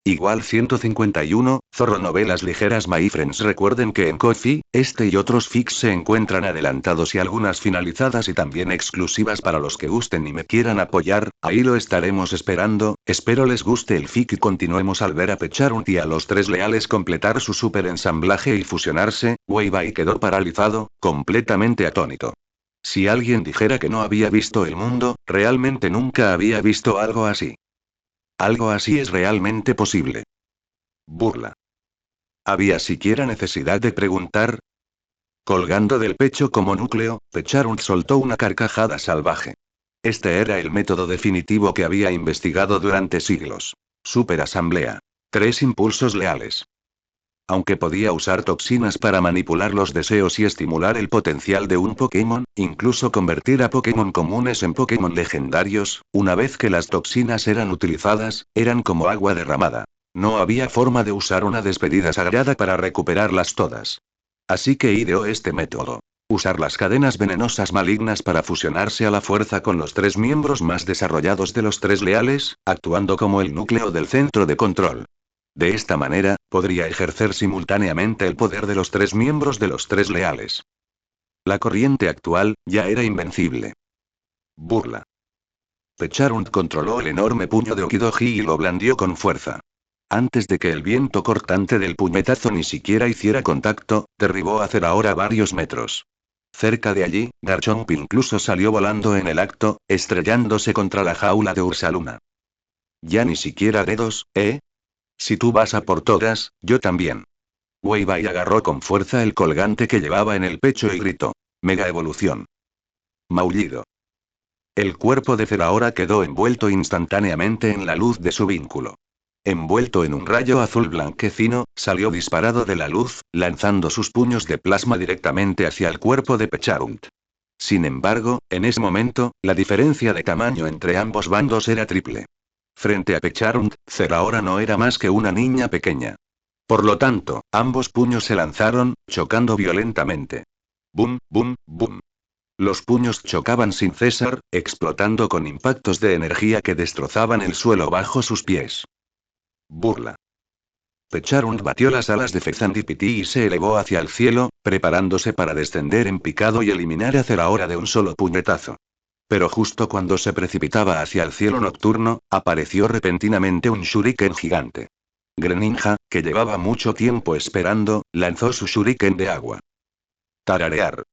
Igual 151, Zorro Novelas Ligeras My Friends. Recuerden que en Ko-fi, este y otros fics se encuentran adelantados y algunas finalizadas y también exclusivas para los que gusten y me quieran apoyar, ahí lo estaremos esperando, espero les guste el fic y continuemos al ver a Pechar y a los tres leales completar su super ensamblaje y fusionarse, Weibai quedó paralizado, completamente atónito. Si alguien dijera que no había visto el mundo, realmente nunca había visto algo así. Algo así es realmente posible. Burla. ¿Había siquiera necesidad de preguntar? Colgando del pecho como núcleo, Pecharund soltó una carcajada salvaje. Este era el método definitivo que había investigado durante siglos. Superasamblea. 3 impulsos leales. Aunque podía usar toxinas para manipular los deseos y estimular el potencial de un Pokémon, incluso convertir a Pokémon comunes en Pokémon legendarios, una vez que las toxinas eran utilizadas, eran como agua derramada. No había forma de usar una despedida sagrada para recuperarlas todas. Así que ideó este método. Usar las cadenas venenosas malignas para fusionarse a la fuerza con los 3 miembros más desarrollados de los 3 leales, actuando como el núcleo del centro de control. De esta manera, podría ejercer simultáneamente el poder de los 3 miembros de los 3 leales. La corriente actual, ya era invencible. Burla. Pecharund controló el enorme puño de Okidoji y lo blandió con fuerza. Antes de que el viento cortante del puñetazo ni siquiera hiciera contacto, derribó a Zeraora varios metros. Cerca de allí, Garchomp incluso salió volando en el acto, estrellándose contra la jaula de Ursaluna. Ya ni siquiera dedos, ¿eh? Si tú vas a por todas, yo también. Weibai agarró con fuerza el colgante que llevaba en el pecho y gritó. Mega evolución. Maullido. El cuerpo de Zeraora quedó envuelto instantáneamente en la luz de su vínculo. Envuelto en un rayo azul blanquecino, salió disparado de la luz, lanzando sus puños de plasma directamente hacia el cuerpo de Pechaunt. Sin embargo, en ese momento, la diferencia de tamaño entre ambos bandos era triple. Frente a Pechaunt, Zeraora no era más que una niña pequeña. Por lo tanto, ambos puños se lanzaron, chocando violentamente. Boom, boom, boom. Los puños chocaban sin cesar, explotando con impactos de energía que destrozaban el suelo bajo sus pies. Burla. Pecharund batió las alas de Fezandipiti y se elevó hacia el cielo, preparándose para descender en picado y eliminar a Zeraora de un solo puñetazo. Pero justo cuando se precipitaba hacia el cielo nocturno, apareció repentinamente un shuriken gigante. Greninja, que llevaba mucho tiempo esperando, lanzó su shuriken de agua. Tararear.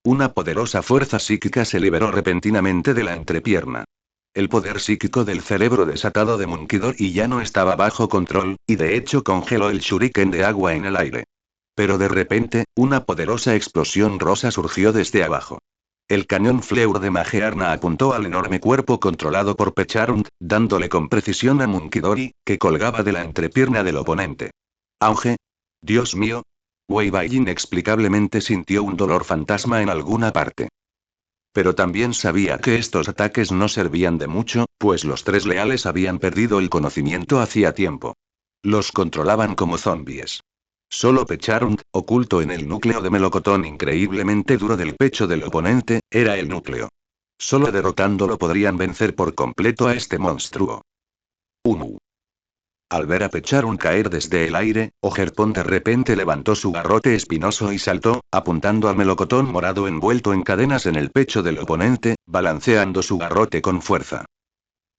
Una poderosa fuerza psíquica se liberó repentinamente de la entrepierna. El poder psíquico del cerebro desatado de Munkidori ya no estaba bajo control, y de hecho congeló el shuriken de agua en el aire. Pero de repente, una poderosa explosión rosa surgió desde abajo. El cañón Fleur de Magearna apuntó al enorme cuerpo controlado por Pecharund, dándole con precisión a Munkidori, que colgaba de la entrepierna del oponente. Auge. Dios mío. Weibai inexplicablemente sintió un dolor fantasma en alguna parte. Pero también sabía que estos ataques no servían de mucho, pues los 3 leales habían perdido el conocimiento hacía tiempo. Los controlaban como zombies. Solo Pecharund, oculto en el núcleo de melocotón increíblemente duro del pecho del oponente, era el núcleo. Solo derrotándolo podrían vencer por completo a este monstruo. Al ver a Pecharund caer desde el aire, Ogerpon de repente levantó su garrote espinoso y saltó, apuntando al melocotón morado envuelto en cadenas en el pecho del oponente, balanceando su garrote con fuerza.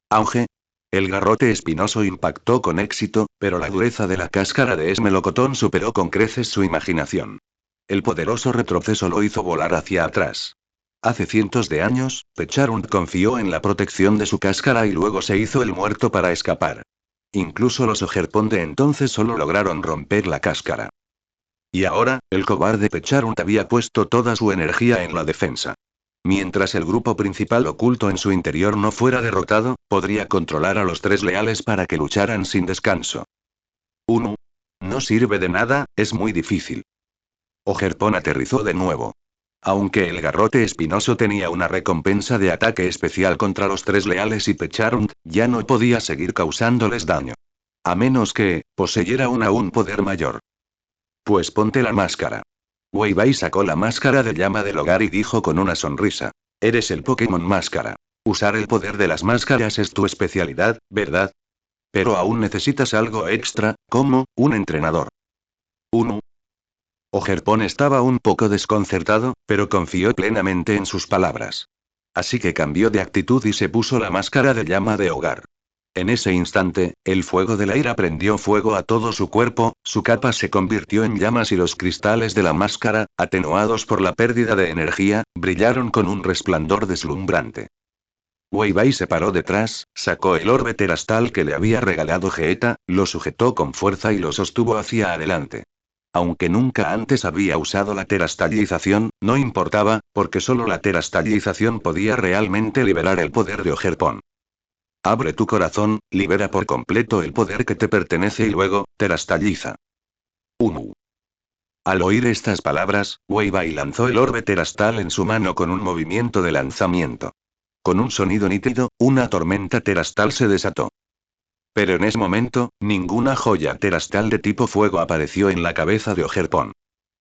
Auge. El garrote espinoso impactó con éxito, pero la dureza de la cáscara de ese melocotón superó con creces su imaginación. El poderoso retroceso lo hizo volar hacia atrás. Hace cientos de años, Pecharund confió en la protección de su cáscara y luego se hizo el muerto para escapar. Incluso los Ogerpon de entonces solo lograron romper la cáscara. Y ahora, el cobarde Pecharund había puesto toda su energía en la defensa. Mientras el grupo principal oculto en su interior no fuera derrotado, podría controlar a los 3 leales para que lucharan sin descanso. 1. No sirve de nada, es muy difícil. Ogerpon aterrizó de nuevo. Aunque el garrote espinoso tenía una recompensa de ataque especial contra los 3 leales y Pecharund, ya no podía seguir causándoles daño. A menos que, poseyera un poder mayor. Pues ponte la máscara. Weibai sacó la máscara de llama del hogar y dijo con una sonrisa. Eres el Pokémon Máscara. Usar el poder de las máscaras es tu especialidad, ¿verdad? Pero aún necesitas algo extra, como un entrenador. Uno. Ogerpon estaba un poco desconcertado, pero confió plenamente en sus palabras. Así que cambió de actitud y se puso la máscara de llama de hogar. En ese instante, el fuego de la ira prendió fuego a todo su cuerpo, su capa se convirtió en llamas y los cristales de la máscara, atenuados por la pérdida de energía, brillaron con un resplandor deslumbrante. Wei Bai se paró detrás, sacó el orbe terastal que le había regalado Geeta, lo sujetó con fuerza y lo sostuvo hacia adelante. Aunque nunca antes había usado la terastalización, no importaba, porque solo la terastalización podía realmente liberar el poder de Ogerpon. Abre tu corazón, libera por completo el poder que te pertenece y luego, terastaliza. 1. Al oír estas palabras, Wei Bai lanzó el orbe terastal en su mano con un movimiento de lanzamiento. Con un sonido nítido, una tormenta terastal se desató. Pero en ese momento, ninguna joya terastal de tipo fuego apareció en la cabeza de Ogerpon.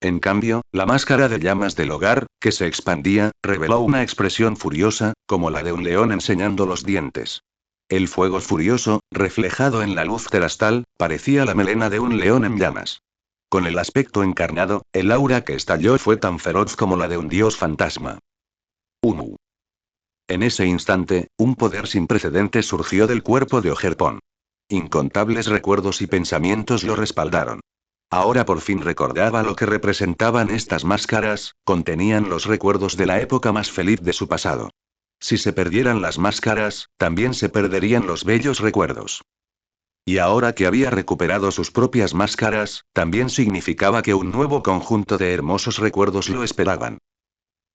En cambio, la máscara de llamas del hogar, que se expandía, reveló una expresión furiosa, como la de un león enseñando los dientes. El fuego furioso, reflejado en la luz terastal, parecía la melena de un león en llamas. Con el aspecto encarnado, el aura que estalló fue tan feroz como la de un dios fantasma. 1. En ese instante, un poder sin precedentes surgió del cuerpo de Ogerpon. Incontables recuerdos y pensamientos lo respaldaron. Ahora por fin recordaba lo que representaban estas máscaras, contenían los recuerdos de la época más feliz de su pasado. Si se perdieran las máscaras, también se perderían los bellos recuerdos. Y ahora que había recuperado sus propias máscaras, también significaba que un nuevo conjunto de hermosos recuerdos lo esperaban.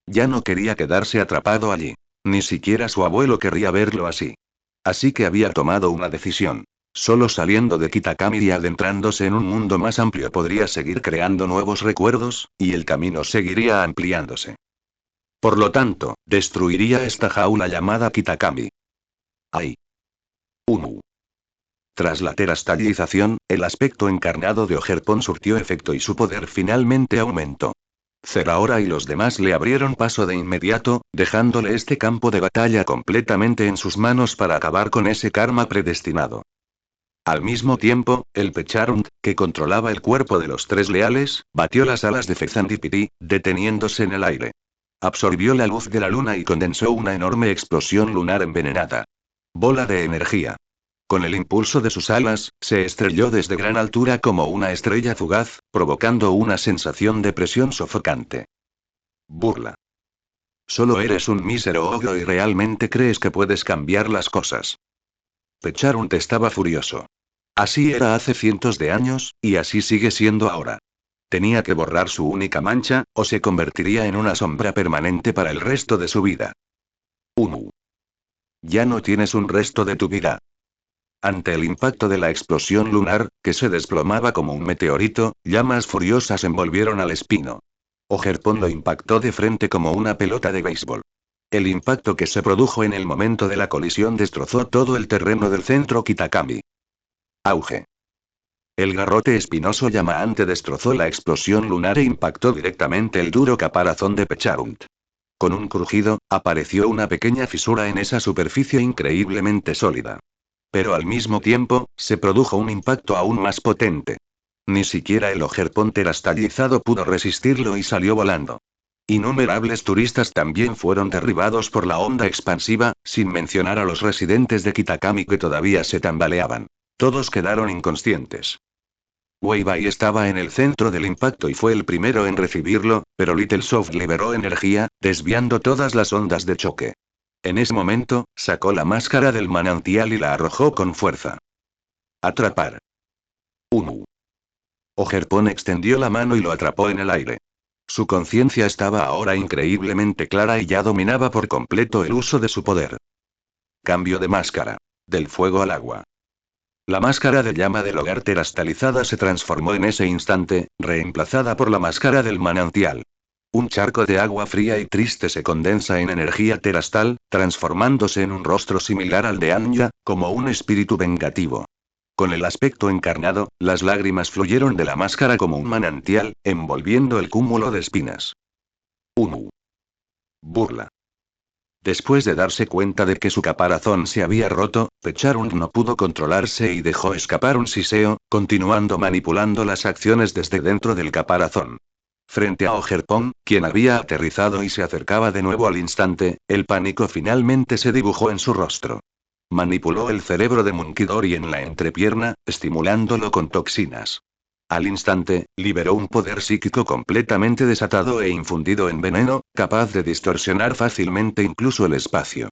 Ya no quería quedarse atrapado allí. Ni siquiera su abuelo querría verlo así. Así que había tomado una decisión. Solo saliendo de Kitakami y adentrándose en un mundo más amplio podría seguir creando nuevos recuerdos, y el camino seguiría ampliándose. Por lo tanto, destruiría esta jaula llamada Kitakami. ¡Ay! 1. Tras la terastalización, el aspecto encarnado de Ogerpon surtió efecto y su poder finalmente aumentó. Zeraora y los demás le abrieron paso de inmediato, dejándole este campo de batalla completamente en sus manos para acabar con ese karma predestinado. Al mismo tiempo, el Pecharunt, que controlaba el cuerpo de los tres leales, batió las alas de Fezandipiti, deteniéndose en el aire. Absorbió la luz de la luna y condensó una enorme explosión lunar envenenada. Bola de energía. Con el impulso de sus alas, se estrelló desde gran altura como una estrella fugaz, provocando una sensación de presión sofocante. Burla. Solo eres un mísero ogro y realmente crees que puedes cambiar las cosas. Pecharunt estaba furioso. Así era hace cientos de años, y así sigue siendo ahora. Tenía que borrar su única mancha, o se convertiría en una sombra permanente para el resto de su vida. 1. Ya no tienes un resto de tu vida. Ante el impacto de la explosión lunar, que se desplomaba como un meteorito, llamas furiosas envolvieron al espino. Ogerpon lo impactó de frente como una pelota de béisbol. El impacto que se produjo en el momento de la colisión destrozó todo el terreno del centro Kitakami. Auge. El garrote espinoso llamaante destrozó la explosión lunar e impactó directamente el duro caparazón de Pecharunt. Con un crujido, apareció una pequeña fisura en esa superficie increíblemente sólida. Pero al mismo tiempo, se produjo un impacto aún más potente. Ni siquiera el Ogerpon terastallizado pudo resistirlo y salió volando. Innumerables turistas también fueron derribados por la onda expansiva, sin mencionar a los residentes de Kitakami que todavía se tambaleaban. Todos quedaron inconscientes. Wei Bai estaba en el centro del impacto y fue el primero en recibirlo, pero Little Soft liberó energía, desviando todas las ondas de choque. En ese momento, sacó la máscara del manantial y la arrojó con fuerza. Atrapar. 1. Ogerpon extendió la mano y lo atrapó en el aire. Su conciencia estaba ahora increíblemente clara y ya dominaba por completo el uso de su poder. Cambio de máscara. Del fuego al agua. La máscara de llama del hogar terastalizada se transformó en ese instante, reemplazada por la máscara del manantial. Un charco de agua fría y triste se condensa en energía terastal, transformándose en un rostro similar al de Anya, como un espíritu vengativo. Con el aspecto encarnado, las lágrimas fluyeron de la máscara como un manantial, envolviendo el cúmulo de espinas. 1. Burla. Después de darse cuenta de que su caparazón se había roto, Pecharund no pudo controlarse y dejó escapar un siseo, continuando manipulando las acciones desde dentro del caparazón. Frente a Ogerpon, quien había aterrizado y se acercaba de nuevo al instante, el pánico finalmente se dibujó en su rostro. Manipuló el cerebro de Munkidori en la entrepierna, estimulándolo con toxinas. Al instante, liberó un poder psíquico completamente desatado e infundido en veneno, capaz de distorsionar fácilmente incluso el espacio.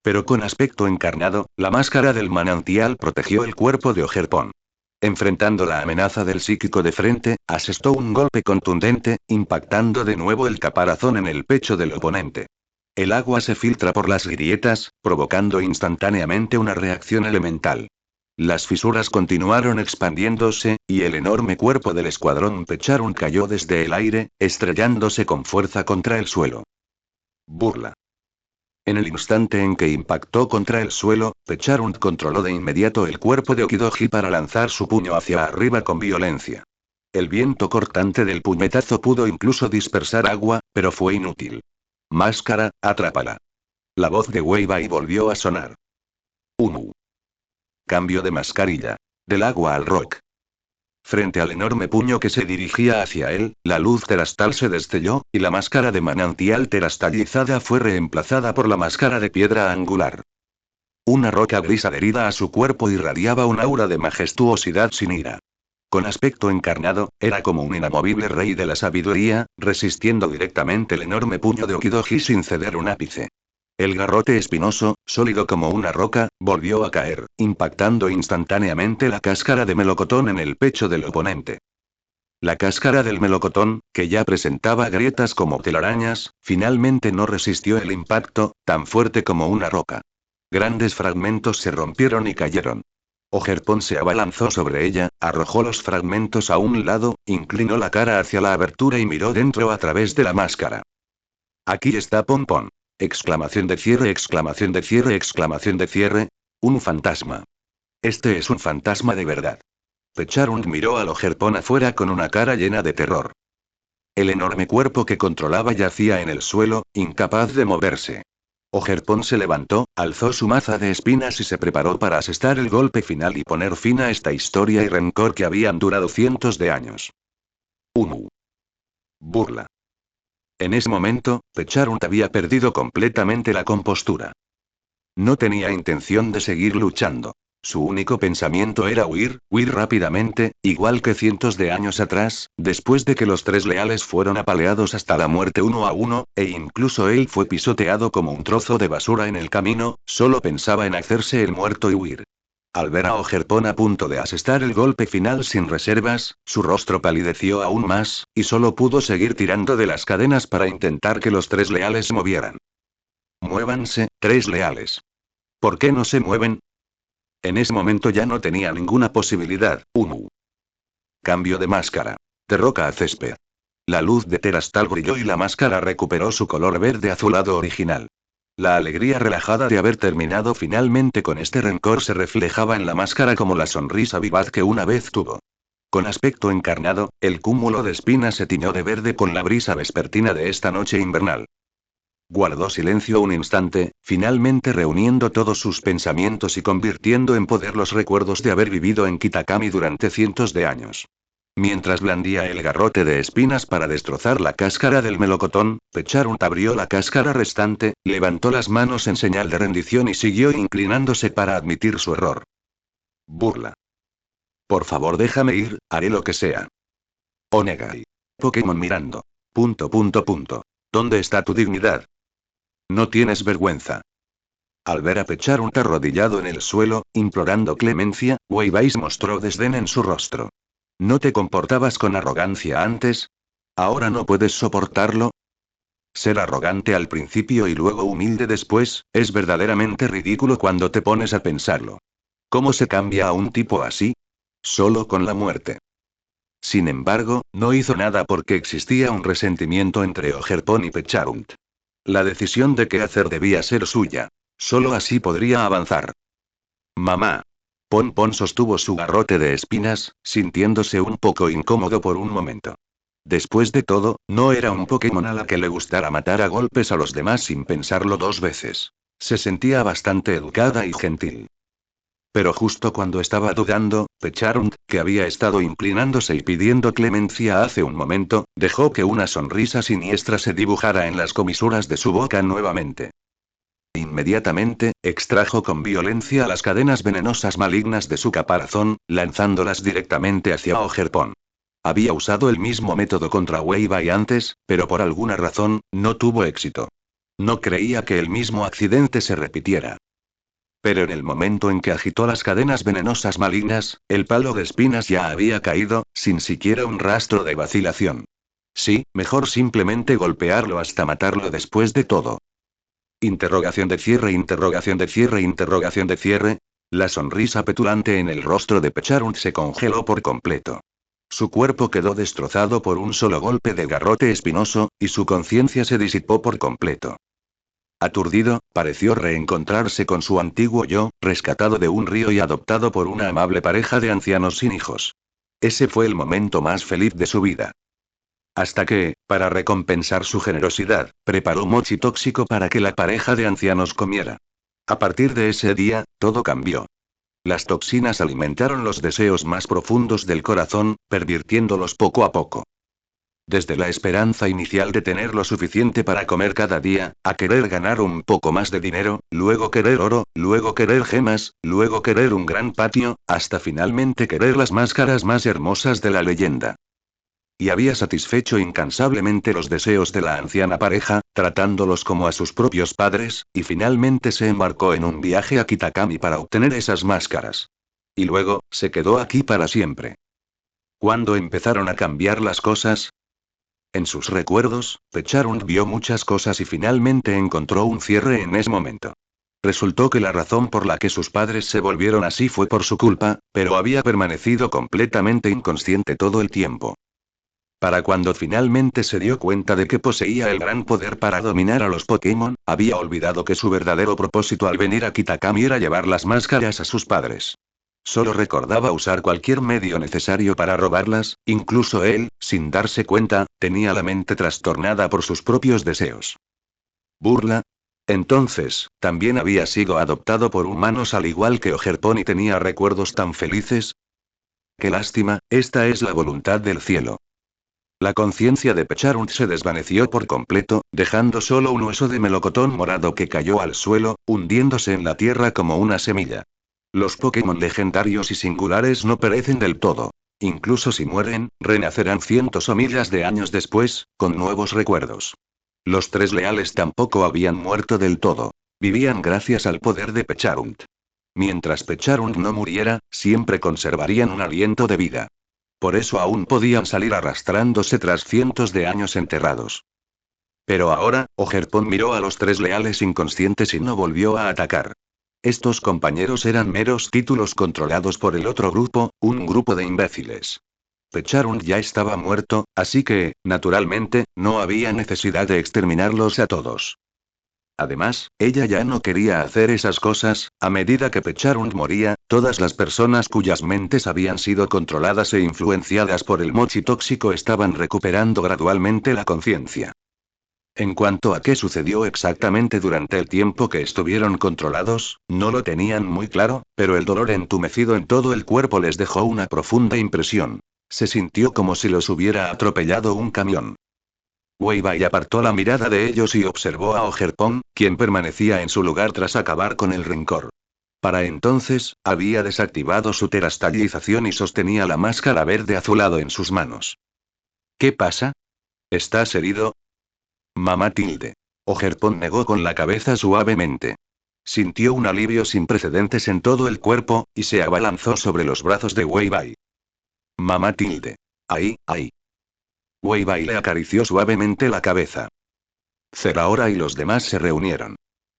Pero con aspecto encarnado, la máscara del manantial protegió el cuerpo de Ogerpon. Enfrentando la amenaza del psíquico de frente, asestó un golpe contundente, impactando de nuevo el caparazón en el pecho del oponente. El agua se filtra por las grietas, provocando instantáneamente una reacción elemental. Las fisuras continuaron expandiéndose, y el enorme cuerpo del escuadrón Pecharund cayó desde el aire, estrellándose con fuerza contra el suelo. Burla. En el instante en que impactó contra el suelo, Pecharund controló de inmediato el cuerpo de Okidoji para lanzar su puño hacia arriba con violencia. El viento cortante del puñetazo pudo incluso dispersar agua, pero fue inútil. Máscara, atrápala. La voz de Wei Bai volvió a sonar. Cambio de mascarilla. Del agua al rock. Frente al enorme puño que se dirigía hacia él, la luz terastal se destelló, y la máscara de manantial terastalizada fue reemplazada por la máscara de piedra angular. Una roca gris adherida a su cuerpo irradiaba un aura de majestuosidad sin ira. Con aspecto encarnado, era como un inamovible rey de la sabiduría, resistiendo directamente el enorme puño de Okidoji sin ceder un ápice. El garrote espinoso, sólido como una roca, volvió a caer, impactando instantáneamente la cáscara de melocotón en el pecho del oponente. La cáscara del melocotón, que ya presentaba grietas como telarañas, finalmente no resistió el impacto, tan fuerte como una roca. Grandes fragmentos se rompieron y cayeron. Ogerpon se abalanzó sobre ella, arrojó los fragmentos a un lado, inclinó la cara hacia la abertura y miró dentro a través de la máscara. Aquí está Pompón. Exclamación de cierre, exclamación de cierre, exclamación de cierre. Un fantasma. Este es un fantasma de verdad. Pecharund miró al Ogerpon afuera con una cara llena de terror. El enorme cuerpo que controlaba yacía en el suelo, incapaz de moverse. Ogerpon se levantó, alzó su maza de espinas y se preparó para asestar el golpe final y poner fin a esta historia y rencor que habían durado cientos de años. Burla. En ese momento, Pecharund había perdido completamente la compostura. No tenía intención de seguir luchando. Su único pensamiento era huir rápidamente, igual que cientos de años atrás, después de que los tres leales fueron apaleados hasta la muerte uno a uno, e incluso él fue pisoteado como un trozo de basura en el camino, solo pensaba en hacerse el muerto y huir. Al ver a Ogerpon a punto de asestar el golpe final sin reservas, su rostro palideció aún más, y solo pudo seguir tirando de las cadenas para intentar que los tres leales se movieran. Muévanse, tres leales. ¿Por qué no se mueven? En ese momento ya no tenía ninguna posibilidad. Cambio de máscara. De roca a césped. La luz de Terastal brilló y la máscara recuperó su color verde azulado original. La alegría relajada de haber terminado finalmente con este rencor se reflejaba en la máscara como la sonrisa vivaz que una vez tuvo. Con aspecto encarnado, el cúmulo de espinas se tiñó de verde con la brisa vespertina de esta noche invernal. Guardó silencio un instante, finalmente reuniendo todos sus pensamientos y convirtiendo en poder los recuerdos de haber vivido en Kitakami durante cientos de años. Mientras blandía el garrote de espinas para destrozar la cáscara del melocotón, Pecharund abrió la cáscara restante, levantó las manos en señal de rendición y siguió inclinándose para admitir su error. Burla. Por favor, déjame ir, haré lo que sea. Onegai. Pokémon mirando. ¿Dónde está tu dignidad? No tienes vergüenza. Al ver a Pecharund arrodillado en el suelo, implorando clemencia, Wei Bai mostró desdén en su rostro. ¿No te comportabas con arrogancia antes? ¿Ahora no puedes soportarlo? Ser arrogante al principio y luego humilde después, es verdaderamente ridículo cuando te pones a pensarlo. ¿Cómo se cambia a un tipo así? Solo con la muerte. Sin embargo, no hizo nada porque existía un resentimiento entre Ogerpon y Pecharund. La decisión de qué hacer debía ser suya. Solo así podría avanzar. Mamá. Pon sostuvo su garrote de espinas, sintiéndose un poco incómodo por un momento. Después de todo, no era un Pokémon a la que le gustara matar a golpes a los demás sin pensarlo dos veces. Se sentía bastante educada y gentil. Pero justo cuando estaba dudando, Pecharund, que había estado inclinándose y pidiendo clemencia hace un momento, dejó que una sonrisa siniestra se dibujara en las comisuras de su boca nuevamente. Inmediatamente, extrajo con violencia las cadenas venenosas malignas de su caparazón, lanzándolas directamente hacia Ogerpon. Había usado el mismo método contra Weibai antes, pero por alguna razón, no tuvo éxito. No creía que el mismo accidente se repitiera. Pero en el momento en que agitó las cadenas venenosas malignas, el palo de espinas ya había caído, sin siquiera un rastro de vacilación. Sí, mejor simplemente golpearlo hasta matarlo después de todo. Interrogación de cierre, interrogación de cierre, interrogación de cierre. La sonrisa petulante en el rostro de Pecharund se congeló por completo. Su cuerpo quedó destrozado por un solo golpe de garrote espinoso, y su conciencia se disipó por completo. Aturdido, pareció reencontrarse con su antiguo yo, rescatado de un río y adoptado por una amable pareja de ancianos sin hijos. Ese fue el momento más feliz de su vida. Hasta que, para recompensar su generosidad, preparó mochi tóxico para que la pareja de ancianos comiera. A partir de ese día, todo cambió. Las toxinas alimentaron los deseos más profundos del corazón, pervirtiéndolos poco a poco. Desde la esperanza inicial de tener lo suficiente para comer cada día, a querer ganar un poco más de dinero, luego querer oro, luego querer gemas, luego querer un gran patio, hasta finalmente querer las máscaras más hermosas de la leyenda. Y había satisfecho incansablemente los deseos de la anciana pareja, tratándolos como a sus propios padres, y finalmente se embarcó en un viaje a Kitakami para obtener esas máscaras. Y luego, se quedó aquí para siempre. ¿Cuándo empezaron a cambiar las cosas? En sus recuerdos, Pecharund vio muchas cosas y finalmente encontró un cierre en ese momento. Resultó que la razón por la que sus padres se volvieron así fue por su culpa, pero había permanecido completamente inconsciente todo el tiempo. Para cuando finalmente se dio cuenta de que poseía el gran poder para dominar a los Pokémon, había olvidado que su verdadero propósito al venir a Kitakami era llevar las máscaras a sus padres. Solo recordaba usar cualquier medio necesario para robarlas, incluso él, sin darse cuenta, tenía la mente trastornada por sus propios deseos. ¿Burla? Entonces, también había sido adoptado por humanos al igual que Ogerpon y tenía recuerdos tan felices. Qué lástima, esta es la voluntad del cielo. La conciencia de Pecharund se desvaneció por completo, dejando solo un hueso de melocotón morado que cayó al suelo, hundiéndose en la tierra como una semilla. Los Pokémon legendarios y singulares no perecen del todo. Incluso si mueren, renacerán cientos o miles de años después, con nuevos recuerdos. Los tres leales tampoco habían muerto del todo. Vivían gracias al poder de Pecharund. Mientras Pecharund no muriera, siempre conservarían un aliento de vida. Por eso aún podían salir arrastrándose tras cientos de años enterrados. Pero ahora, Ogerpon miró a los tres leales inconscientes y no volvió a atacar. Estos compañeros eran meros títulos controlados por el otro grupo, un grupo de imbéciles. Pecharund ya estaba muerto, así que, naturalmente, no había necesidad de exterminarlos a todos. Además, ella ya no quería hacer esas cosas. A medida que Pecharund moría, todas las personas cuyas mentes habían sido controladas e influenciadas por el mochi tóxico estaban recuperando gradualmente la conciencia. En cuanto a qué sucedió exactamente durante el tiempo que estuvieron controlados, no lo tenían muy claro, pero el dolor entumecido en todo el cuerpo les dejó una profunda impresión. Se sintió como si los hubiera atropellado un camión. Weibai apartó la mirada de ellos y observó a Ogerpon, quien permanecía en su lugar tras acabar con el rencor. Para entonces, había desactivado su terastalización y sostenía la máscara verde azulado en sus manos. ¿Qué pasa? ¿Estás herido? Mamá tilde. Ogerpon negó con la cabeza suavemente. Sintió un alivio sin precedentes en todo el cuerpo, y se abalanzó sobre los brazos de Weibai. Mamá tilde. Ahí, ahí. Weibai le acarició suavemente la cabeza. Zeraora y los demás se reunieron.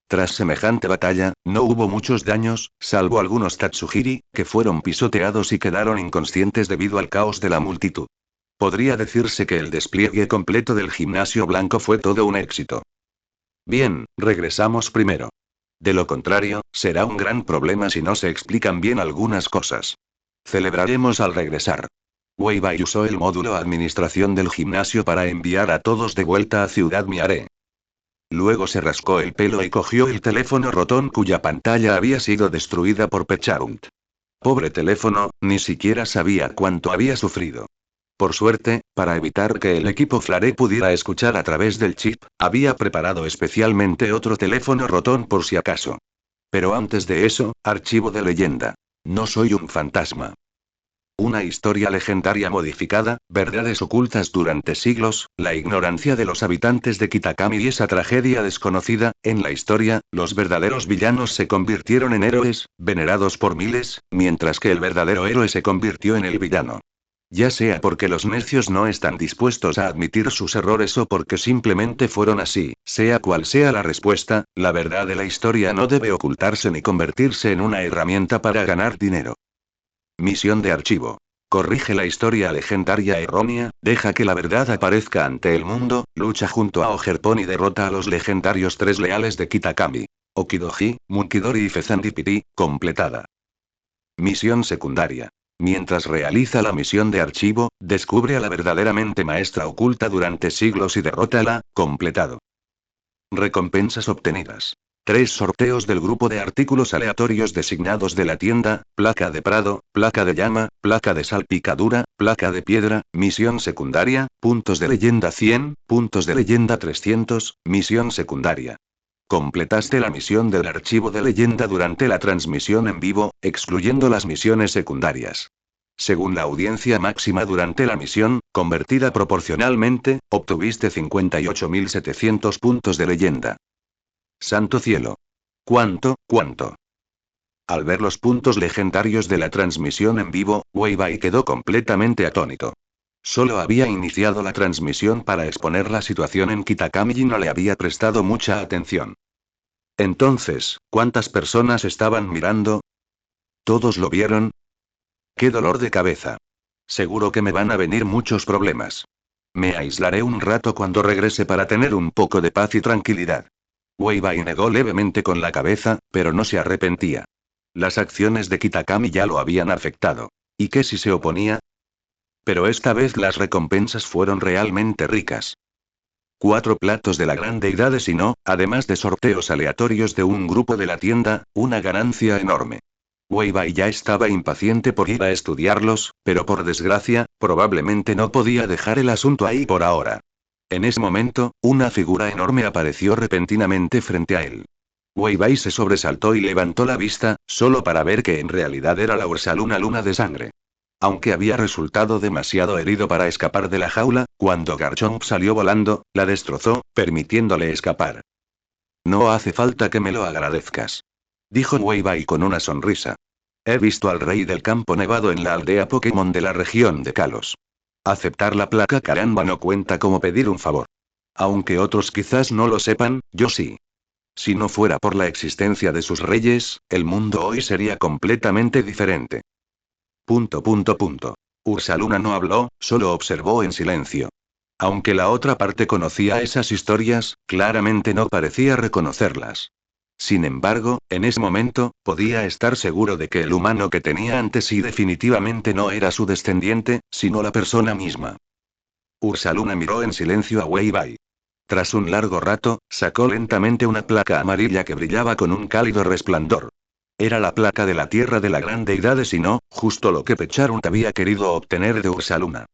Tras semejante batalla, no hubo muchos daños, salvo algunos Tatsujiri, que fueron pisoteados y quedaron inconscientes debido al caos de la multitud. Podría decirse que el despliegue completo del gimnasio blanco fue todo un éxito. Bien, regresamos primero. De lo contrario, será un gran problema si no se explican bien algunas cosas. Celebraremos al regresar. Wei Bai usó el módulo administración del gimnasio para enviar a todos de vuelta a Ciudad Miare. Luego se rascó el pelo y cogió el teléfono Roton cuya pantalla había sido destruida por Pecharunt. Pobre teléfono, ni siquiera sabía cuánto había sufrido. Por suerte, para evitar que el equipo Flare pudiera escuchar a través del chip, había preparado especialmente otro teléfono Roton por si acaso. Pero antes de eso, archivo de leyenda. No soy un fantasma. Una historia legendaria modificada, verdades ocultas durante siglos, la ignorancia de los habitantes de Kitakami y esa tragedia desconocida. En la historia, los verdaderos villanos se convirtieron en héroes, venerados por miles, mientras que el verdadero héroe se convirtió en el villano. Ya sea porque los necios no están dispuestos a admitir sus errores o porque simplemente fueron así, sea cual sea la respuesta, la verdad de la historia no debe ocultarse ni convertirse en una herramienta para ganar dinero. Misión de archivo. Corrige la historia legendaria errónea, deja que la verdad aparezca ante el mundo, lucha junto a Ogerpon y derrota a los legendarios 3 leales de Kitakami. Okidoji, Munkidori y Fezandipiti, completada. Misión secundaria. Mientras realiza la misión de archivo, descubre a la verdaderamente maestra oculta durante siglos y derrótala, completado. Recompensas obtenidas. 3 sorteos del grupo de artículos aleatorios designados de la tienda, placa de prado, placa de llama, placa de salpicadura, placa de piedra, misión secundaria, puntos de leyenda 100, puntos de leyenda 300, misión secundaria. Completaste la misión del archivo de leyenda durante la transmisión en vivo, excluyendo las misiones secundarias. Según la audiencia máxima durante la misión, convertida proporcionalmente, obtuviste 58.700 puntos de leyenda. ¡Santo cielo! ¿Cuánto? Al ver los puntos legendarios de la transmisión en vivo, Wei Bai quedó completamente atónito. Solo había iniciado la transmisión para exponer la situación en Kitakami y no le había prestado mucha atención. Entonces, ¿cuántas personas estaban mirando? ¿Todos lo vieron? ¡Qué dolor de cabeza! Seguro que me van a venir muchos problemas. Me aislaré un rato cuando regrese para tener un poco de paz y tranquilidad. Wei Bai negó levemente con la cabeza, pero no se arrepentía. Las acciones de Kitakami ya lo habían afectado. ¿Y qué si se oponía? Pero esta vez las recompensas fueron realmente ricas. 4 platos de la gran deidad de Sinnoh, además de sorteos aleatorios de un grupo de la tienda, una ganancia enorme. Wei Bai ya estaba impaciente por ir a estudiarlos, pero por desgracia, probablemente no podía dejar el asunto ahí por ahora. En ese momento, una figura enorme apareció repentinamente frente a él. Wei Bai se sobresaltó y levantó la vista, solo para ver que en realidad era la Ursaluna luna de sangre. Aunque había resultado demasiado herido para escapar de la jaula, cuando Garchomp salió volando, la destrozó, permitiéndole escapar. No hace falta que me lo agradezcas. Dijo Wei Bai con una sonrisa. He visto al rey del campo nevado en la aldea Pokémon de la región de Kalos. Aceptar la placa caramba no cuenta como pedir un favor. Aunque otros quizás no lo sepan, yo sí. Si no fuera por la existencia de sus reyes, el mundo hoy sería completamente diferente. Ursaluna no habló, solo observó en silencio. Aunque la otra parte conocía esas historias, claramente no parecía reconocerlas. Sin embargo, en ese momento, podía estar seguro de que el humano que tenía ante sí definitivamente no era su descendiente, sino la persona misma. Ursaluna miró en silencio a Wei Bai. Tras un largo rato, sacó lentamente una placa amarilla que brillaba con un cálido resplandor. Era la placa de la tierra de la gran deidad de Sinnoh, justo lo que Pecharunt había querido obtener de Ursaluna.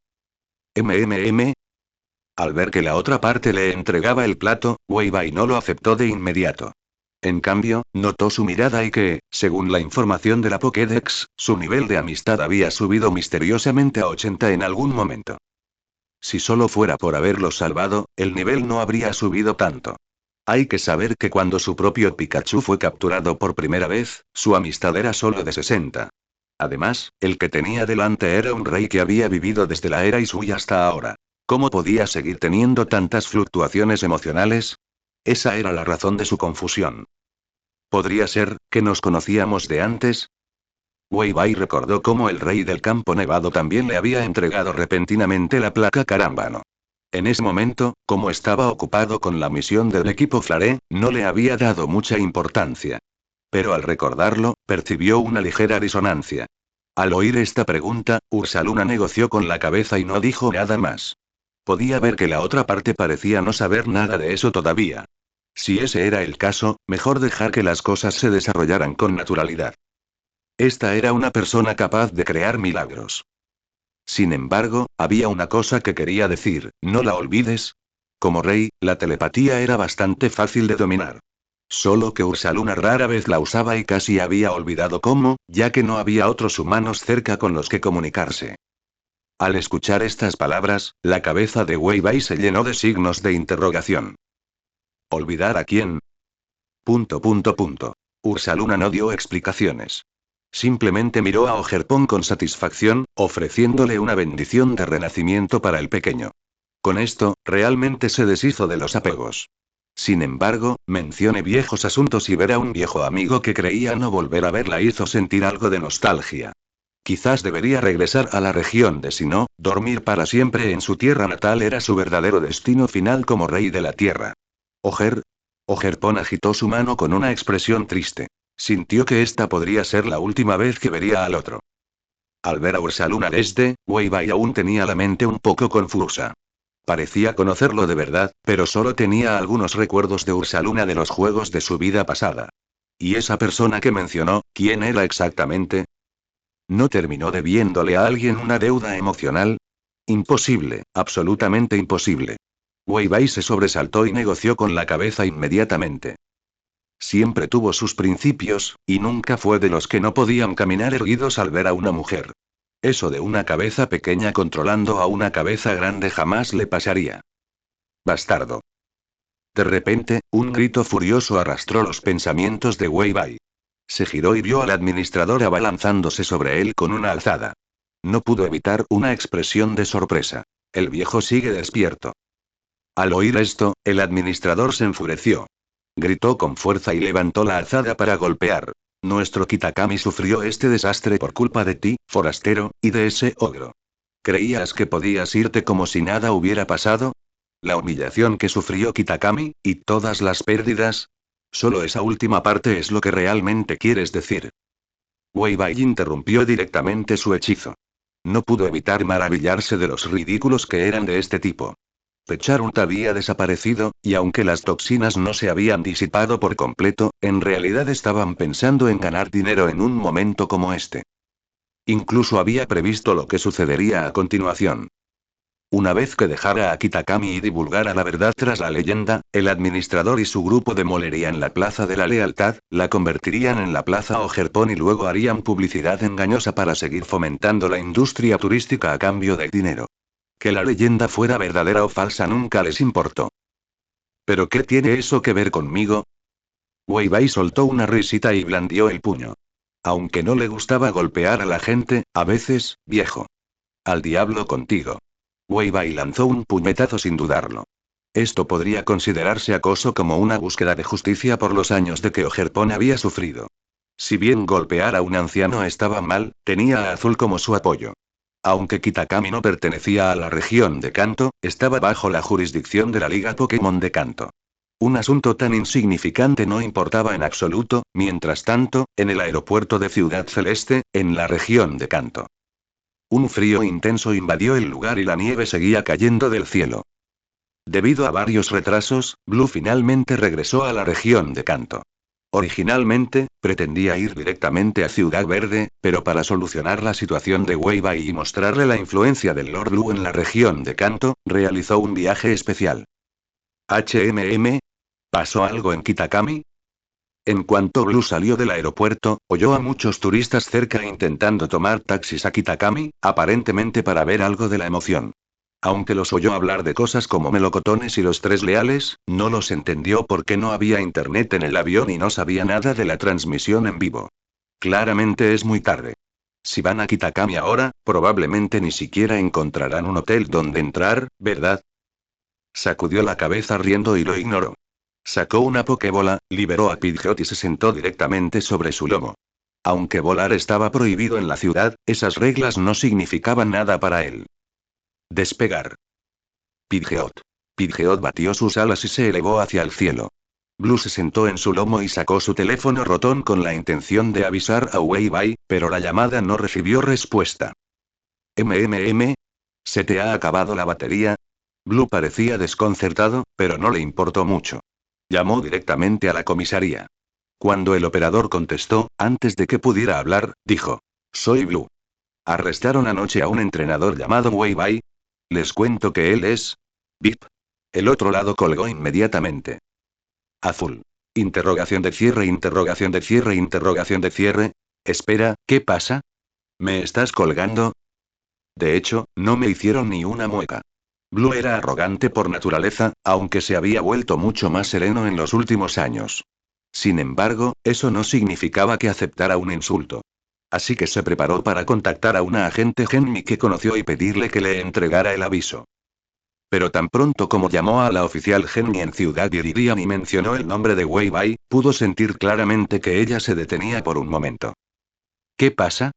Al ver que la otra parte le entregaba el plato, Wei Bai no lo aceptó de inmediato. En cambio, notó su mirada y que, según la información de la Pokédex, su nivel de amistad había subido misteriosamente a 80 en algún momento. Si solo fuera por haberlo salvado, el nivel no habría subido tanto. Hay que saber que cuando su propio Pikachu fue capturado por primera vez, su amistad era solo de 60. Además, el que tenía delante era un rey que había vivido desde la era Isui hasta ahora. ¿Cómo podía seguir teniendo tantas fluctuaciones emocionales? Esa era la razón de su confusión. ¿Podría ser, que nos conocíamos de antes? Wei Bai recordó cómo el rey del campo nevado también le había entregado repentinamente la placa carámbano. En ese momento, como estaba ocupado con la misión del equipo Flare, no le había dado mucha importancia. Pero al recordarlo, percibió una ligera disonancia. Al oír esta pregunta, Ursaluna negoció con la cabeza y no dijo nada más. Podía ver que la otra parte parecía no saber nada de eso todavía. Si ese era el caso, mejor dejar que las cosas se desarrollaran con naturalidad. Esta era una persona capaz de crear milagros. Sin embargo, había una cosa que quería decir, no la olvides. Como rey, la telepatía era bastante fácil de dominar. Solo que Ursaluna rara vez la usaba y casi había olvidado cómo, ya que no había otros humanos cerca con los que comunicarse. Al escuchar estas palabras, la cabeza de Wei Bai se llenó de signos de interrogación. ¿Olvidar a quién? Punto. Ursaluna no dio explicaciones. Simplemente miró a Ogerpon con satisfacción, ofreciéndole una bendición de renacimiento para el pequeño. Con esto, realmente se deshizo de los apegos. Sin embargo, mencioné viejos asuntos y ver a un viejo amigo que creía no volver a verla hizo sentir algo de nostalgia. Quizás debería regresar a la región de Sinnoh, dormir para siempre en su tierra natal era su verdadero destino final como rey de la tierra. Ogerpon agitó su mano con una expresión triste. Sintió que esta podría ser la última vez que vería al otro. Al ver a Ursaluna desde, Wei Bai aún tenía la mente un poco confusa. Parecía conocerlo de verdad, pero solo tenía algunos recuerdos de Ursaluna de los juegos de su vida pasada. ¿Y esa persona que mencionó, quién era exactamente? ¿No terminó debiéndole a alguien una deuda emocional? Imposible, absolutamente imposible. Wei Bai se sobresaltó y negoció con la cabeza inmediatamente. Siempre tuvo sus principios, y nunca fue de los que no podían caminar erguidos al ver a una mujer. Eso de una cabeza pequeña controlando a una cabeza grande jamás le pasaría. Bastardo. De repente, un grito furioso arrastró los pensamientos de Wei Bai. Se giró y vio al administrador abalanzándose sobre él con una alzada. No pudo evitar una expresión de sorpresa. El viejo sigue despierto. Al oír esto, el administrador se enfureció. Gritó con fuerza y levantó la alzada para golpear. Nuestro Kitakami sufrió este desastre por culpa de ti, forastero, y de ese ogro. ¿Creías que podías irte como si nada hubiera pasado? La humillación que sufrió Kitakami, y todas las pérdidas. Solo esa última parte es lo que realmente quieres decir. Wei Bai interrumpió directamente su hechizo. No pudo evitar maravillarse de los ridículos que eran de este tipo. Pecharut había desaparecido, y aunque las toxinas no se habían disipado por completo, en realidad estaban pensando en ganar dinero en un momento como este. Incluso había previsto lo que sucedería a continuación. Una vez que dejara a Kitakami y divulgara la verdad tras la leyenda, el administrador y su grupo demolerían la Plaza de la Lealtad, la convertirían en la Plaza Ogerpon y luego harían publicidad engañosa para seguir fomentando la industria turística a cambio de dinero. Que la leyenda fuera verdadera o falsa nunca les importó. ¿Pero qué tiene eso que ver conmigo? Wei Bai soltó una risita y blandió el puño. Aunque no le gustaba golpear a la gente, a veces, viejo. Al diablo contigo. Wei Bai lanzó un puñetazo sin dudarlo. Esto podría considerarse acoso como una búsqueda de justicia por los años de que Ogerpon había sufrido. Si bien golpear a un anciano estaba mal, tenía a Azul como su apoyo. Aunque Kitakami no pertenecía a la región de Kanto, estaba bajo la jurisdicción de la Liga Pokémon de Kanto. Un asunto tan insignificante no importaba en absoluto, mientras tanto, en el aeropuerto de Ciudad Celeste, en la región de Kanto. Un frío intenso invadió el lugar y la nieve seguía cayendo del cielo. Debido a varios retrasos, Blue finalmente regresó a la región de Kanto. Originalmente, pretendía ir directamente a Ciudad Verde, pero para solucionar la situación de Wei Bai y mostrarle la influencia del Lord Blue en la región de Kanto, realizó un viaje especial. ¿Pasó algo en Kitakami? En cuanto Blue salió del aeropuerto, oyó a muchos turistas cerca intentando tomar taxis a Kitakami, aparentemente para ver algo de la emoción. Aunque los oyó hablar de cosas como melocotones y los tres leales, no los entendió porque no había internet en el avión y no sabía nada de la transmisión en vivo. Claramente es muy tarde. Si van a Kitakami ahora, probablemente ni siquiera encontrarán un hotel donde entrar, ¿verdad? Sacudió la cabeza riendo y lo ignoró. Sacó una Pokébola, liberó a Pidgeot y se sentó directamente sobre su lomo. Aunque volar estaba prohibido en la ciudad, esas reglas no significaban nada para él. Despegar. Pidgeot. Pidgeot batió sus alas y se elevó hacia el cielo. Blue se sentó en su lomo y sacó su teléfono rotón con la intención de avisar a Weiwei, pero la llamada no recibió respuesta. ¿Se te ha acabado la batería? Blue parecía desconcertado, pero no le importó mucho. Llamó directamente a la comisaría. Cuando el operador contestó, antes de que pudiera hablar, dijo: Soy Blue. Arrestaron anoche a un entrenador llamado Weiwei. Les cuento que él es... Bip. El otro lado colgó inmediatamente. Azul. Interrogación de cierre, interrogación de cierre, interrogación de cierre. Espera, ¿qué pasa? ¿Me estás colgando? De hecho, no me hicieron ni una mueca. Blue era arrogante por naturaleza, aunque se había vuelto mucho más sereno en los últimos años. Sin embargo, eso no significaba que aceptara un insulto. Así que se preparó para contactar a una agente Genmi que conoció y pedirle que le entregara el aviso. Pero tan pronto como llamó a la oficial Genmi en Ciudad Iridium y mencionó el nombre de Weiwei, pudo sentir claramente que ella se detenía por un momento. ¿Qué pasa?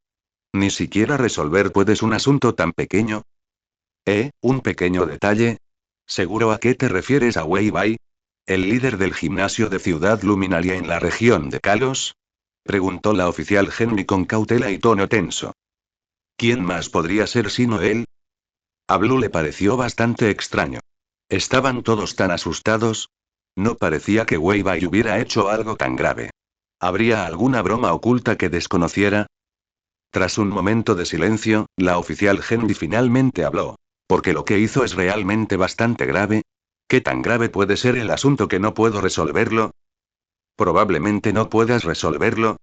¿Ni siquiera resolver puedes un asunto tan pequeño? Un pequeño detalle. ¿Seguro a qué te refieres a Weiwei? ¿El líder del gimnasio de Ciudad Luminaria en la región de Kalos? Preguntó la oficial Genmi con cautela y tono tenso. ¿Quién más podría ser sino él? A Blue le pareció bastante extraño. ¿Estaban todos tan asustados? No parecía que Weiwei hubiera hecho algo tan grave. ¿Habría alguna broma oculta que desconociera? Tras un momento de silencio, la oficial Genmi finalmente habló. Porque lo que hizo es realmente bastante grave. ¿Qué tan grave puede ser el asunto que no puedo resolverlo? Probablemente no puedas resolverlo.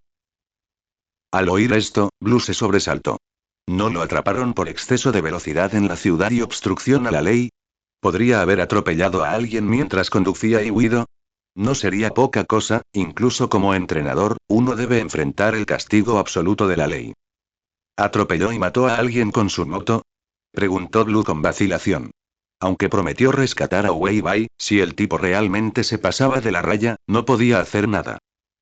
Al oír esto, Blue se sobresaltó. ¿No lo atraparon por exceso de velocidad en la ciudad y obstrucción a la ley? ¿Podría haber atropellado a alguien mientras conducía y huido? No sería poca cosa, incluso como entrenador, uno debe enfrentar el castigo absoluto de la ley. ¿Atropelló y mató a alguien con su moto? Preguntó Blue con vacilación. Aunque prometió rescatar a Weiwei, si el tipo realmente se pasaba de la raya, no podía hacer nada.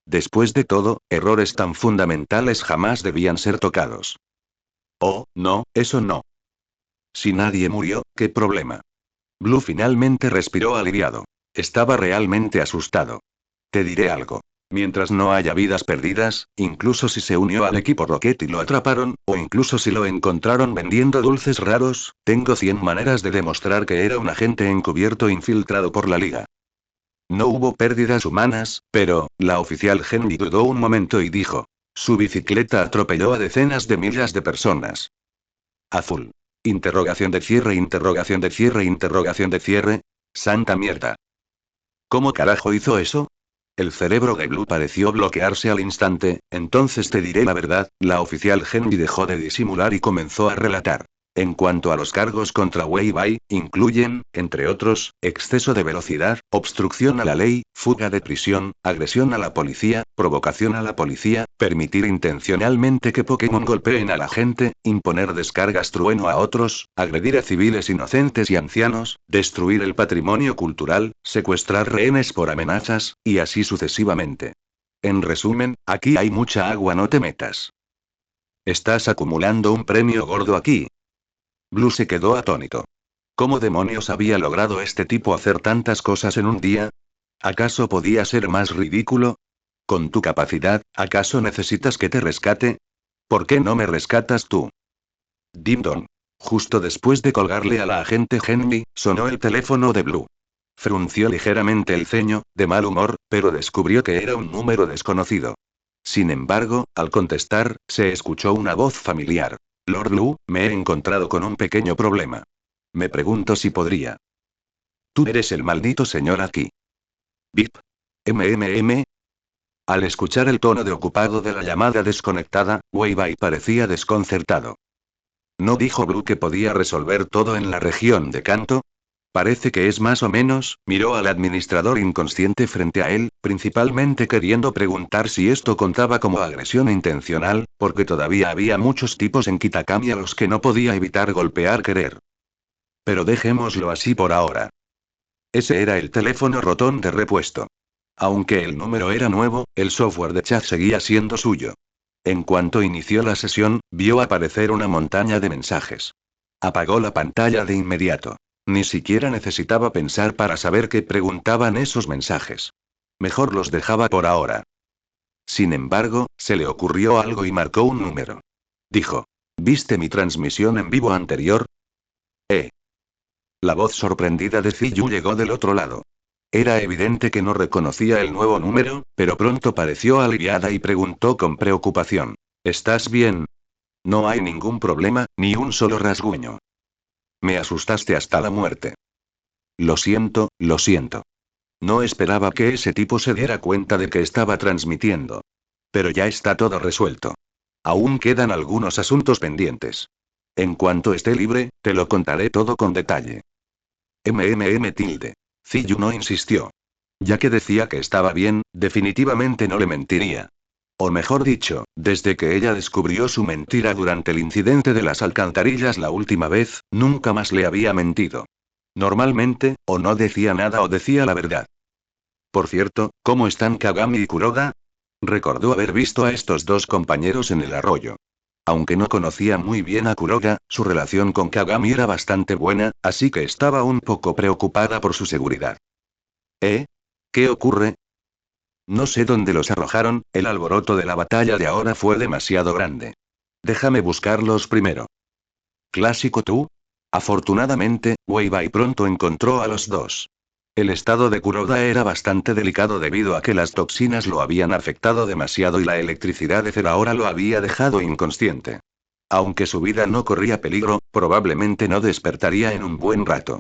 Después de todo, errores tan fundamentales jamás debían ser tocados. Oh, no, eso no. Si nadie murió, ¿qué problema? Blue finalmente respiró aliviado. Estaba realmente asustado. Te diré algo. Mientras no haya vidas perdidas, incluso si se unió al equipo Rocket y lo atraparon, o incluso si lo encontraron vendiendo dulces raros, tengo 100 maneras de demostrar que era un agente encubierto infiltrado por la liga. No hubo pérdidas humanas, pero, la oficial Genmi dudó un momento y dijo. Su bicicleta atropelló a decenas de miles de personas. Azul. Interrogación de cierre, interrogación de cierre, interrogación de cierre. Santa mierda. ¿Cómo carajo hizo eso? El cerebro de Blue pareció bloquearse al instante. Entonces te diré la verdad, la oficial Genmi dejó de disimular y comenzó a relatar. En cuanto a los cargos contra Weiwei, incluyen, entre otros, exceso de velocidad, obstrucción a la ley, fuga de prisión, agresión a la policía, provocación a la policía, permitir intencionalmente que Pokémon golpeen a la gente, imponer descargas trueno a otros, agredir a civiles inocentes y ancianos, destruir el patrimonio cultural, secuestrar rehenes por amenazas, y así sucesivamente. En resumen, aquí hay mucha agua, no te metas. Estás acumulando un premio gordo aquí. Blue se quedó atónito. ¿Cómo demonios había logrado este tipo hacer tantas cosas en un día? ¿Acaso podía ser más ridículo? Con tu capacidad, ¿acaso necesitas que te rescate? ¿Por qué no me rescatas tú? Dim dong. Justo después de colgarle a la agente Genmi, sonó el teléfono de Blue. Frunció ligeramente el ceño, de mal humor, pero descubrió que era un número desconocido. Sin embargo, al contestar, se escuchó una voz familiar. Lord Blue, me he encontrado con un pequeño problema. Me pregunto si podría. Tú eres el maldito señor aquí. Bip. MMM. Al escuchar el tono de ocupado de la llamada desconectada, Weiwei parecía desconcertado. ¿No dijo Blue que podía resolver todo en la región de Kanto? Parece que es más o menos, miró al administrador inconsciente frente a él, principalmente queriendo preguntar si esto contaba como agresión intencional, porque todavía había muchos tipos en Kitakami a los que no podía evitar golpear querer. Pero dejémoslo así por ahora. Ese era el teléfono rotón de repuesto. Aunque el número era nuevo, el software de chat seguía siendo suyo. En cuanto inició la sesión, vio aparecer una montaña de mensajes. Apagó la pantalla de inmediato. Ni siquiera necesitaba pensar para saber qué preguntaban esos mensajes. Mejor los dejaba por ahora. Sin embargo, se le ocurrió algo y marcó un número. Dijo. ¿Viste mi transmisión en vivo anterior? La voz sorprendida de Ziyu llegó del otro lado. Era evidente que no reconocía el nuevo número, pero pronto pareció aliviada y preguntó con preocupación. ¿Estás bien? No hay ningún problema, ni un solo rasguño. Me asustaste hasta la muerte. Lo siento, lo siento. No esperaba que ese tipo se diera cuenta de que estaba transmitiendo. Pero ya está todo resuelto. Aún quedan algunos asuntos pendientes. En cuanto esté libre, te lo contaré todo con detalle. Tilde. Ziyu no insistió. Ya que decía que estaba bien, definitivamente no le mentiría. O mejor dicho, desde que ella descubrió su mentira durante el incidente de las alcantarillas la última vez, nunca más le había mentido. Normalmente, o no decía nada o decía la verdad. Por cierto, ¿cómo están Kagami y Kuroda? Recordó haber visto a estos dos compañeros en el arroyo. Aunque no conocía muy bien a Kuroda, su relación con Kagami era bastante buena, así que estaba un poco preocupada por su seguridad. ¿Qué ocurre? No sé dónde los arrojaron, el alboroto de la batalla de ahora fue demasiado grande. Déjame buscarlos primero. ¿Clásico tú? Afortunadamente, Weibai pronto encontró a los dos. El estado de Kuroda era bastante delicado debido a que las toxinas lo habían afectado demasiado y la electricidad de Cell ahora lo había dejado inconsciente. Aunque su vida no corría peligro, probablemente no despertaría en un buen rato.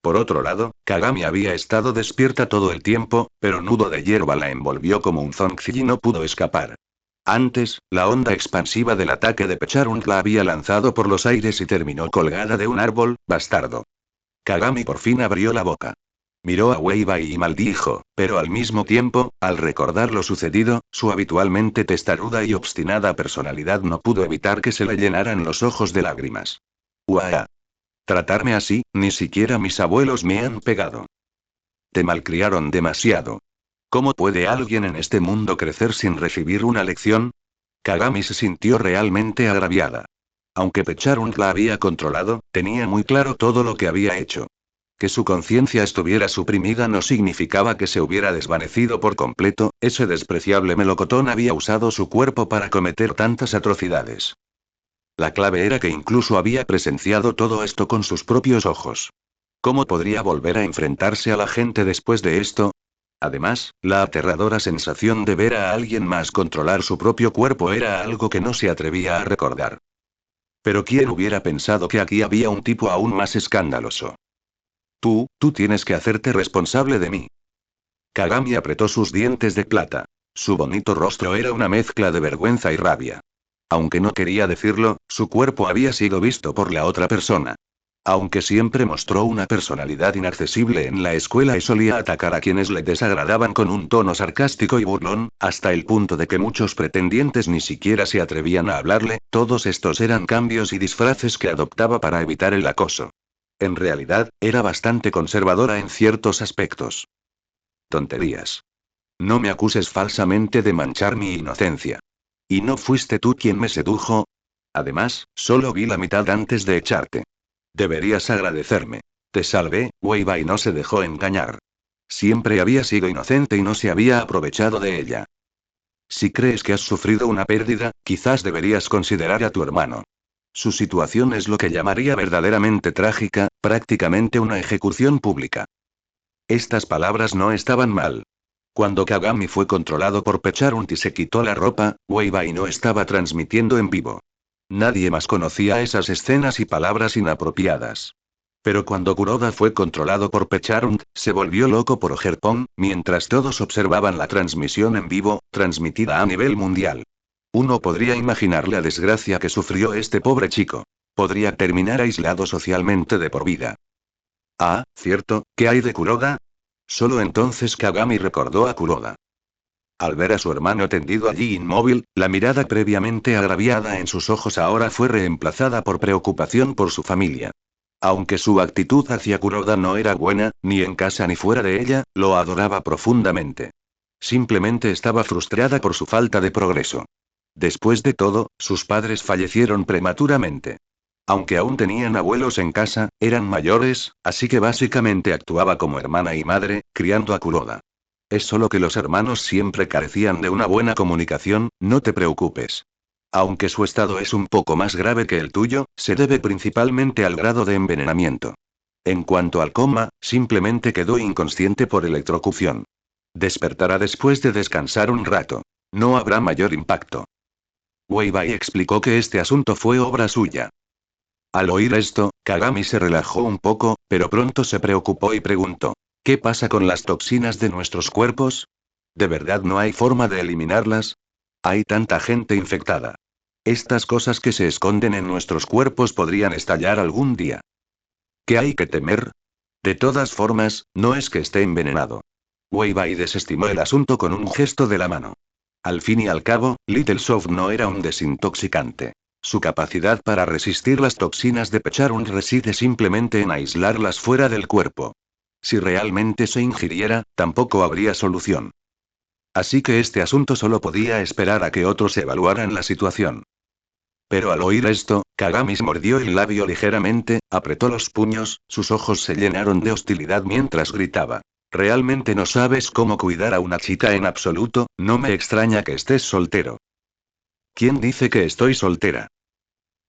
Por otro lado, Kagami había estado despierta todo el tiempo, pero Nudo de Hierba la envolvió como un zonkzi y no pudo escapar. Antes, la onda expansiva del ataque de Pecharunk la había lanzado por los aires y terminó colgada de un árbol, bastardo. Kagami por fin abrió la boca. Miró a Weibai y maldijo, pero al mismo tiempo, al recordar lo sucedido, su habitualmente testaruda y obstinada personalidad no pudo evitar que se le llenaran los ojos de lágrimas. ¡Uah! Tratarme así, ni siquiera mis abuelos me han pegado. Te malcriaron demasiado. ¿Cómo puede alguien en este mundo crecer sin recibir una lección? Kagami se sintió realmente agraviada. Aunque Pecharunk la había controlado, tenía muy claro todo lo que había hecho. Que su conciencia estuviera suprimida no significaba que se hubiera desvanecido por completo, ese despreciable melocotón había usado su cuerpo para cometer tantas atrocidades. La clave era que incluso había presenciado todo esto con sus propios ojos. ¿Cómo podría volver a enfrentarse a la gente después de esto? Además, la aterradora sensación de ver a alguien más controlar su propio cuerpo era algo que no se atrevía a recordar. Pero ¿quién hubiera pensado que aquí había un tipo aún más escandaloso? Tú tienes que hacerte responsable de mí. Kagami apretó sus dientes de plata. Su bonito rostro era una mezcla de vergüenza y rabia. Aunque no quería decirlo, su cuerpo había sido visto por la otra persona. Aunque siempre mostró una personalidad inaccesible en la escuela y solía atacar a quienes le desagradaban con un tono sarcástico y burlón, hasta el punto de que muchos pretendientes ni siquiera se atrevían a hablarle, todos estos eran cambios y disfraces que adoptaba para evitar el acoso. En realidad, era bastante conservadora en ciertos aspectos. Tonterías. No me acuses falsamente de manchar mi inocencia. ¿Y no fuiste tú quien me sedujo? Además, solo vi la mitad antes de echarte. Deberías agradecerme. Te salvé, Weibai no se dejó engañar. Siempre había sido inocente y no se había aprovechado de ella. Si crees que has sufrido una pérdida, quizás deberías considerar a tu hermano. Su situación es lo que llamaría verdaderamente trágica, prácticamente una ejecución pública. Estas palabras no estaban mal. Cuando Kagami fue controlado por Pecharunk y se quitó la ropa, Weibai no estaba transmitiendo en vivo. Nadie más conocía esas escenas y palabras inapropiadas. Pero cuando Kuroda fue controlado por Pecharunk, se volvió loco por Ogerpon, mientras todos observaban la transmisión en vivo, transmitida a nivel mundial. Uno podría imaginar la desgracia que sufrió este pobre chico. Podría terminar aislado socialmente de por vida. Ah, cierto, ¿qué hay de Kuroda? Solo entonces Kagami recordó a Kuroda. Al ver a su hermano tendido allí inmóvil, la mirada previamente agraviada en sus ojos ahora fue reemplazada por preocupación por su familia. Aunque su actitud hacia Kuroda no era buena, ni en casa ni fuera de ella, lo adoraba profundamente. Simplemente estaba frustrada por su falta de progreso. Después de todo, sus padres fallecieron prematuramente. Aunque aún tenían abuelos en casa, eran mayores, así que básicamente actuaba como hermana y madre, criando a Kuroda. es solo que los hermanos siempre carecían de una buena comunicación, no te preocupes. Aunque su estado es un poco más grave que el tuyo, se debe principalmente al grado de envenenamiento. En cuanto al coma, simplemente quedó inconsciente por electrocución. Despertará después de descansar un rato. No habrá mayor impacto. Wei Bai explicó que este asunto fue obra suya. Al oír esto, Kagami se relajó un poco, pero pronto se preocupó y preguntó: ¿qué pasa con las toxinas de nuestros cuerpos? ¿De verdad no hay forma de eliminarlas? Hay tanta gente infectada. Estas cosas que se esconden en nuestros cuerpos podrían estallar algún día. ¿Qué hay que temer? De todas formas, no es que esté envenenado. Wei Bai desestimó el asunto con un gesto de la mano. Al fin y al cabo, Little Soft no era un desintoxicante. Su capacidad para resistir las toxinas de Pecharun reside simplemente en aislarlas fuera del cuerpo. Si realmente se ingiriera, tampoco habría solución. Así que este asunto solo podía esperar a que otros evaluaran la situación. Pero al oír esto, Kagami mordió el labio ligeramente, apretó los puños, sus ojos se llenaron de hostilidad mientras gritaba: «Realmente no sabes cómo cuidar a una chica en absoluto, no me extraña que estés soltero». «¿Quién dice que estoy soltera?».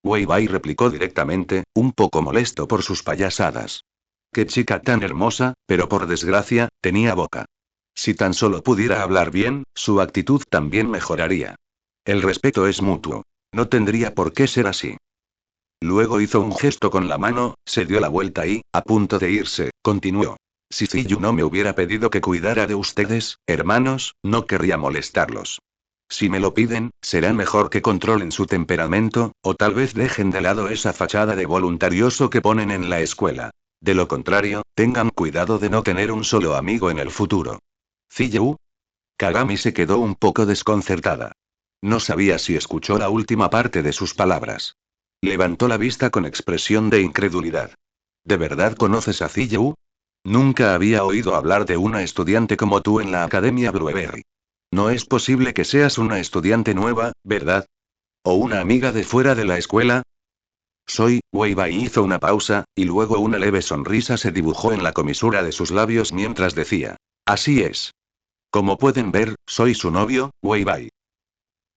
Wei Bai replicó directamente, un poco molesto por sus payasadas. «Qué chica tan hermosa, pero por desgracia, tenía boca». Si tan solo pudiera hablar bien, su actitud también mejoraría. El respeto es mutuo. No tendría por qué ser así. Luego hizo un gesto con la mano, se dio la vuelta y, a punto de irse, continuó. Si Ziyu no me hubiera pedido que cuidara de ustedes, hermanos, no querría molestarlos. Si me lo piden, será mejor que controlen su temperamento, o tal vez dejen de lado esa fachada de voluntarioso que ponen en la escuela. De lo contrario, tengan cuidado de no tener un solo amigo en el futuro. ¿Ziyu? Kagami se quedó un poco desconcertada. No sabía si escuchó la última parte de sus palabras. Levantó la vista con expresión de incredulidad. ¿De verdad conoces a Ziyu? Nunca había oído hablar de una estudiante como tú en la Academia Blueberry. No es posible que seas una estudiante nueva, ¿verdad? ¿O una amiga de fuera de la escuela? Soy, Wei Bai hizo una pausa, y luego una leve sonrisa se dibujó en la comisura de sus labios mientras decía: así es. Como pueden ver, soy su novio, Wei Bai.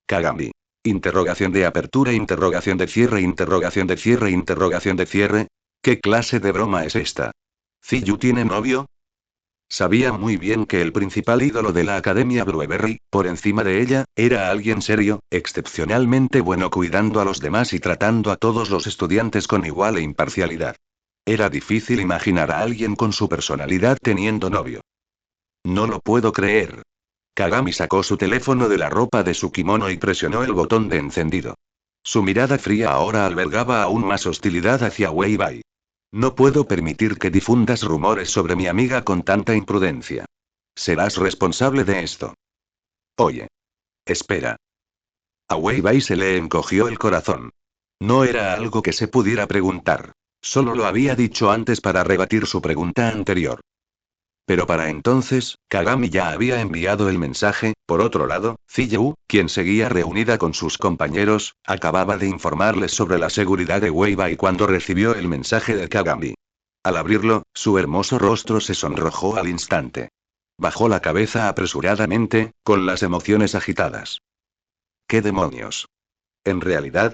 Kagami. Interrogación de apertura, interrogación de cierre, interrogación de cierre, interrogación de cierre. ¿Qué clase de broma es esta? ¿Ziyu tiene novio? Sabía muy bien que el principal ídolo de la Academia Blueberry, por encima de ella, era alguien serio, excepcionalmente bueno cuidando a los demás y tratando a todos los estudiantes con igual imparcialidad. Era difícil imaginar a alguien con su personalidad teniendo novio. No lo puedo creer. Kagami sacó su teléfono de la ropa de su kimono y presionó el botón de encendido. Su mirada fría ahora albergaba aún más hostilidad hacia Wei Bai. No puedo permitir que difundas rumores sobre mi amiga con tanta imprudencia. Serás responsable de esto. Oye. Espera. A Wei Bai se le encogió el corazón. No era algo que se pudiera preguntar. Solo lo había dicho antes para rebatir su pregunta anterior. Pero para entonces, Kagami ya había enviado el mensaje. Por otro lado, Ziyu, quien seguía reunida con sus compañeros, acababa de informarles sobre la seguridad de Wei Bai cuando recibió el mensaje de Kagami. Al abrirlo, su hermoso rostro se sonrojó al instante. Bajó la cabeza apresuradamente, con las emociones agitadas. ¿Qué demonios? En realidad,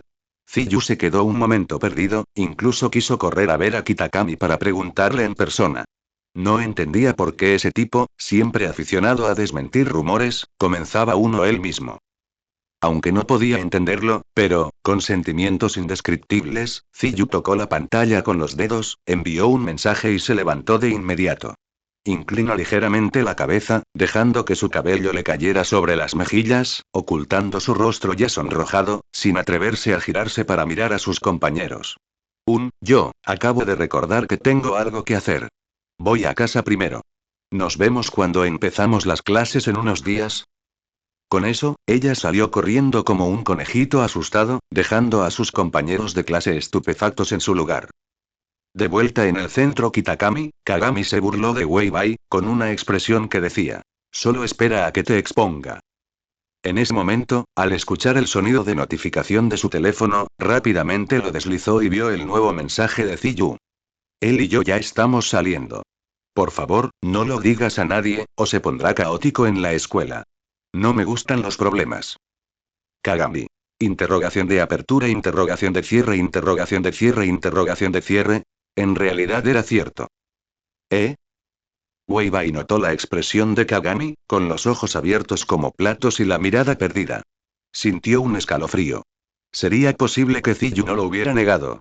Ziyu se quedó un momento perdido, incluso quiso correr a ver a Kitakami para preguntarle en persona. No entendía por qué ese tipo, siempre aficionado a desmentir rumores, comenzaba uno él mismo. Aunque no podía entenderlo, pero, con sentimientos indescriptibles, Ziyu tocó la pantalla con los dedos, envió un mensaje y se levantó de inmediato. Inclinó ligeramente la cabeza, dejando que su cabello le cayera sobre las mejillas, ocultando su rostro ya sonrojado, sin atreverse a girarse para mirar a sus compañeros. Yo, acabo de recordar que tengo algo que hacer. Voy a casa primero. Nos vemos cuando empezamos las clases en unos días. Con eso, ella salió corriendo como un conejito asustado, dejando a sus compañeros de clase estupefactos en su lugar. De vuelta en el centro Kitakami, Kagami se burló de Wei Bai, con una expresión que decía: solo espera a que te exponga. En ese momento, al escuchar el sonido de notificación de su teléfono, rápidamente lo deslizó y vio el nuevo mensaje de Ziyu. Él y yo ya estamos saliendo. Por favor, no lo digas a nadie, o se pondrá caótico en la escuela. No me gustan los problemas. Kagami. Interrogación de apertura, interrogación de cierre, interrogación de cierre, interrogación de cierre. En realidad era cierto. ¿Eh? Weibai notó la expresión de Kagami, con los ojos abiertos como platos y la mirada perdida. Sintió un escalofrío. ¿Sería posible que Ziyu no lo hubiera negado?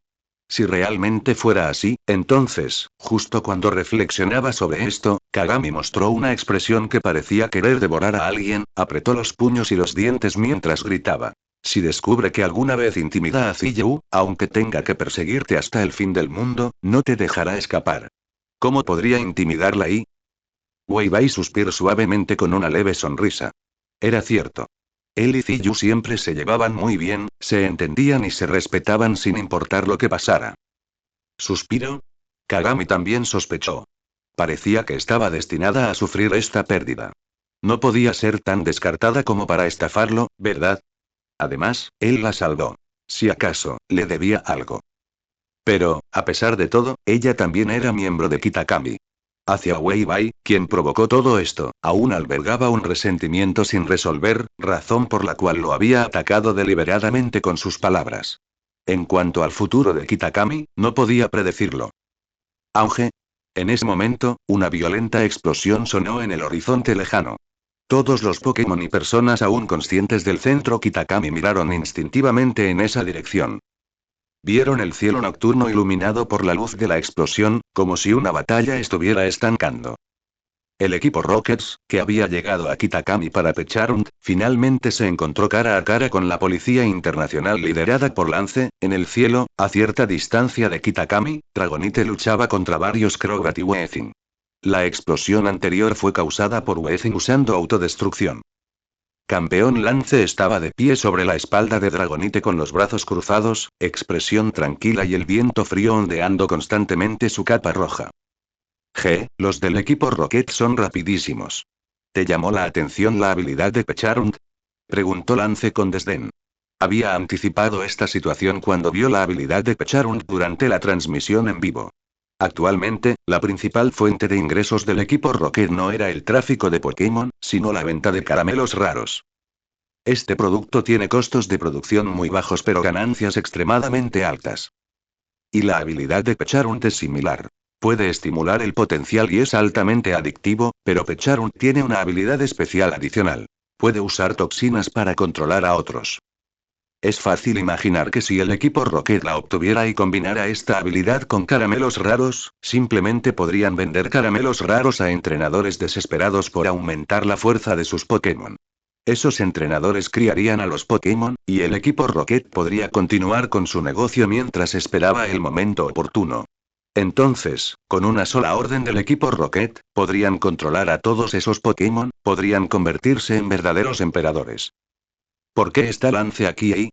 Si realmente fuera así, entonces, justo cuando reflexionaba sobre esto, Kagami mostró una expresión que parecía querer devorar a alguien, apretó los puños y los dientes mientras gritaba. Si descubre que alguna vez intimida a Ziyu, aunque tenga que perseguirte hasta el fin del mundo, no te dejará escapar. ¿Cómo podría intimidarla y? Weibai suspiró suavemente con una leve sonrisa. Era cierto. Él y Ziyu siempre se llevaban muy bien, se entendían y se respetaban sin importar lo que pasara. ¿Suspiro? Kagami también sospechó. Parecía que estaba destinada a sufrir esta pérdida. No podía ser tan descartada como para estafarlo, ¿verdad? Además, él la salvó. Si acaso, le debía algo. Pero, a pesar de todo, ella también era miembro de Kitakami. Hacia Weibai, quien provocó todo esto, aún albergaba un resentimiento sin resolver, razón por la cual lo había atacado deliberadamente con sus palabras. En cuanto al futuro de Kitakami, no podía predecirlo. Auge. En ese momento, una violenta explosión sonó en el horizonte lejano. Todos los Pokémon y personas aún conscientes del centro Kitakami miraron instintivamente en esa dirección. Vieron el cielo nocturno iluminado por la luz de la explosión, como si una batalla estuviera estancando. El equipo Rockets, que había llegado a Kitakami para Pechaunt, finalmente se encontró cara a cara con la Policía Internacional liderada por Lance. En el cielo, a cierta distancia de Kitakami, Dragonite luchaba contra varios Crobat y Weezing. La explosión anterior fue causada por Weezing usando autodestrucción. Campeón Lance estaba de pie sobre la espalda de Dragonite con los brazos cruzados, expresión tranquila y el viento frío ondeando constantemente su capa roja. Los del equipo Rocket son rapidísimos. ¿Te llamó la atención la habilidad de Pechaunt? Preguntó Lance con desdén. Había anticipado esta situación cuando vio la habilidad de Pechaunt durante la transmisión en vivo. Actualmente, la principal fuente de ingresos del equipo Rocket no era el tráfico de Pokémon, sino la venta de caramelos raros. Este producto tiene costos de producción muy bajos pero ganancias extremadamente altas. Y la habilidad de Pechaunt es similar. Puede estimular el potencial y es altamente adictivo, pero Pechaunt tiene una habilidad especial adicional. Puede usar toxinas para controlar a otros. Es fácil imaginar que si el equipo Rocket la obtuviera y combinara esta habilidad con caramelos raros, simplemente podrían vender caramelos raros a entrenadores desesperados por aumentar la fuerza de sus Pokémon. Esos entrenadores criarían a los Pokémon, y el equipo Rocket podría continuar con su negocio mientras esperaba el momento oportuno. Entonces, con una sola orden del equipo Rocket, podrían controlar a todos esos Pokémon, podrían convertirse en verdaderos emperadores. ¿Por qué está Lance aquí?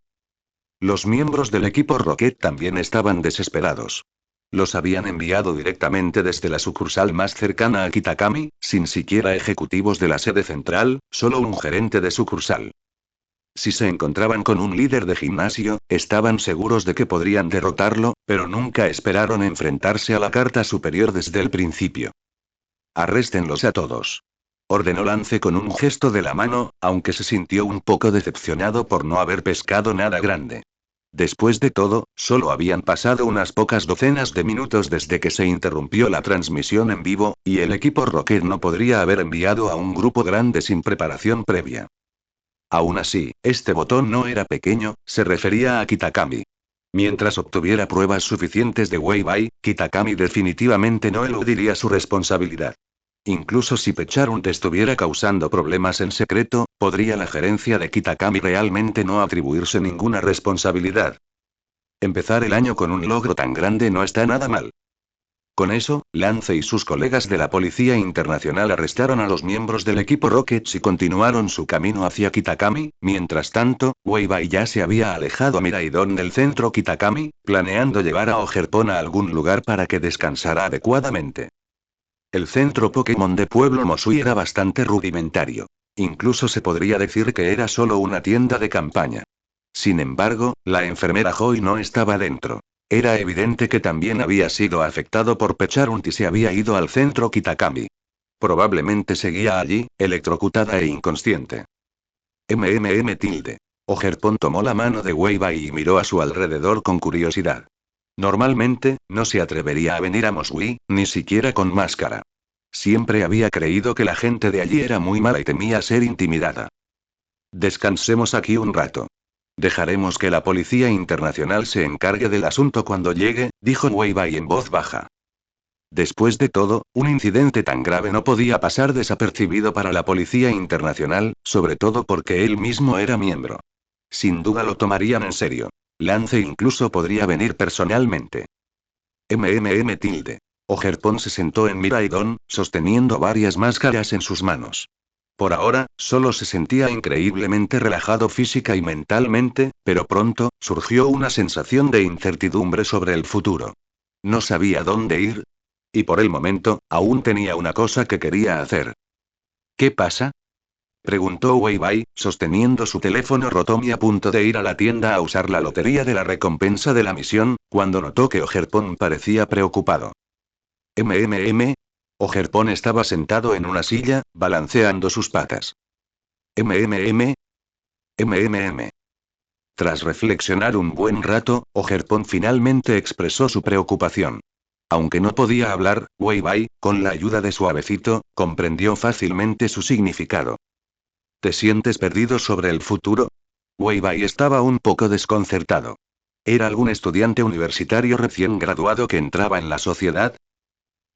Los miembros del equipo Rocket también estaban desesperados. Los habían enviado directamente desde la sucursal más cercana a Kitakami, sin siquiera ejecutivos de la sede central, solo un gerente de sucursal. Si se encontraban con un líder de gimnasio, estaban seguros de que podrían derrotarlo, pero nunca esperaron enfrentarse a la carta superior desde el principio. Arréstenlos a todos. Ordenó Lance con un gesto de la mano, aunque se sintió un poco decepcionado por no haber pescado nada grande. Después de todo, solo habían pasado unas pocas docenas de minutos desde que se interrumpió la transmisión en vivo, y el equipo Rocket no podría haber enviado a un grupo grande sin preparación previa. Aún así, este botón no era pequeño, se refería a Kitakami. Mientras obtuviera pruebas suficientes de Weibai, Kitakami definitivamente no eludiría su responsabilidad. Incluso si Pechaunt estuviera causando problemas en secreto, podría la gerencia de Kitakami realmente no atribuirse ninguna responsabilidad. Empezar el año con un logro tan grande no está nada mal. Con eso, Lance y sus colegas de la Policía Internacional arrestaron a los miembros del equipo Rockets y continuaron su camino hacia Kitakami. Mientras tanto, Weibai ya se había alejado a Miraidon del centro Kitakami, planeando llevar a Ogerpon a algún lugar para que descansara adecuadamente. El centro Pokémon de Pueblo Mosui era bastante rudimentario. Incluso se podría decir que era solo una tienda de campaña. Sin embargo, la enfermera Joy no estaba dentro. Era evidente que también había sido afectado por Pecharunti y se había ido al centro Kitakami. Probablemente seguía allí, electrocutada e inconsciente. Tilde. Ogerpon tomó la mano de Weibai y miró a su alrededor con curiosidad. Normalmente, no se atrevería a venir a Mosui, ni siquiera con máscara. Siempre había creído que la gente de allí era muy mala y temía ser intimidada. Descansemos aquí un rato. Dejaremos que la Policía Internacional se encargue del asunto cuando llegue, dijo Weibai en voz baja. Después de todo, un incidente tan grave no podía pasar desapercibido para la Policía Internacional, sobre todo porque él mismo era miembro. Sin duda lo tomarían en serio. Lance incluso podría venir personalmente. Tilde. Ogerpon se sentó en Miraidon, sosteniendo varias máscaras en sus manos. Por ahora, solo se sentía increíblemente relajado física y mentalmente, pero pronto, surgió una sensación de incertidumbre sobre el futuro. No sabía dónde ir. Y por el momento, aún tenía una cosa que quería hacer. ¿Qué pasa? Preguntó Weibai, sosteniendo su teléfono Rotomi a punto de ir a la tienda a usar la lotería de la recompensa de la misión, cuando notó que Ogerpon parecía preocupado. Ogerpon estaba sentado en una silla, balanceando sus patas. MMM. Tras reflexionar un buen rato, Ogerpon finalmente expresó su preocupación. Aunque no podía hablar, Weibai, con la ayuda de Suavecito, comprendió fácilmente su significado. ¿Te sientes perdido sobre el futuro? Weibai estaba un poco desconcertado. ¿Era algún estudiante universitario recién graduado que entraba en la sociedad?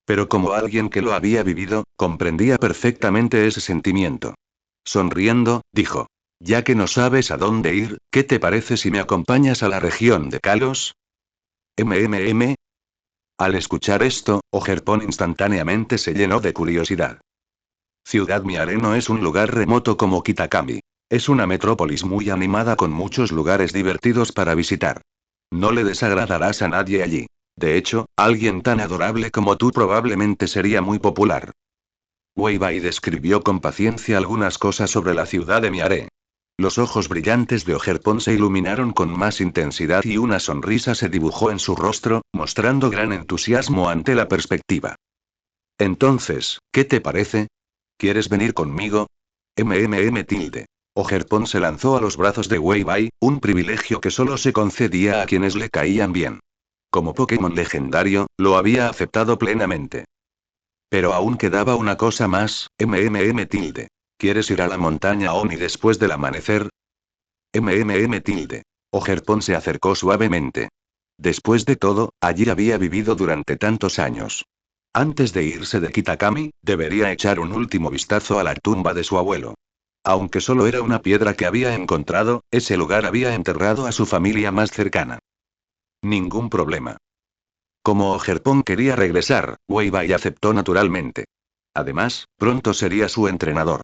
Pero como alguien que lo había vivido, comprendía perfectamente ese sentimiento. Sonriendo, dijo. Ya que no sabes a dónde ir, ¿qué te parece si me acompañas a la región de Kalos? MMM. Al escuchar esto, Ogerpon instantáneamente se llenó de curiosidad. Ciudad Miare no es un lugar remoto como Kitakami. Es una metrópolis muy animada con muchos lugares divertidos para visitar. No le desagradarás a nadie allí. De hecho, alguien tan adorable como tú probablemente sería muy popular. Weibai describió con paciencia algunas cosas sobre la ciudad de Miare. Los ojos brillantes de Ogerpon se iluminaron con más intensidad y una sonrisa se dibujó en su rostro, mostrando gran entusiasmo ante la perspectiva. Entonces, ¿qué te parece? ¿Quieres venir conmigo? Tilde. Ogerpon se lanzó a los brazos de Weibai, un privilegio que solo se concedía a quienes le caían bien. Como Pokémon legendario, lo había aceptado plenamente. Pero aún quedaba una cosa más, Tilde. ¿Quieres ir a la montaña Oni después del amanecer? Tilde. Ogerpon se acercó suavemente. Después de todo, allí había vivido durante tantos años. Antes de irse de Kitakami, debería echar un último vistazo a la tumba de su abuelo. Aunque solo era una piedra que había encontrado, ese lugar había enterrado a su familia más cercana. Ningún problema. Como Ogerpon quería regresar, Weibai aceptó naturalmente. Además, pronto sería su entrenador.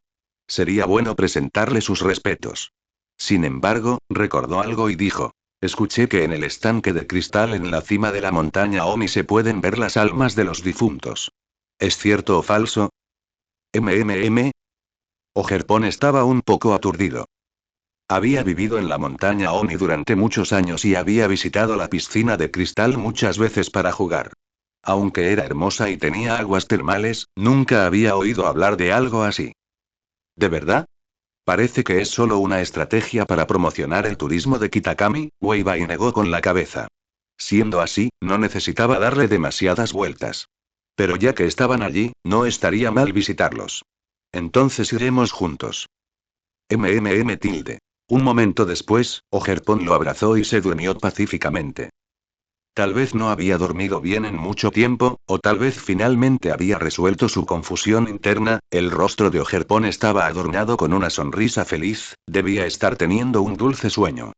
Sería bueno presentarle sus respetos. Sin embargo, recordó algo y dijo. Escuché que en el estanque de cristal en la cima de la montaña Oni se pueden ver las almas de los difuntos. ¿Es cierto o falso? Ogerpon estaba un poco aturdido. Había vivido en la montaña Oni durante muchos años y había visitado la piscina de cristal muchas veces para jugar. Aunque era hermosa y tenía aguas termales, nunca había oído hablar de algo así. ¿De verdad? Parece que es solo una estrategia para promocionar el turismo de Kitakami, Weibai negó con la cabeza. Siendo así, no necesitaba darle demasiadas vueltas. Pero ya que estaban allí, no estaría mal visitarlos. Entonces iremos juntos. Tilde. Un momento después, Ogerpon lo abrazó y se durmió pacíficamente. Tal vez no había dormido bien en mucho tiempo, o tal vez finalmente había resuelto su confusión interna, el rostro de Ogerpon estaba adornado con una sonrisa feliz, debía estar teniendo un dulce sueño.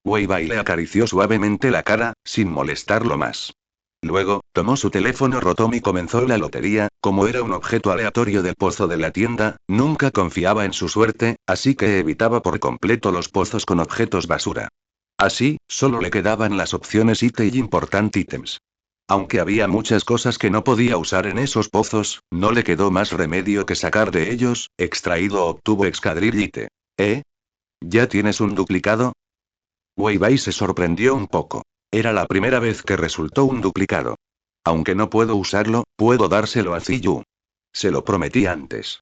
Weibai le acarició suavemente la cara, sin molestarlo más. Luego, tomó su teléfono Rotom y comenzó la lotería, como era un objeto aleatorio del pozo de la tienda, nunca confiaba en su suerte, así que evitaba por completo los pozos con objetos basura. Así, solo le quedaban las opciones IT y Important Items. Aunque había muchas cosas que no podía usar en esos pozos, no le quedó más remedio que sacar de ellos, extraído obtuvo Excadrillite. ¿Eh? ¿Ya tienes un duplicado? Weibai se sorprendió un poco. Era la primera vez que resultó un duplicado. Aunque no puedo usarlo, puedo dárselo a Ziyu. Se lo prometí antes.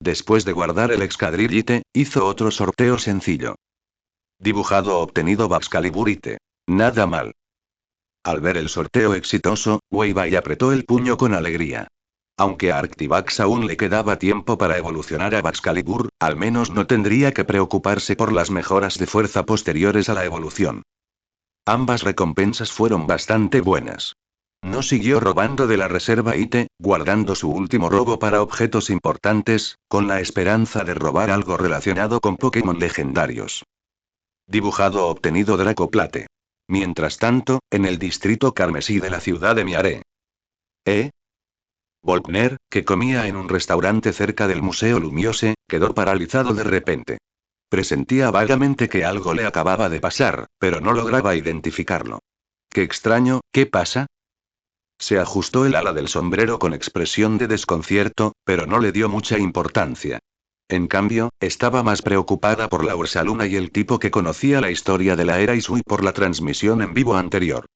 Después de guardar el Excadrillite, hizo otro sorteo sencillo. Dibujado obtenido Baxcaliburite. Nada mal. Al ver el sorteo exitoso, Wei Bai apretó el puño con alegría. Aunque a Arctivax aún le quedaba tiempo para evolucionar a Baxcalibur, al menos no tendría que preocuparse por las mejoras de fuerza posteriores a la evolución. Ambas recompensas fueron bastante buenas. No siguió robando de la reserva IT, guardando su último robo para objetos importantes, con la esperanza de robar algo relacionado con Pokémon legendarios. Dibujado obtenido Dracoplate. Mientras tanto, en el distrito carmesí de la ciudad de Miare. Volkner, que comía en un restaurante cerca del Museo Lumiose, quedó paralizado de repente. Presentía vagamente que algo le acababa de pasar, pero no lograba identificarlo. Qué extraño, ¿qué pasa? Se ajustó el ala del sombrero con expresión de desconcierto, pero no le dio mucha importancia. En cambio, estaba más preocupada por la Ursaluna y el tipo que conocía la historia de la era Isui por la transmisión en vivo anterior.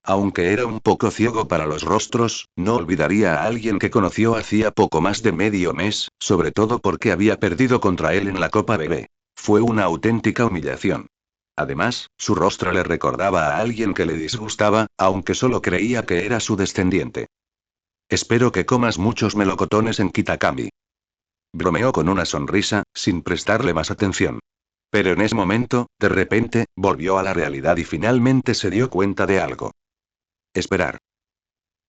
Aunque era un poco ciego para los rostros, no olvidaría a alguien que conoció hacía poco más de medio mes, sobre todo porque había perdido contra él en la Copa Bebé. Fue una auténtica humillación. Además, su rostro le recordaba a alguien que le disgustaba, aunque solo creía que era su descendiente. Espero que comas muchos melocotones en Kitakami. Bromeó con una sonrisa, sin prestarle más atención. Pero en ese momento, de repente, volvió a la realidad y finalmente se dio cuenta de algo. Esperar.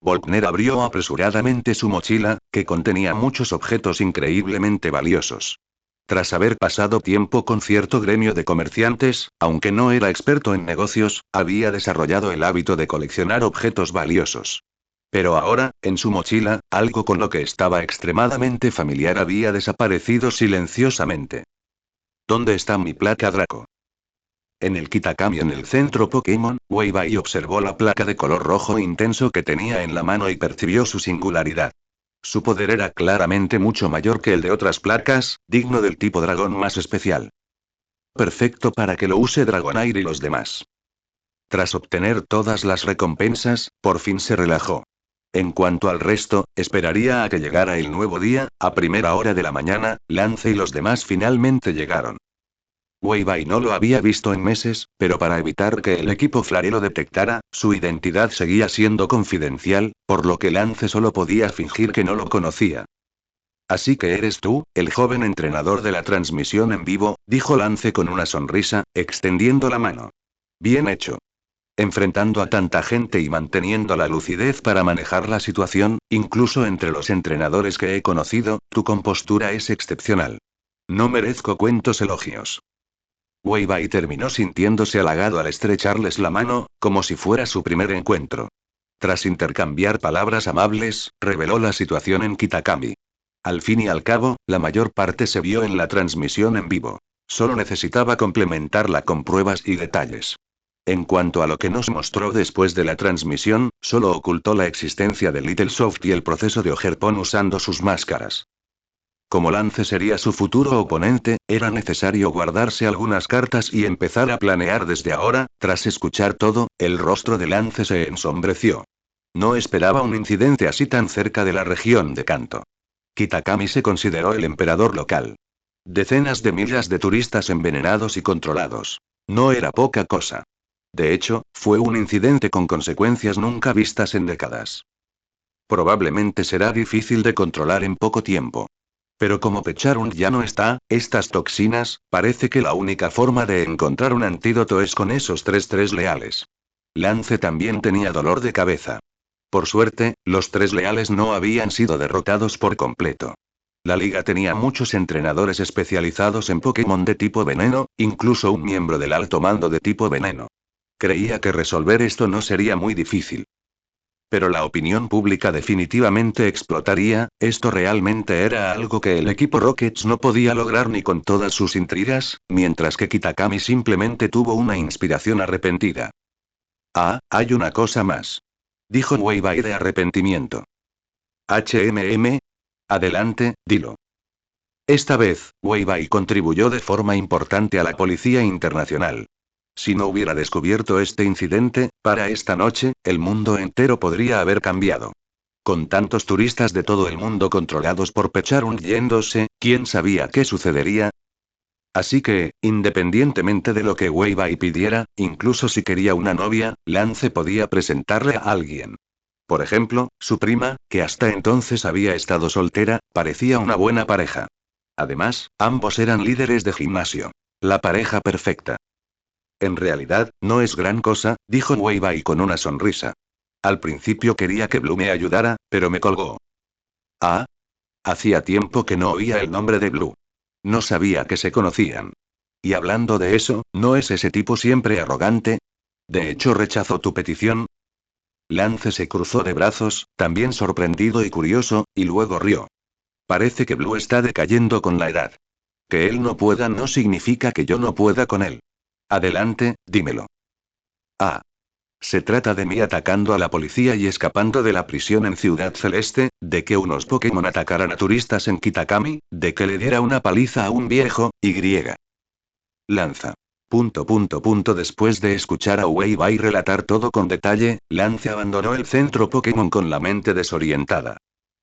Volkner abrió apresuradamente su mochila, que contenía muchos objetos increíblemente valiosos. Tras haber pasado tiempo con cierto gremio de comerciantes, aunque no era experto en negocios, había desarrollado el hábito de coleccionar objetos valiosos. Pero ahora, en su mochila, algo con lo que estaba extremadamente familiar había desaparecido silenciosamente. ¿Dónde está mi placa Draco? En el Kitakami en el centro Pokémon, Wei Bai observó la placa de color rojo intenso que tenía en la mano y percibió su singularidad. Su poder era claramente mucho mayor que el de otras placas, digno del tipo dragón más especial. Perfecto para que lo use Dragonair y los demás. Tras obtener todas las recompensas, por fin se relajó. En cuanto al resto, esperaría a que llegara el nuevo día, a primera hora de la mañana, Lance y los demás finalmente llegaron. Wei Bai no lo había visto en meses, pero para evitar que el equipo Flare lo detectara, su identidad seguía siendo confidencial, por lo que Lance solo podía fingir que no lo conocía. Así que eres tú, el joven entrenador de la transmisión en vivo, dijo Lance con una sonrisa, extendiendo la mano. Bien hecho. Enfrentando a tanta gente y manteniendo la lucidez para manejar la situación, incluso entre los entrenadores que he conocido, tu compostura es excepcional. No merezco cuentos elogios. Wei Bai terminó sintiéndose halagado al estrecharles la mano, como si fuera su primer encuentro. Tras intercambiar palabras amables, reveló la situación en Kitakami. Al fin y al cabo, la mayor parte se vio en la transmisión en vivo. Solo necesitaba complementarla con pruebas y detalles. En cuanto a lo que nos mostró después de la transmisión, solo ocultó la existencia de Little Soft y el proceso de Ogerpon usando sus máscaras. Como Lance sería su futuro oponente, era necesario guardarse algunas cartas y empezar a planear desde ahora. Tras escuchar todo, el rostro de Lance se ensombreció. No esperaba un incidente así tan cerca de la región de Kanto. Kitakami se consideró el emperador local. Decenas de millas de turistas envenenados y controlados. No era poca cosa. De hecho, fue un incidente con consecuencias nunca vistas en décadas. Probablemente será difícil de controlar en poco tiempo. Pero como Pecharun ya no está, estas toxinas, parece que la única forma de encontrar un antídoto es con esos tres leales. Lance también tenía dolor de cabeza. Por suerte, los tres leales no habían sido derrotados por completo. La liga tenía muchos entrenadores especializados en Pokémon de tipo veneno, incluso un miembro del alto mando de tipo veneno. Creía que resolver esto no sería muy difícil. Pero la opinión pública definitivamente explotaría. Esto realmente era algo que el equipo Rockets no podía lograr ni con todas sus intrigas, mientras que Kitakami simplemente tuvo una inspiración arrepentida. Ah, hay una cosa más. Dijo Wei Bai de arrepentimiento. Adelante, dilo. Esta vez, Wei Bai contribuyó de forma importante a la Policía Internacional. Si no hubiera descubierto este incidente, para esta noche, el mundo entero podría haber cambiado. Con tantos turistas de todo el mundo controlados por Pechard yéndose, ¿quién sabía qué sucedería? Así que, independientemente de lo que Wei Bai pidiera, incluso si quería una novia, Lance podía presentarle a alguien. Por ejemplo, su prima, que hasta entonces había estado soltera, parecía una buena pareja. Además, ambos eran líderes de gimnasio. La pareja perfecta. En realidad, no es gran cosa, dijo Wei Bai con una sonrisa. Al principio quería que Blue me ayudara, pero me colgó. Ah, hacía tiempo que no oía el nombre de Blue. No sabía que se conocían. Y hablando de eso, ¿no es ese tipo siempre arrogante? De hecho, rechazó tu petición. Lance se cruzó de brazos, también sorprendido y curioso, y luego rió. Parece que Blue está decayendo con la edad. Que él no pueda no significa que yo no pueda con él. Adelante, dímelo. Ah. Se trata de mí atacando a la policía y escapando de la prisión en Ciudad Celeste, de que unos Pokémon atacaran a turistas en Kitakami, de que le diera una paliza a un viejo, y. Lanza. Después de escuchar a Wei Bai relatar todo con detalle, Lance abandonó el centro Pokémon con la mente desorientada.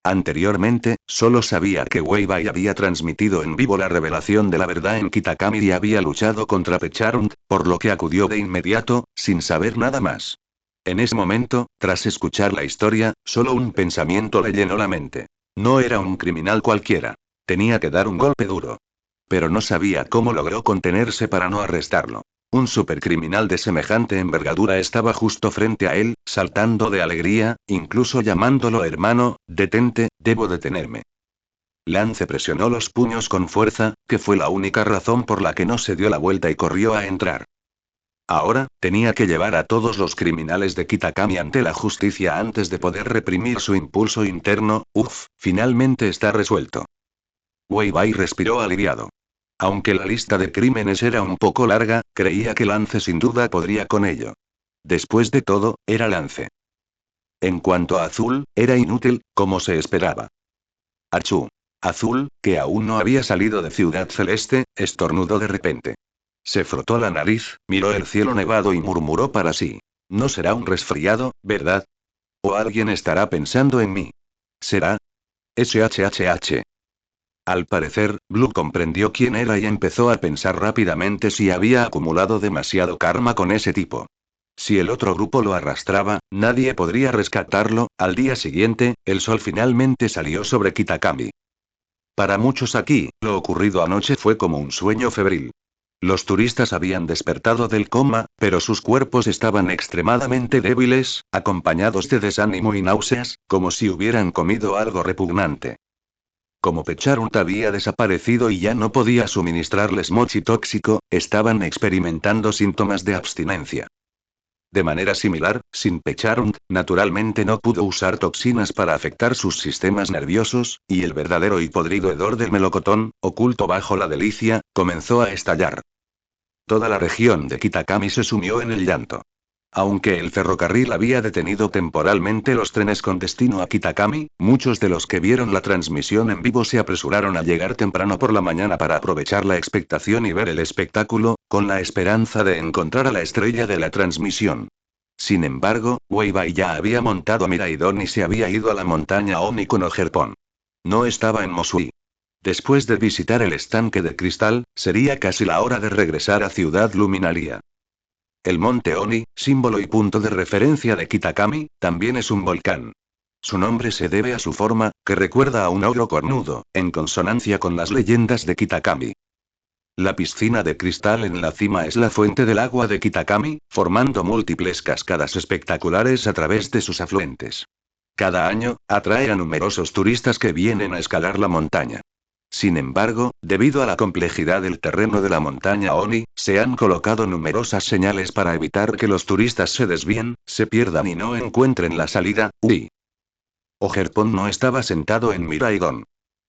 Anteriormente, solo sabía que Wei Bai había transmitido en vivo la revelación de la verdad en Kitakami y había luchado contra Pechard, por lo que acudió de inmediato, sin saber nada más. En ese momento, tras escuchar la historia, solo un pensamiento le llenó la mente. No era un criminal cualquiera. Tenía que dar un golpe duro. Pero no sabía cómo logró contenerse para no arrestarlo. Un supercriminal de semejante envergadura estaba justo frente a él, saltando de alegría, incluso llamándolo hermano. Detente, debo detenerme. Lance presionó los puños con fuerza, que fue la única razón por la que no se dio la vuelta y corrió a entrar. Ahora, tenía que llevar a todos los criminales de Kitakami ante la justicia antes de poder reprimir su impulso interno. Finalmente está resuelto. Wei Bai respiró aliviado. Aunque la lista de crímenes era un poco larga, creía que Lance sin duda podría con ello. Después de todo, era Lance. En cuanto a Azul, era inútil, como se esperaba. Achú. Azul, que aún no había salido de Ciudad Celeste, estornudó de repente. Se frotó la nariz, miró el cielo nevado y murmuró para sí. No será un resfriado, ¿verdad? O alguien estará pensando en mí. ¿Será? SHHH. Al parecer, Blue comprendió quién era y empezó a pensar rápidamente si había acumulado demasiado karma con ese tipo. Si el otro grupo lo arrastraba, nadie podría rescatarlo. Al día siguiente, el sol finalmente salió sobre Kitakami. Para muchos aquí, lo ocurrido anoche fue como un sueño febril. Los turistas habían despertado del coma, pero sus cuerpos estaban extremadamente débiles, acompañados de desánimo y náuseas, como si hubieran comido algo repugnante. Como Pechard había desaparecido y ya no podía suministrarles mochi tóxico, estaban experimentando síntomas de abstinencia. De manera similar, sin Pechard, naturalmente no pudo usar toxinas para afectar sus sistemas nerviosos, y el verdadero y podrido hedor del melocotón, oculto bajo la delicia, comenzó a estallar. Toda la región de Kitakami se sumió en el llanto. Aunque el ferrocarril había detenido temporalmente los trenes con destino a Kitakami, muchos de los que vieron la transmisión en vivo se apresuraron a llegar temprano por la mañana para aprovechar la expectación y ver el espectáculo, con la esperanza de encontrar a la estrella de la transmisión. Sin embargo, Wei Bai ya había montado a Miraidon y se había ido a la montaña Oni con Ogerpon. No estaba en Mosui. Después de visitar el estanque de cristal, sería casi la hora de regresar a Ciudad Luminaria. El monte Oni, símbolo y punto de referencia de Kitakami, también es un volcán. Su nombre se debe a su forma, que recuerda a un ogro cornudo, en consonancia con las leyendas de Kitakami. La piscina de cristal en la cima es la fuente del agua de Kitakami, formando múltiples cascadas espectaculares a través de sus afluentes. Cada año, atrae a numerosos turistas que vienen a escalar la montaña. Sin embargo, debido a la complejidad del terreno de la montaña Oni, se han colocado numerosas señales para evitar que los turistas se desvíen, se pierdan y no encuentren la salida. Ogerpon no estaba sentado en Miraidon.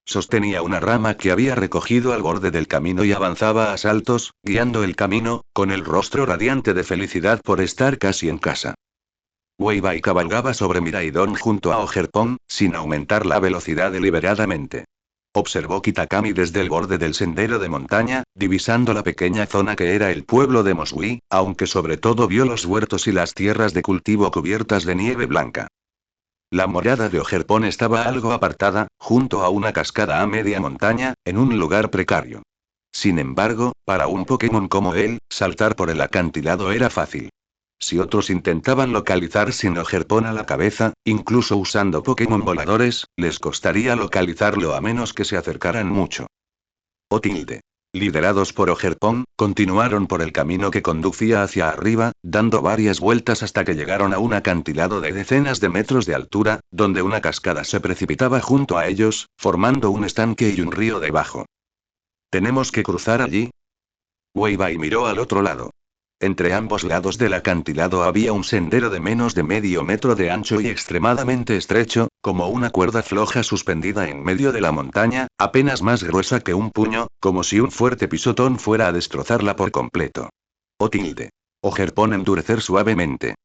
Sostenía una rama que había recogido al borde del camino y avanzaba a saltos, guiando el camino, con el rostro radiante de felicidad por estar casi en casa. Wei Bai cabalgaba sobre Miraidon junto a Ogerpon, sin aumentar la velocidad deliberadamente. Observó Kitakami desde el borde del sendero de montaña, divisando la pequeña zona que era el pueblo de Mosui, aunque sobre todo vio los huertos y las tierras de cultivo cubiertas de nieve blanca. La morada de Ogerpon estaba algo apartada, junto a una cascada a media montaña, en un lugar precario. Sin embargo, para un Pokémon como él, saltar por el acantilado era fácil. Si otros intentaban localizar sin Ogerpon a la cabeza, incluso usando Pokémon voladores, les costaría localizarlo a menos que se acercaran mucho. O tilde. Liderados por Ogerpon, continuaron por el camino que conducía hacia arriba, dando varias vueltas hasta que llegaron a un acantilado de decenas de metros de altura, donde una cascada se precipitaba junto a ellos, formando un estanque y un río debajo. ¿Tenemos que cruzar allí? Weibai miró al otro lado. Entre ambos lados del acantilado había un sendero de menos de medio metro de ancho y extremadamente estrecho, como una cuerda floja suspendida en medio de la montaña, apenas más gruesa que un puño, como si un fuerte pisotón fuera a destrozarla por completo. O tilde. Ogerpon endurecer suavemente.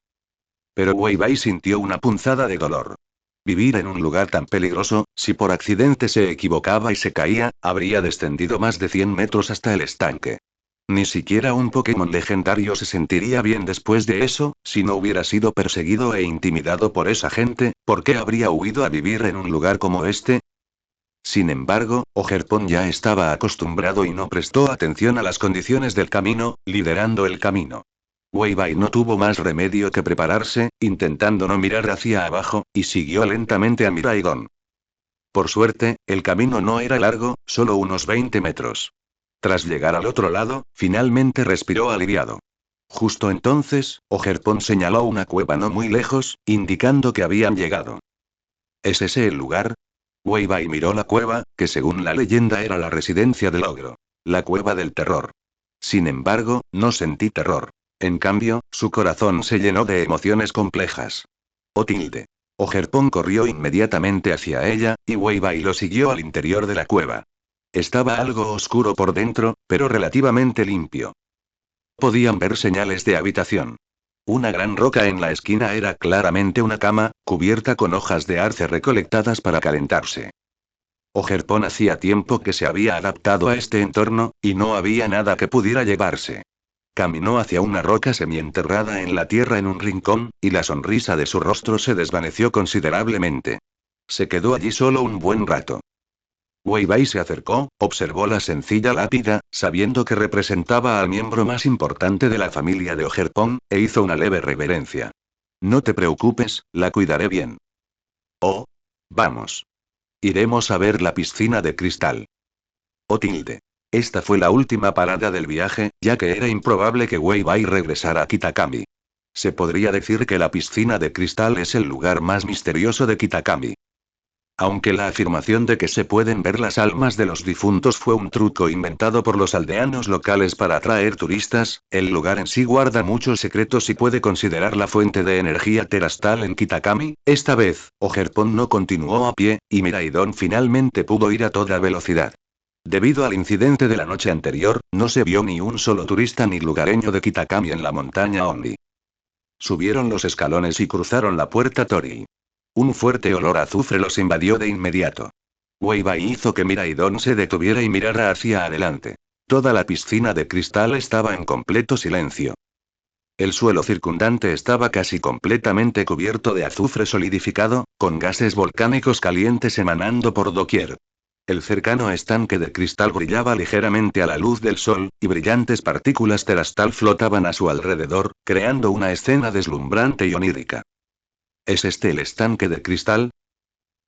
Pero Weibai sintió una punzada de dolor. Vivir en un lugar tan peligroso, si por accidente se equivocaba y se caía, habría descendido más de 100 metros hasta el estanque. Ni siquiera un Pokémon legendario se sentiría bien después de eso, si no hubiera sido perseguido e intimidado por esa gente, ¿por qué habría huido a vivir en un lugar como este? Sin embargo, Ogerpon ya estaba acostumbrado y no prestó atención a las condiciones del camino, liderando el camino. Weibai no tuvo más remedio que prepararse, intentando no mirar hacia abajo, y siguió lentamente a Miraidon. Por suerte, el camino no era largo, solo unos 20 metros. Tras llegar al otro lado, finalmente respiró aliviado. Justo entonces, Ogerpon señaló una cueva no muy lejos, indicando que habían llegado. ¿Es ese el lugar? Weibai miró la cueva, que según la leyenda era la residencia del ogro. La cueva del terror. Sin embargo, no sentí terror. En cambio, su corazón se llenó de emociones complejas. O tilde. Ogerpon corrió inmediatamente hacia ella, y Weibai lo siguió al interior de la cueva. Estaba algo oscuro por dentro, pero relativamente limpio. Podían ver señales de habitación. Una gran roca en la esquina era claramente una cama, cubierta con hojas de arce recolectadas para calentarse. Ogerpon hacía tiempo que se había adaptado a este entorno, y no había nada que pudiera llevarse. Caminó hacia una roca semienterrada en la tierra en un rincón, y la sonrisa de su rostro se desvaneció considerablemente. Se quedó allí solo un buen rato. Weibai se acercó, observó la sencilla lápida, sabiendo que representaba al miembro más importante de la familia de Ogerpon, e hizo una leve reverencia. No te preocupes, la cuidaré bien. Oh. Vamos. Iremos a ver la piscina de cristal. O tilde. Esta fue la última parada del viaje, ya que era improbable que Weibai regresara a Kitakami. Se podría decir que la piscina de cristal es el lugar más misterioso de Kitakami. Aunque la afirmación de que se pueden ver las almas de los difuntos fue un truco inventado por los aldeanos locales para atraer turistas, el lugar en sí guarda muchos secretos y puede considerar la fuente de energía terastal en Kitakami. Esta vez, Ogerpon no continuó a pie, y Miraidon finalmente pudo ir a toda velocidad. Debido al incidente de la noche anterior, no se vio ni un solo turista ni lugareño de Kitakami en la montaña Ondi. Subieron los escalones y cruzaron la puerta Tori. Un fuerte olor a azufre los invadió de inmediato. Weibai hizo que Miraidon se detuviera y mirara hacia adelante. Toda la piscina de cristal estaba en completo silencio. El suelo circundante estaba casi completamente cubierto de azufre solidificado, con gases volcánicos calientes emanando por doquier. El cercano estanque de cristal brillaba ligeramente a la luz del sol, y brillantes partículas terastal flotaban a su alrededor, creando una escena deslumbrante y onírica. ¿Es este el estanque de cristal?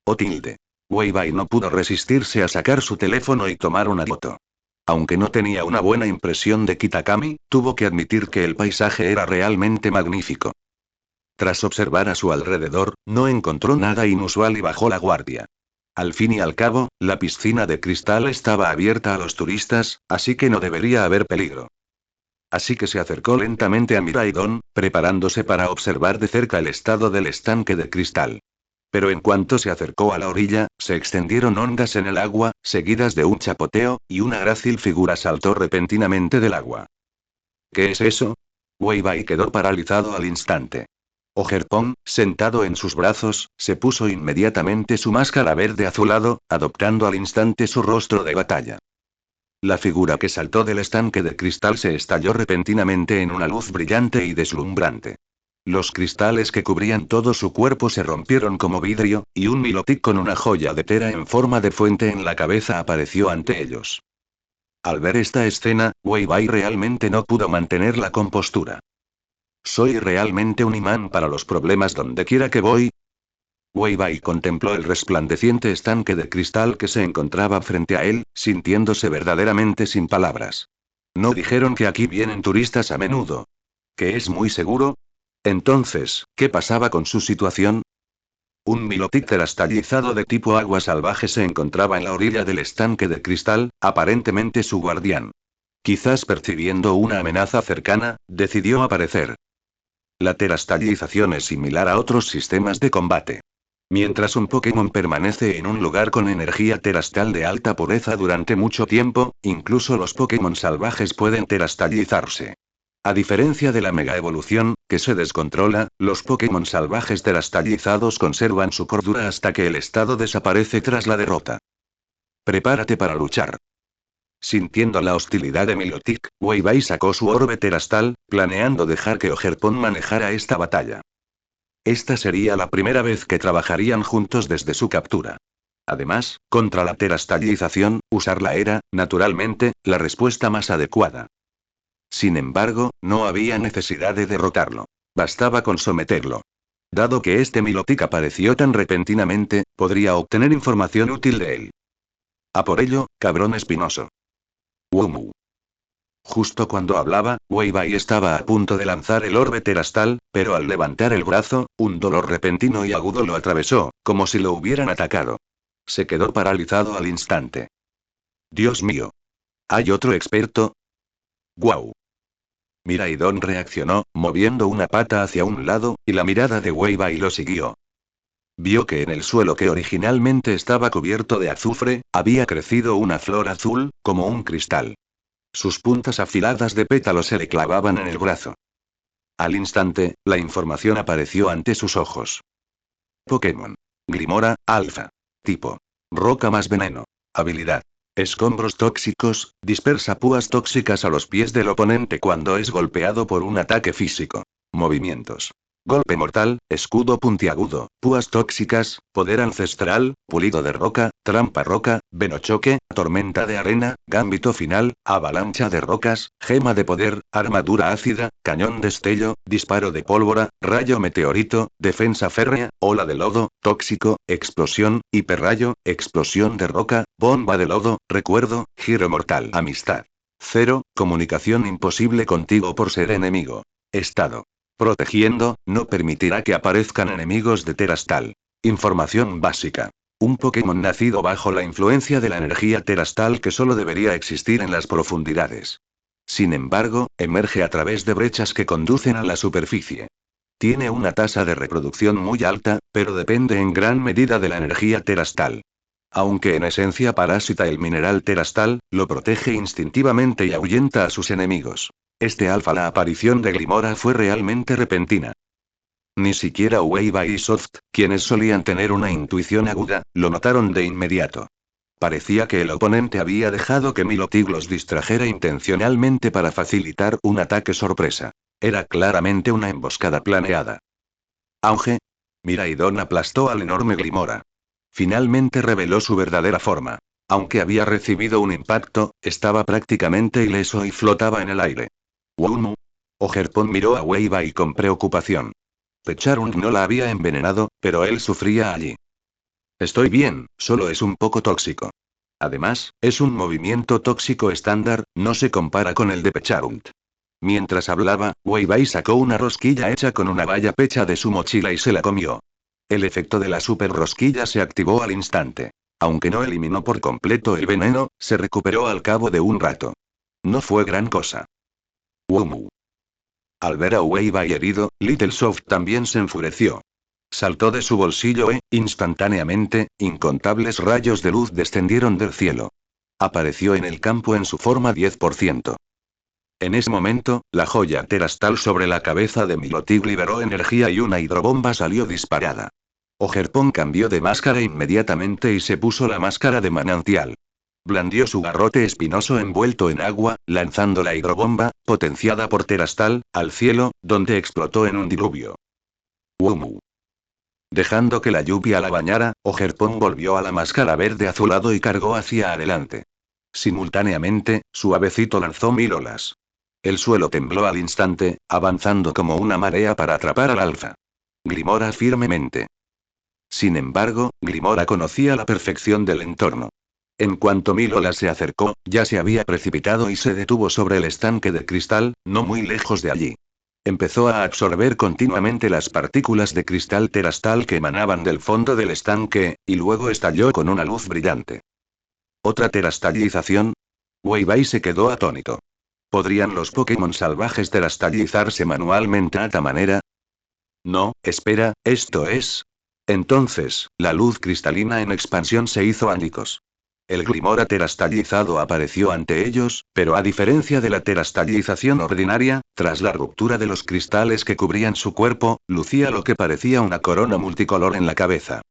O tilde. Weibai no pudo resistirse a sacar su teléfono y tomar una foto. Aunque no tenía una buena impresión de Kitakami, tuvo que admitir que el paisaje era realmente magnífico. Tras observar a su alrededor, no encontró nada inusual y bajó la guardia. Al fin y al cabo, la piscina de cristal estaba abierta a los turistas, así que no debería haber peligro. Así que se acercó lentamente a Miraidon, preparándose para observar de cerca el estado del estanque de cristal. Pero en cuanto se acercó a la orilla, se extendieron ondas en el agua, seguidas de un chapoteo, y una grácil figura saltó repentinamente del agua. ¿Qué es eso? Weibai quedó paralizado al instante. Ogerpon, sentado en sus brazos, se puso inmediatamente su máscara verde azulado, adoptando al instante su rostro de batalla. La figura que saltó del estanque de cristal se estalló repentinamente en una luz brillante y deslumbrante. Los cristales que cubrían todo su cuerpo se rompieron como vidrio, y un Milotic con una joya de Tera en forma de fuente en la cabeza apareció ante ellos. Al ver esta escena, Wei Bai realmente no pudo mantener la compostura. ¿Soy realmente un imán para los problemas donde quiera que voy? Wei Bai contempló el resplandeciente estanque de cristal que se encontraba frente a él, sintiéndose verdaderamente sin palabras. ¿No dijeron que aquí vienen turistas a menudo? ¿Que es muy seguro? Entonces, ¿qué pasaba con su situación? Un Milotic terastallizado de tipo agua salvaje se encontraba en la orilla del estanque de cristal, aparentemente su guardián. Quizás percibiendo una amenaza cercana, decidió aparecer. La terastallización es similar a otros sistemas de combate. Mientras un Pokémon permanece en un lugar con energía terastal de alta pureza durante mucho tiempo, incluso los Pokémon salvajes pueden terastallizarse. A diferencia de la mega evolución, que se descontrola, los Pokémon salvajes terastallizados conservan su cordura hasta que el estado desaparece tras la derrota. Prepárate para luchar. Sintiendo la hostilidad de Milotic, Wei Bai sacó su orbe terastal, planeando dejar que Ogerpon manejara esta batalla. Esta sería la primera vez que trabajarían juntos desde su captura. Además, contra la terastallización, usarla era, naturalmente, la respuesta más adecuada. Sin embargo, no había necesidad de derrotarlo. Bastaba con someterlo. Dado que este Milotic apareció tan repentinamente, podría obtener información útil de él. A por ello, cabrón espinoso. Wumu. Justo cuando hablaba, Wei Bai estaba a punto de lanzar el orbe terastal, pero al levantar el brazo, un dolor repentino y agudo lo atravesó, como si lo hubieran atacado. Se quedó paralizado al instante. Dios mío. ¿Hay otro experto? ¡Guau! Miraidon reaccionó, moviendo una pata hacia un lado, y la mirada de Wei Bai lo siguió. Vio que en el suelo que originalmente estaba cubierto de azufre, había crecido una flor azul, como un cristal. Sus puntas afiladas de pétalos se le clavaban en el brazo. Al instante, la información apareció ante sus ojos. Pokémon. Glimora, alfa. Tipo. Roca más veneno. Habilidad. Escombros tóxicos, dispersa púas tóxicas a los pies del oponente cuando es golpeado por un ataque físico. Movimientos. Golpe mortal, escudo puntiagudo, púas tóxicas, poder ancestral, pulido de roca, trampa roca, venochoque, tormenta de arena, gambito final, avalancha de rocas, gema de poder, armadura ácida, cañón destello, disparo de pólvora, rayo meteorito, defensa férrea, ola de lodo, tóxico, explosión, hiperrayo, explosión de roca, bomba de lodo, recuerdo, giro mortal. Amistad. 0, comunicación imposible contigo por ser enemigo. Estado. Protegiendo, no permitirá que aparezcan enemigos de Terastal. Información básica. Un Pokémon nacido bajo la influencia de la energía Terastal que solo debería existir en las profundidades. Sin embargo, emerge a través de brechas que conducen a la superficie. Tiene una tasa de reproducción muy alta, pero depende en gran medida de la energía Terastal. Aunque en esencia parásita el mineral Terastal, lo protege instintivamente y ahuyenta a sus enemigos. La aparición de Glimora fue realmente repentina. Ni siquiera Wei Bai y Soft, quienes solían tener una intuición aguda, lo notaron de inmediato. Parecía que el oponente había dejado que Milotic los distrajera intencionalmente para facilitar un ataque sorpresa. Era claramente una emboscada planeada. Auge. Miraidon aplastó al enorme Glimora. Finalmente reveló su verdadera forma. Aunque había recibido un impacto, estaba prácticamente ileso y flotaba en el aire. Wumu. Ogerpon miró a Wei Bai con preocupación. Pecharung no la había envenenado, pero él sufría allí. Estoy bien, solo es un poco tóxico. Además, es un movimiento tóxico estándar, no se compara con el de Pecharung. Mientras hablaba, Wei Bai sacó una rosquilla hecha con una valla pecha de su mochila y se la comió. El efecto de la super rosquilla se activó al instante. Aunque no eliminó por completo el veneno, se recuperó al cabo de un rato. No fue gran cosa. Wumu. Al ver a Wei Bai herido, Little Soft también se enfureció. Saltó de su bolsillo e, instantáneamente, incontables rayos de luz descendieron del cielo. Apareció en el campo en su forma 10%. En ese momento, la joya terastal sobre la cabeza de Milotic liberó energía y una hidrobomba salió disparada. Ogerpon cambió de máscara inmediatamente y se puso la máscara de manantial. Blandió su garrote espinoso envuelto en agua, lanzando la hidrobomba, potenciada por terastal, al cielo, donde explotó en un diluvio. ¡Wumu! Dejando que la lluvia la bañara, Ogerpon volvió a la máscara verde azulado y cargó hacia adelante. Simultáneamente, Suavecito lanzó 1000 olas. El suelo tembló al instante, avanzando como una marea para atrapar al alfa. Grimora firmemente. Sin embargo, Grimora conocía la perfección del entorno. En cuanto 1000 olas se acercó, ya se había precipitado y se detuvo sobre el estanque de cristal, no muy lejos de allí. Empezó a absorber continuamente las partículas de cristal terastal que emanaban del fondo del estanque, y luego estalló con una luz brillante. ¿Otra terastalización? Weibai se quedó atónito. ¿Podrían los Pokémon salvajes terastalizarse manualmente de esta manera? No, espera, esto es. Entonces, la luz cristalina en expansión se hizo ánicos. El Glimora terastallizado apareció ante ellos, pero a diferencia de la terastallización ordinaria, tras la ruptura de los cristales que cubrían su cuerpo, lucía lo que parecía una corona multicolor en la cabeza.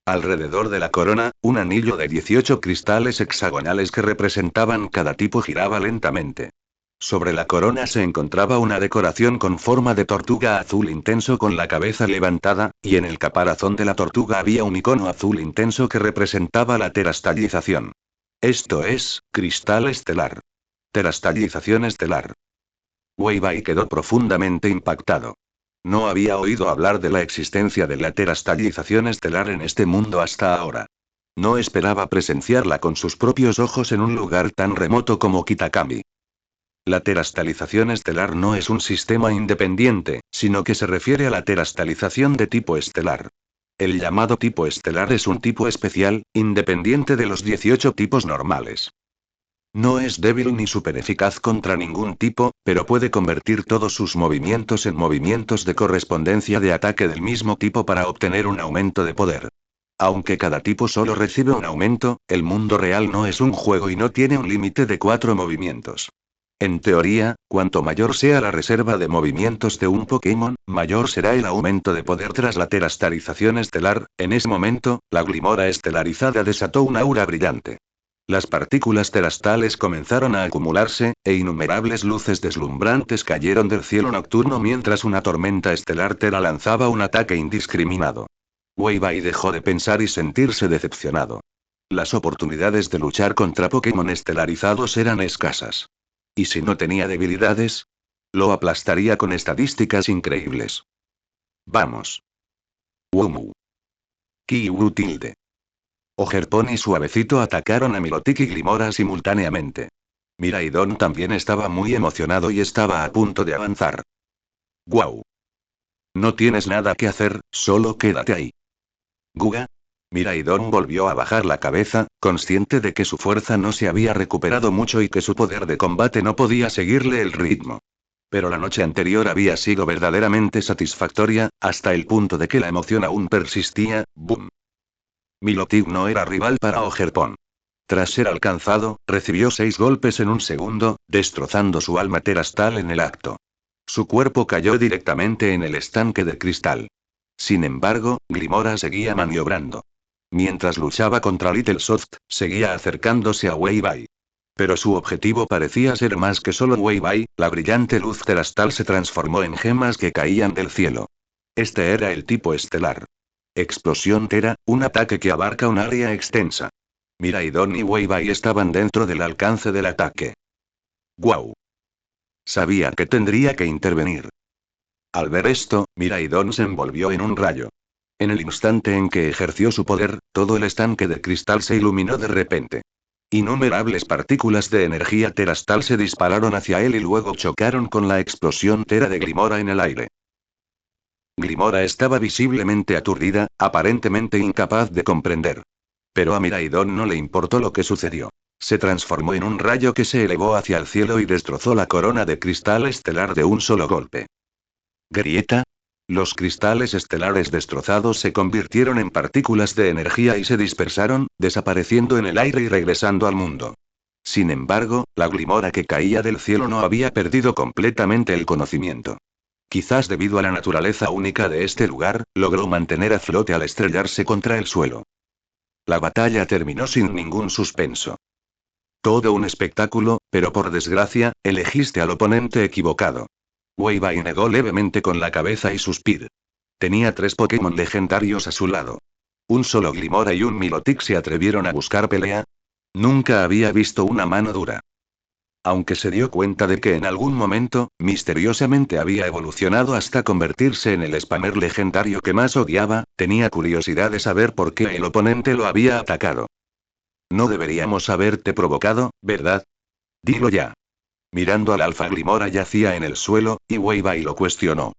Alrededor de la corona, un anillo de 18 cristales hexagonales que representaban cada tipo giraba lentamente. Sobre la corona se encontraba una decoración con forma de tortuga azul intenso con la cabeza levantada, y en el caparazón de la tortuga había un icono azul intenso que representaba la terastallización. Esto es, cristal estelar. Terastallización estelar. Weibai quedó profundamente impactado. No había oído hablar de la existencia de la terastallización estelar en este mundo hasta ahora. No esperaba presenciarla con sus propios ojos en un lugar tan remoto como Kitakami. La terastalización estelar no es un sistema independiente, sino que se refiere a la terastalización de tipo estelar. El llamado tipo estelar es un tipo especial, independiente de los 18 tipos normales. No es débil ni supereficaz contra ningún tipo, pero puede convertir todos sus movimientos en movimientos de correspondencia de ataque del mismo tipo para obtener un aumento de poder. Aunque cada tipo solo recibe un aumento, el mundo real no es un juego y no tiene un límite de 4 movimientos. En teoría, cuanto mayor sea la reserva de movimientos de un Pokémon, mayor será el aumento de poder tras la terastalización estelar. En ese momento, la Glimora estelarizada desató un aura brillante. Las partículas terastales comenzaron a acumularse, e innumerables luces deslumbrantes cayeron del cielo nocturno mientras una tormenta estelar tera lanzaba un ataque indiscriminado. Weibai dejó de pensar y sentirse decepcionado. Las oportunidades de luchar contra Pokémon estelarizados eran escasas. ¿Y si no tenía debilidades? Lo aplastaría con estadísticas increíbles. Vamos. Wumu. Kiwu tilde. Ogerpon y Suavecito atacaron a Milotic y Glimora simultáneamente. Miraidon también estaba muy emocionado y estaba a punto de avanzar. ¡Guau! No tienes nada que hacer, solo quédate ahí. Guga. Miraidon volvió a bajar la cabeza, consciente de que su fuerza no se había recuperado mucho y que su poder de combate no podía seguirle el ritmo. Pero la noche anterior había sido verdaderamente satisfactoria, hasta el punto de que la emoción aún persistía. ¡Boom! Milotic no era rival para Ogerpon. Tras ser alcanzado, recibió 6 golpes en un segundo, destrozando su alma terastal en el acto. Su cuerpo cayó directamente en el estanque de cristal. Sin embargo, Glimora seguía maniobrando. Mientras luchaba contra Little Soft, seguía acercándose a Weibai. Pero su objetivo parecía ser más que solo Weibai. La brillante luz terastal se transformó en gemas que caían del cielo. Este era el tipo estelar. Explosión Tera, un ataque que abarca un área extensa. Miraidon y Weibai estaban dentro del alcance del ataque. ¡Guau! Sabía que tendría que intervenir. Al ver esto, Miraidon se envolvió en un rayo. En el instante en que ejerció su poder, todo el estanque de cristal se iluminó de repente. Innumerables partículas de energía terastal se dispararon hacia él y luego chocaron con la explosión Tera de Glimora en el aire. Glimora estaba visiblemente aturdida, aparentemente incapaz de comprender. Pero a Miraidon no le importó lo que sucedió. Se transformó en un rayo que se elevó hacia el cielo y destrozó la corona de cristal estelar de un solo golpe. ¿Grieta? Los cristales estelares destrozados se convirtieron en partículas de energía y se dispersaron, desapareciendo en el aire y regresando al mundo. Sin embargo, la glimora que caía del cielo no había perdido completamente el conocimiento. Quizás debido a la naturaleza única de este lugar, logró mantener a flote al estrellarse contra el suelo. La batalla terminó sin ningún suspenso. Todo un espectáculo, pero por desgracia, elegiste al oponente equivocado. Wei Bai negó levemente con la cabeza y suspiró. Tenía 3 Pokémon legendarios a su lado. ¿Un solo Glimora y un Milotic se atrevieron a buscar pelea? Nunca había visto una mano dura. Aunque se dio cuenta de que en algún momento, misteriosamente había evolucionado hasta convertirse en el spammer legendario que más odiaba, tenía curiosidad de saber por qué el oponente lo había atacado. No deberíamos haberte provocado, ¿verdad? Dilo ya. Mirando al Alfa Glimora yacía en el suelo, y Wei Bai lo cuestionó.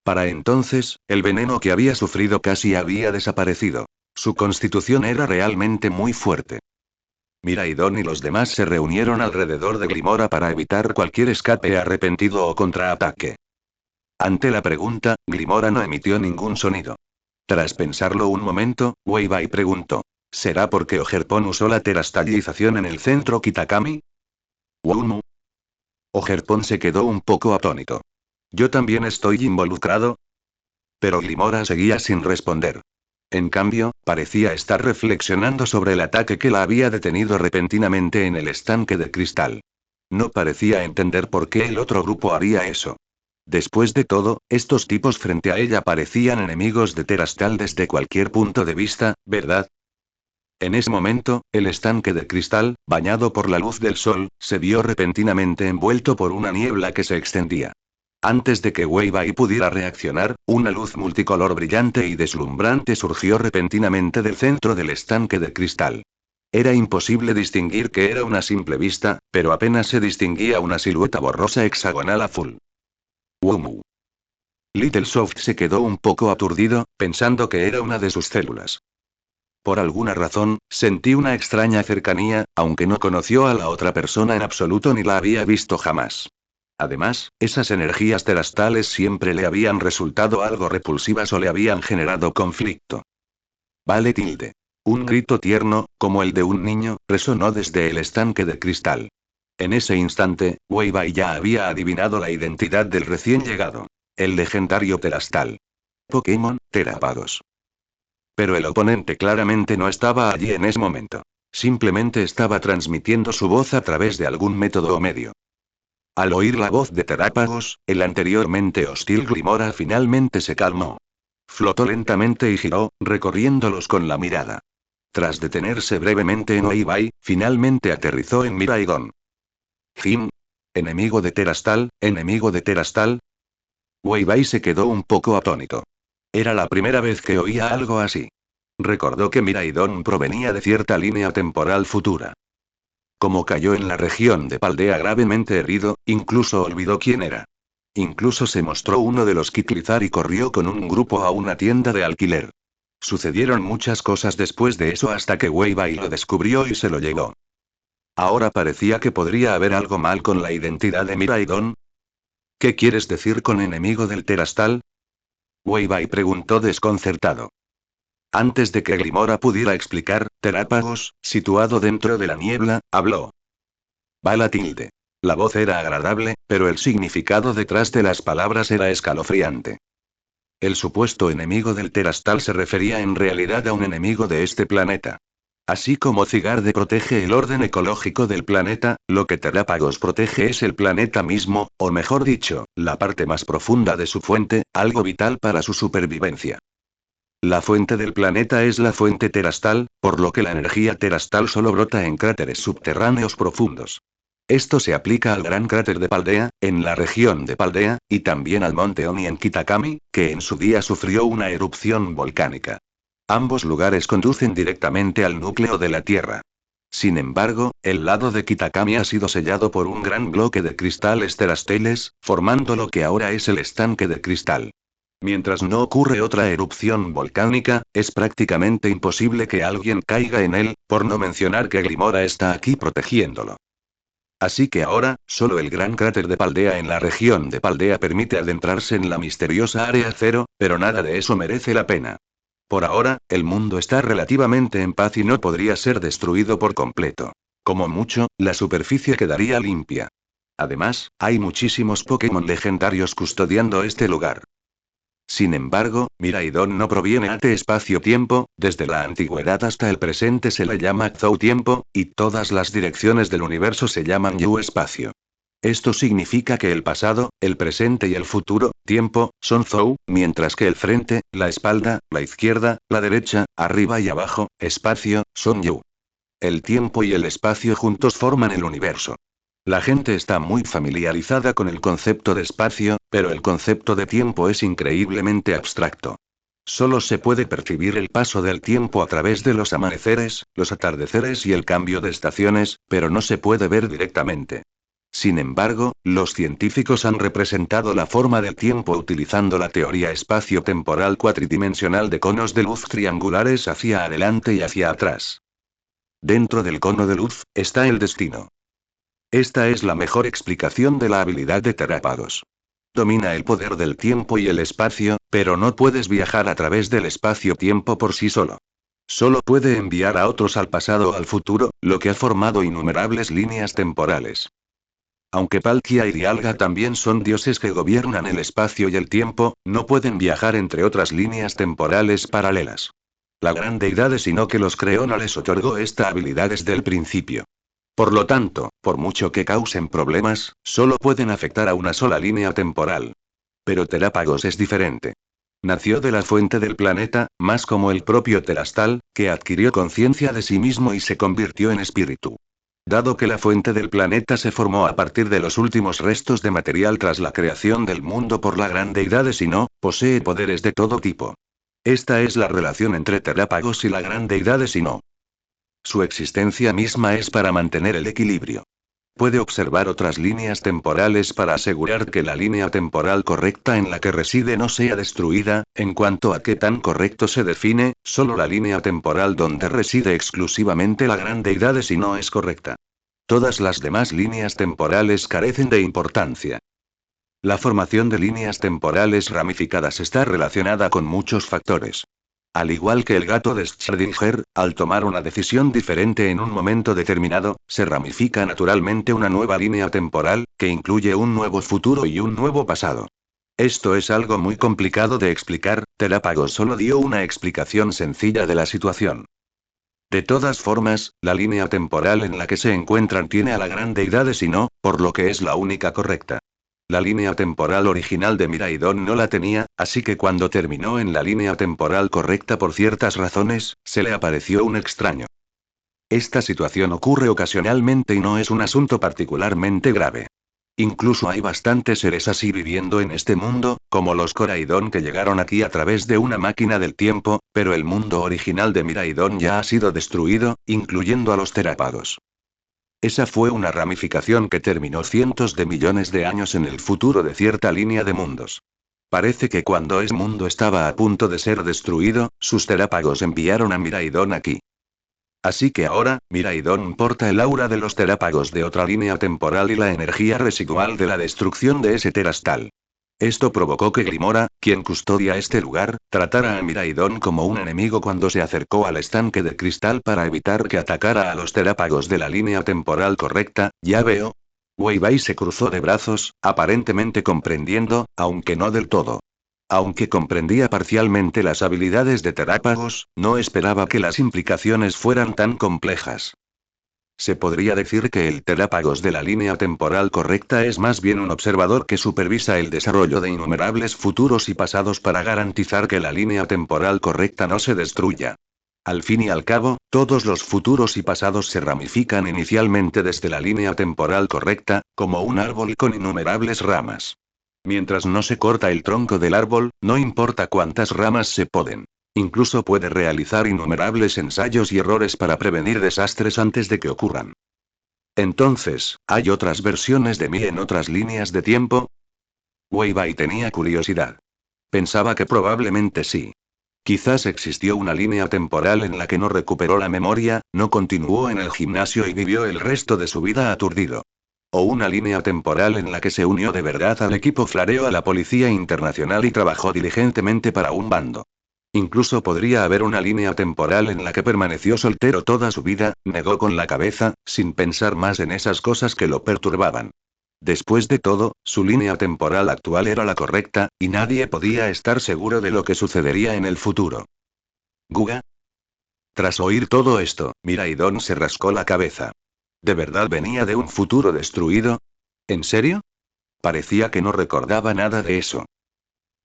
Para entonces, el veneno que había sufrido casi había desaparecido. Su constitución era realmente muy fuerte. Miraidon y los demás se reunieron alrededor de Glimora para evitar cualquier escape arrepentido o contraataque. Ante la pregunta, Glimora no emitió ningún sonido. Tras pensarlo un momento, Wei Bai preguntó: ¿será porque Ogerpon usó la terastalización en el centro Kitakami? Woumu. Ogerpon se quedó un poco atónito. ¿Yo también estoy involucrado? Pero Glimora seguía sin responder. En cambio, parecía estar reflexionando sobre el ataque que la había detenido repentinamente en el estanque de cristal. No parecía entender por qué el otro grupo haría eso. Después de todo, estos tipos frente a ella parecían enemigos de Terastal desde cualquier punto de vista, ¿verdad? En ese momento, el estanque de cristal, bañado por la luz del sol, se vio repentinamente envuelto por una niebla que se extendía. Antes de que Wei Bai pudiera reaccionar, una luz multicolor brillante y deslumbrante surgió repentinamente del centro del estanque de cristal. Era imposible distinguir que era una simple vista, pero apenas se distinguía una silueta borrosa hexagonal azul. ¡Wumu! Little Soft se quedó un poco aturdido, pensando que era una de sus células. Por alguna razón, sentí una extraña cercanía, aunque no conoció a la otra persona en absoluto ni la había visto jamás. Además, esas energías terastales siempre le habían resultado algo repulsivas o le habían generado conflicto. Vale tilde. Un grito tierno, como el de un niño, resonó desde el estanque de cristal. En ese instante, Wei Bai ya había adivinado la identidad del recién llegado. El legendario terastal. Pokémon, Terapagos. Pero el oponente claramente no estaba allí en ese momento. Simplemente estaba transmitiendo su voz a través de algún método o medio. Al oír la voz de Terapagos, el anteriormente hostil Glimora finalmente se calmó. Flotó lentamente y giró, recorriéndolos con la mirada. Tras detenerse brevemente en Wei Bai, finalmente aterrizó en Miraidon. Jim. Enemigo de Terastal, enemigo de Terastal. Wei Bai se quedó un poco atónito. Era la primera vez que oía algo así. Recordó que Miraidon provenía de cierta línea temporal futura. Como cayó en la región de Paldea gravemente herido, incluso olvidó quién era. Incluso se mostró uno de los Kiklizar y corrió con un grupo a una tienda de alquiler. Sucedieron muchas cosas después de eso hasta que Wei Bai lo descubrió y se lo llevó. Ahora parecía que podría haber algo mal con la identidad de Miraidon. ¿Qué quieres decir con enemigo del Terastal? Wei Bai preguntó desconcertado. Antes de que Glimora pudiera explicar, Terápagos, situado dentro de la niebla, habló. Bala tilde. La voz era agradable, pero el significado detrás de las palabras era escalofriante. El supuesto enemigo del Terastal se refería en realidad a un enemigo de este planeta. Así como Cigarde protege el orden ecológico del planeta, lo que Terápagos protege es el planeta mismo, o mejor dicho, la parte más profunda de su fuente, algo vital para su supervivencia. La fuente del planeta es la fuente terastal, por lo que la energía terastal solo brota en cráteres subterráneos profundos. Esto se aplica al gran cráter de Paldea, en la región de Paldea, y también al monte Oni en Kitakami, que en su día sufrió una erupción volcánica. Ambos lugares conducen directamente al núcleo de la Tierra. Sin embargo, el lado de Kitakami ha sido sellado por un gran bloque de cristales terasteles, formando lo que ahora es el estanque de cristal. Mientras no ocurre otra erupción volcánica, es prácticamente imposible que alguien caiga en él, por no mencionar que Glimora está aquí protegiéndolo. Así que ahora, solo el gran cráter de Paldea en la región de Paldea permite adentrarse en la misteriosa Área Cero, pero nada de eso merece la pena. Por ahora, el mundo está relativamente en paz y no podría ser destruido por completo. Como mucho, la superficie quedaría limpia. Además, hay muchísimos Pokémon legendarios custodiando este lugar. Sin embargo, Miraidon no proviene de espacio-tiempo, desde la antigüedad hasta el presente se le llama Zou-tiempo, y todas las direcciones del universo se llaman Yu-espacio. Esto significa que el pasado, el presente y el futuro, tiempo, son Zou, mientras que el frente, la espalda, la izquierda, la derecha, arriba y abajo, espacio, son Yu. El tiempo y el espacio juntos forman el universo. La gente está muy familiarizada con el concepto de espacio, pero el concepto de tiempo es increíblemente abstracto. Solo se puede percibir el paso del tiempo a través de los amaneceres, los atardeceres y el cambio de estaciones, pero no se puede ver directamente. Sin embargo, los científicos han representado la forma del tiempo utilizando la teoría espacio-temporal cuatridimensional de conos de luz triangulares hacia adelante y hacia atrás. Dentro del cono de luz, está el destino. Esta es la mejor explicación de la habilidad de Terápados. Domina el poder del tiempo y el espacio, pero no puedes viajar a través del espacio-tiempo por sí solo. Solo puede enviar a otros al pasado o al futuro, lo que ha formado innumerables líneas temporales. Aunque Palkia y Dialga también son dioses que gobiernan el espacio y el tiempo, no pueden viajar entre otras líneas temporales paralelas. La gran deidad de Sinnoh que los creó no les otorgó esta habilidad desde el principio. Por lo tanto, por mucho que causen problemas, solo pueden afectar a una sola línea temporal. Pero Terápagos es diferente. Nació de la fuente del planeta, más como el propio Terastal, que adquirió conciencia de sí mismo y se convirtió en espíritu. Dado que la fuente del planeta se formó a partir de los últimos restos de material tras la creación del mundo por la gran deidad de Sinnoh, posee poderes de todo tipo. Esta es la relación entre Terápagos y la gran deidad de Sinnoh. Su existencia misma es para mantener el equilibrio. Puede observar otras líneas temporales para asegurar que la línea temporal correcta en la que reside no sea destruida. En cuanto a qué tan correcto se define, solo la línea temporal donde reside exclusivamente la gran deidad de Sinnoh es correcta. Todas las demás líneas temporales carecen de importancia. La formación de líneas temporales ramificadas está relacionada con muchos factores. Al igual que el gato de Schrödinger, al tomar una decisión diferente en un momento determinado, se ramifica naturalmente una nueva línea temporal, que incluye un nuevo futuro y un nuevo pasado. Esto es algo muy complicado de explicar, Terápagos solo dio una explicación sencilla de la situación. De todas formas, la línea temporal en la que se encuentran tiene a la gran deidad de Sinnoh, por lo que es la única correcta. La línea temporal original de Miraidon no la tenía, así que cuando terminó en la línea temporal correcta por ciertas razones, se le apareció un extraño. Esta situación ocurre ocasionalmente y no es un asunto particularmente grave. Incluso hay bastantes seres así viviendo en este mundo, como los Coraidon que llegaron aquí a través de una máquina del tiempo, pero el mundo original de Miraidon ya ha sido destruido, incluyendo a los Terápados. Esa fue una ramificación que terminó cientos de millones de años en el futuro de cierta línea de mundos. Parece que cuando ese mundo estaba a punto de ser destruido, sus Terápagos enviaron a Miraidon aquí. Así que ahora, Miraidon porta el aura de los Terápagos de otra línea temporal y la energía residual de la destrucción de ese Terastal. Esto provocó que Grimora, quien custodia este lugar, tratara a Miraidon como un enemigo cuando se acercó al estanque de cristal para evitar que atacara a los Terápagos de la línea temporal correcta. Ya veo. Weiwei se cruzó de brazos, aparentemente comprendiendo, aunque no del todo. Aunque comprendía parcialmente las habilidades de Terápagos, no esperaba que las implicaciones fueran tan complejas. Se podría decir que el Terápagos de la línea temporal correcta es más bien un observador que supervisa el desarrollo de innumerables futuros y pasados para garantizar que la línea temporal correcta no se destruya. Al fin y al cabo, todos los futuros y pasados se ramifican inicialmente desde la línea temporal correcta, como un árbol con innumerables ramas. Mientras no se corta el tronco del árbol, no importa cuántas ramas se poden. Incluso puede realizar innumerables ensayos y errores para prevenir desastres antes de que ocurran. Entonces, ¿hay otras versiones de mí en otras líneas de tiempo? Weiwei tenía curiosidad. Pensaba que probablemente sí. Quizás existió una línea temporal en la que no recuperó la memoria, no continuó en el gimnasio y vivió el resto de su vida aturdido. O una línea temporal en la que se unió de verdad al equipo Flareo a la Policía Internacional y trabajó diligentemente para un bando. Incluso podría haber una línea temporal en la que permaneció soltero toda su vida, negó con la cabeza, sin pensar más en esas cosas que lo perturbaban. Después de todo, su línea temporal actual era la correcta, y nadie podía estar seguro de lo que sucedería en el futuro. ¿Guga? Tras oír todo esto, Miraidon se rascó la cabeza. ¿De verdad venía de un futuro destruido? ¿En serio? Parecía que no recordaba nada de eso.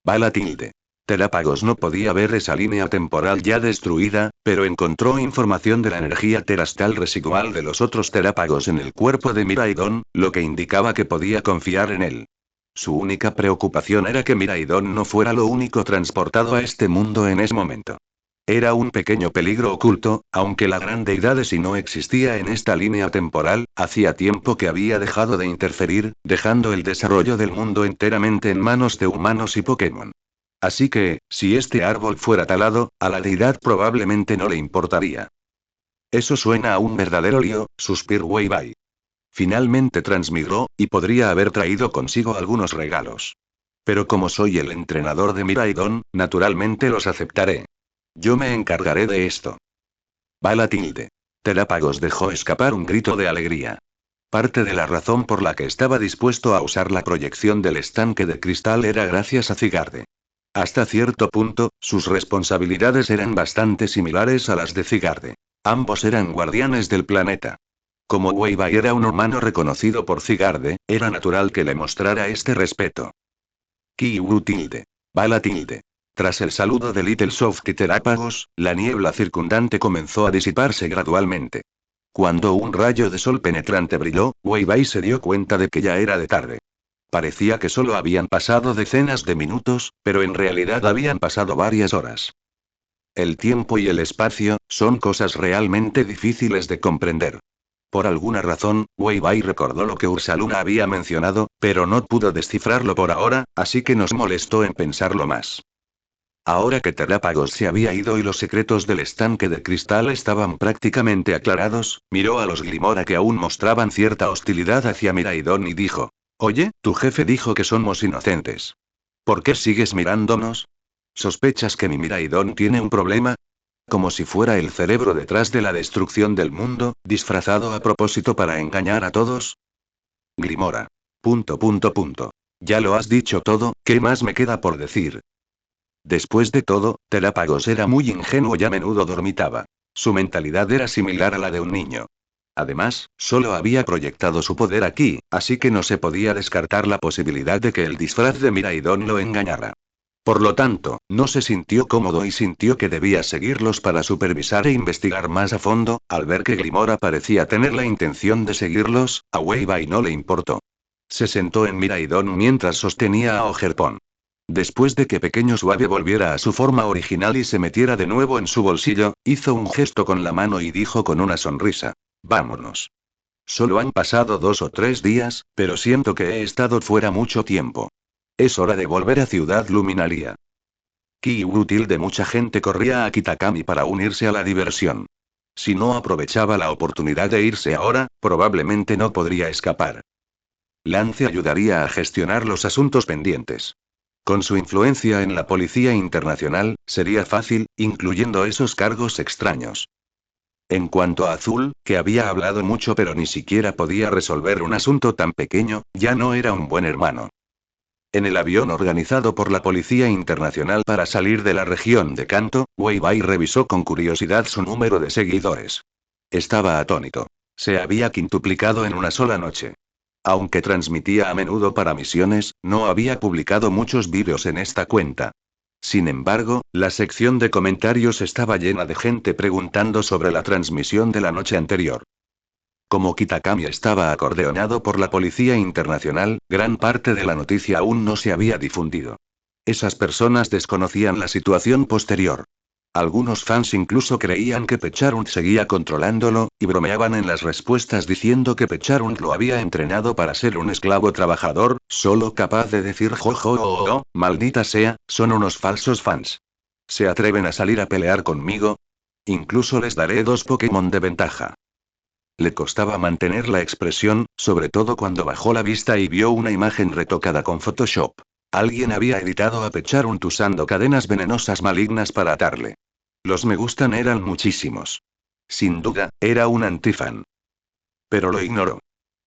Bala tilde. Terápagos no podía ver esa línea temporal ya destruida, pero encontró información de la energía terastral residual de los otros terápagos en el cuerpo de Miraidon, lo que indicaba que podía confiar en él. Su única preocupación era que Miraidon no fuera lo único transportado a este mundo en ese momento. Era un pequeño peligro oculto, aunque la gran deidad de si no existía en esta línea temporal, hacía tiempo que había dejado de interferir, dejando el desarrollo del mundo enteramente en manos de humanos y Pokémon. Así que, si este árbol fuera talado, a la deidad probablemente no le importaría. Eso suena a un verdadero lío, suspiró Weibai. Finalmente transmigró, y podría haber traído consigo algunos regalos. Pero como soy el entrenador de Miraidon, naturalmente los aceptaré. Yo me encargaré de esto. Bala tilde. Terápagos dejó escapar un grito de alegría. Parte de la razón por la que estaba dispuesto a usar la proyección del estanque de cristal era gracias a Cigarde. Hasta cierto punto, sus responsabilidades eran bastante similares a las de Cigarde. Ambos eran guardianes del planeta. Como Weibai era un humano reconocido por Cigarde, era natural que le mostrara este respeto. Kiwu tilde. Bala tilde. Tras el saludo de Little Soft y Terápagos, la niebla circundante comenzó a disiparse gradualmente. Cuando un rayo de sol penetrante brilló, Weibai se dio cuenta de que ya era de tarde. Parecía que solo habían pasado decenas de minutos, pero en realidad habían pasado varias horas. El tiempo y el espacio son cosas realmente difíciles de comprender. Por alguna razón, Weibai recordó lo que Ursaluna había mencionado, pero no pudo descifrarlo por ahora, así que no se molestó en pensarlo más. Ahora que Terápagos se había ido y los secretos del estanque de cristal estaban prácticamente aclarados, miró a los Glimora que aún mostraban cierta hostilidad hacia Miraidon y dijo: Oye, tu jefe dijo que somos inocentes. ¿Por qué sigues mirándonos? ¿Sospechas que mi Miraidon tiene un problema? Como si fuera el cerebro detrás de la destrucción del mundo, disfrazado a propósito para engañar a todos. Glimora. Punto punto punto. Ya lo has dicho todo, ¿qué más me queda por decir? Después de todo, Terápagos era muy ingenuo y a menudo dormitaba. Su mentalidad era similar a la de un niño. Además, solo había proyectado su poder aquí, así que no se podía descartar la posibilidad de que el disfraz de Miraidon lo engañara. Por lo tanto, no se sintió cómodo y sintió que debía seguirlos para supervisar e investigar más a fondo. Al ver que Glimora parecía tener la intención de seguirlos, a Weibai no le importó. Se sentó en Miraidon mientras sostenía a Ogerpon. Después de que Pequeño Suave volviera a su forma original y se metiera de nuevo en su bolsillo, hizo un gesto con la mano y dijo con una sonrisa: Vámonos. Solo han pasado 2 o 3 días, pero siento que he estado fuera mucho tiempo. Es hora de volver a Ciudad Luminaria. Qué útil de mucha gente corría a Kitakami para unirse a la diversión. Si no aprovechaba la oportunidad de irse ahora, probablemente no podría escapar. Lance ayudaría a gestionar los asuntos pendientes. Con su influencia en la Policía Internacional, sería fácil, incluyendo esos cargos extraños. En cuanto a Azul, que había hablado mucho pero ni siquiera podía resolver un asunto tan pequeño, ya no era un buen hermano. En el avión organizado por la Policía Internacional para salir de la región de Kanto, Weibai revisó con curiosidad su número de seguidores. Estaba atónito. Se había quintuplicado en una sola noche. Aunque transmitía a menudo para misiones, no había publicado muchos vídeos en esta cuenta. Sin embargo, la sección de comentarios estaba llena de gente preguntando sobre la transmisión de la noche anterior. Como Kitakami estaba acordeonado por la Policía Internacional, gran parte de la noticia aún no se había difundido. Esas personas desconocían la situación posterior. Algunos fans incluso creían que Pecharund seguía controlándolo, y bromeaban en las respuestas diciendo que Pecharund lo había entrenado para ser un esclavo trabajador, solo capaz de decir jojo o maldita sea, son unos falsos fans. ¿Se atreven a salir a pelear conmigo? Incluso les daré 2 Pokémon de ventaja. Le costaba mantener la expresión, sobre todo cuando bajó la vista y vio una imagen retocada con Photoshop. Alguien había editado a Pecharunt usando cadenas venenosas malignas para atarle. Los me gustan eran muchísimos. Sin duda, era un antifan. Pero lo ignoró.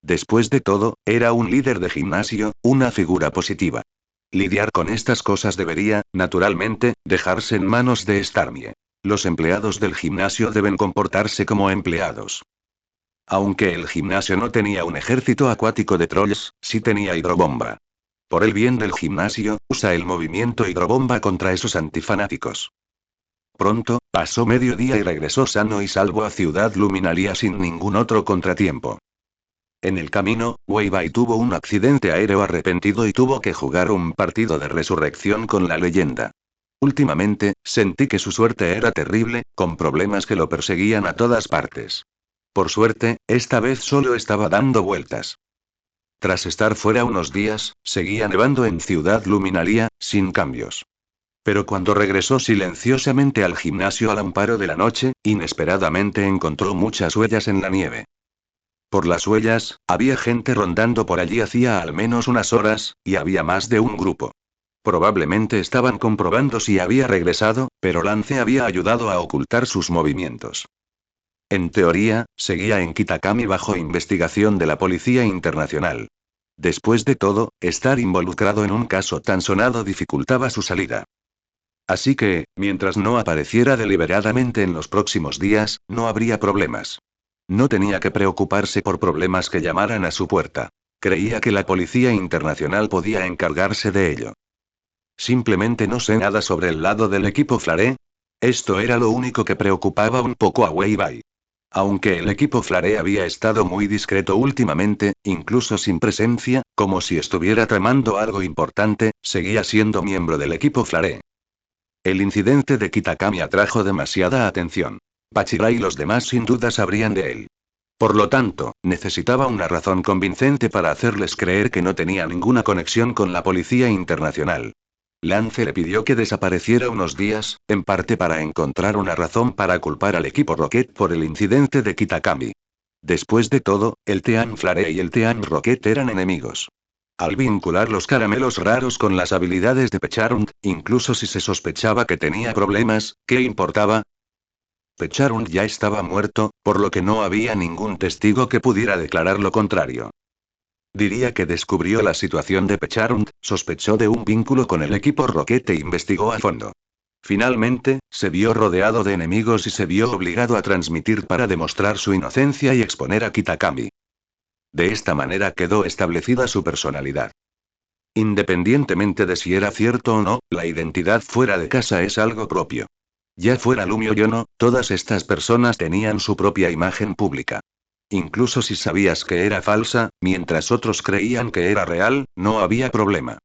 Después de todo, era un líder de gimnasio, una figura positiva. Lidiar con estas cosas debería, naturalmente, dejarse en manos de Starmie. Los empleados del gimnasio deben comportarse como empleados. Aunque el gimnasio no tenía un ejército acuático de trolls, sí tenía hidrobomba. Por el bien del gimnasio, usa el movimiento hidrobomba contra esos antifanáticos. Pronto, pasó mediodía y regresó sano y salvo a Ciudad Luminaria sin ningún otro contratiempo. En el camino, Weibai tuvo un accidente aéreo arrepentido y tuvo que jugar un partido de resurrección con la leyenda. Últimamente, sentí que su suerte era terrible, con problemas que lo perseguían a todas partes. Por suerte, esta vez solo estaba dando vueltas. Tras estar fuera unos días, seguía nevando en Ciudad Luminaria, sin cambios. Pero cuando regresó silenciosamente al gimnasio al amparo de la noche, inesperadamente encontró muchas huellas en la nieve. Por las huellas, había gente rondando por allí hacía al menos unas horas, y había más de un grupo. Probablemente estaban comprobando si había regresado, pero Lance había ayudado a ocultar sus movimientos. En teoría, seguía en Kitakami bajo investigación de la Policía Internacional. Después de todo, estar involucrado en un caso tan sonado dificultaba su salida. Así que, mientras no apareciera deliberadamente en los próximos días, no habría problemas. No tenía que preocuparse por problemas que llamaran a su puerta. Creía que la Policía Internacional podía encargarse de ello. Simplemente no sé nada sobre el lado del equipo Flare. Esto era lo único que preocupaba un poco a Weibai. Aunque el equipo Flare había estado muy discreto últimamente, incluso sin presencia, como si estuviera tramando algo importante, seguía siendo miembro del equipo Flare. El incidente de Kitakami atrajo demasiada atención. Bachira y los demás sin duda sabrían de él. Por lo tanto, necesitaba una razón convincente para hacerles creer que no tenía ninguna conexión con la Policía Internacional. Lance le pidió que desapareciera unos días, en parte para encontrar una razón para culpar al equipo Rocket por el incidente de Kitakami. Después de todo, el Team Flare y el Team Rocket eran enemigos. Al vincular los caramelos raros con las habilidades de Pecharunt, incluso si se sospechaba que tenía problemas, ¿qué importaba? Pecharunt ya estaba muerto, por lo que no había ningún testigo que pudiera declarar lo contrario. Diría que descubrió la situación de Pecharunt, sospechó de un vínculo con el equipo Rocket e investigó a fondo. Finalmente, se vio rodeado de enemigos y se vio obligado a transmitir para demostrar su inocencia y exponer a Kitakami. De esta manera quedó establecida su personalidad. Independientemente de si era cierto o no, la identidad fuera de casa es algo propio. Ya fuera Lumio o no, todas estas personas tenían su propia imagen pública. Incluso si sabías que era falsa, mientras otros creían que era real, no había problema.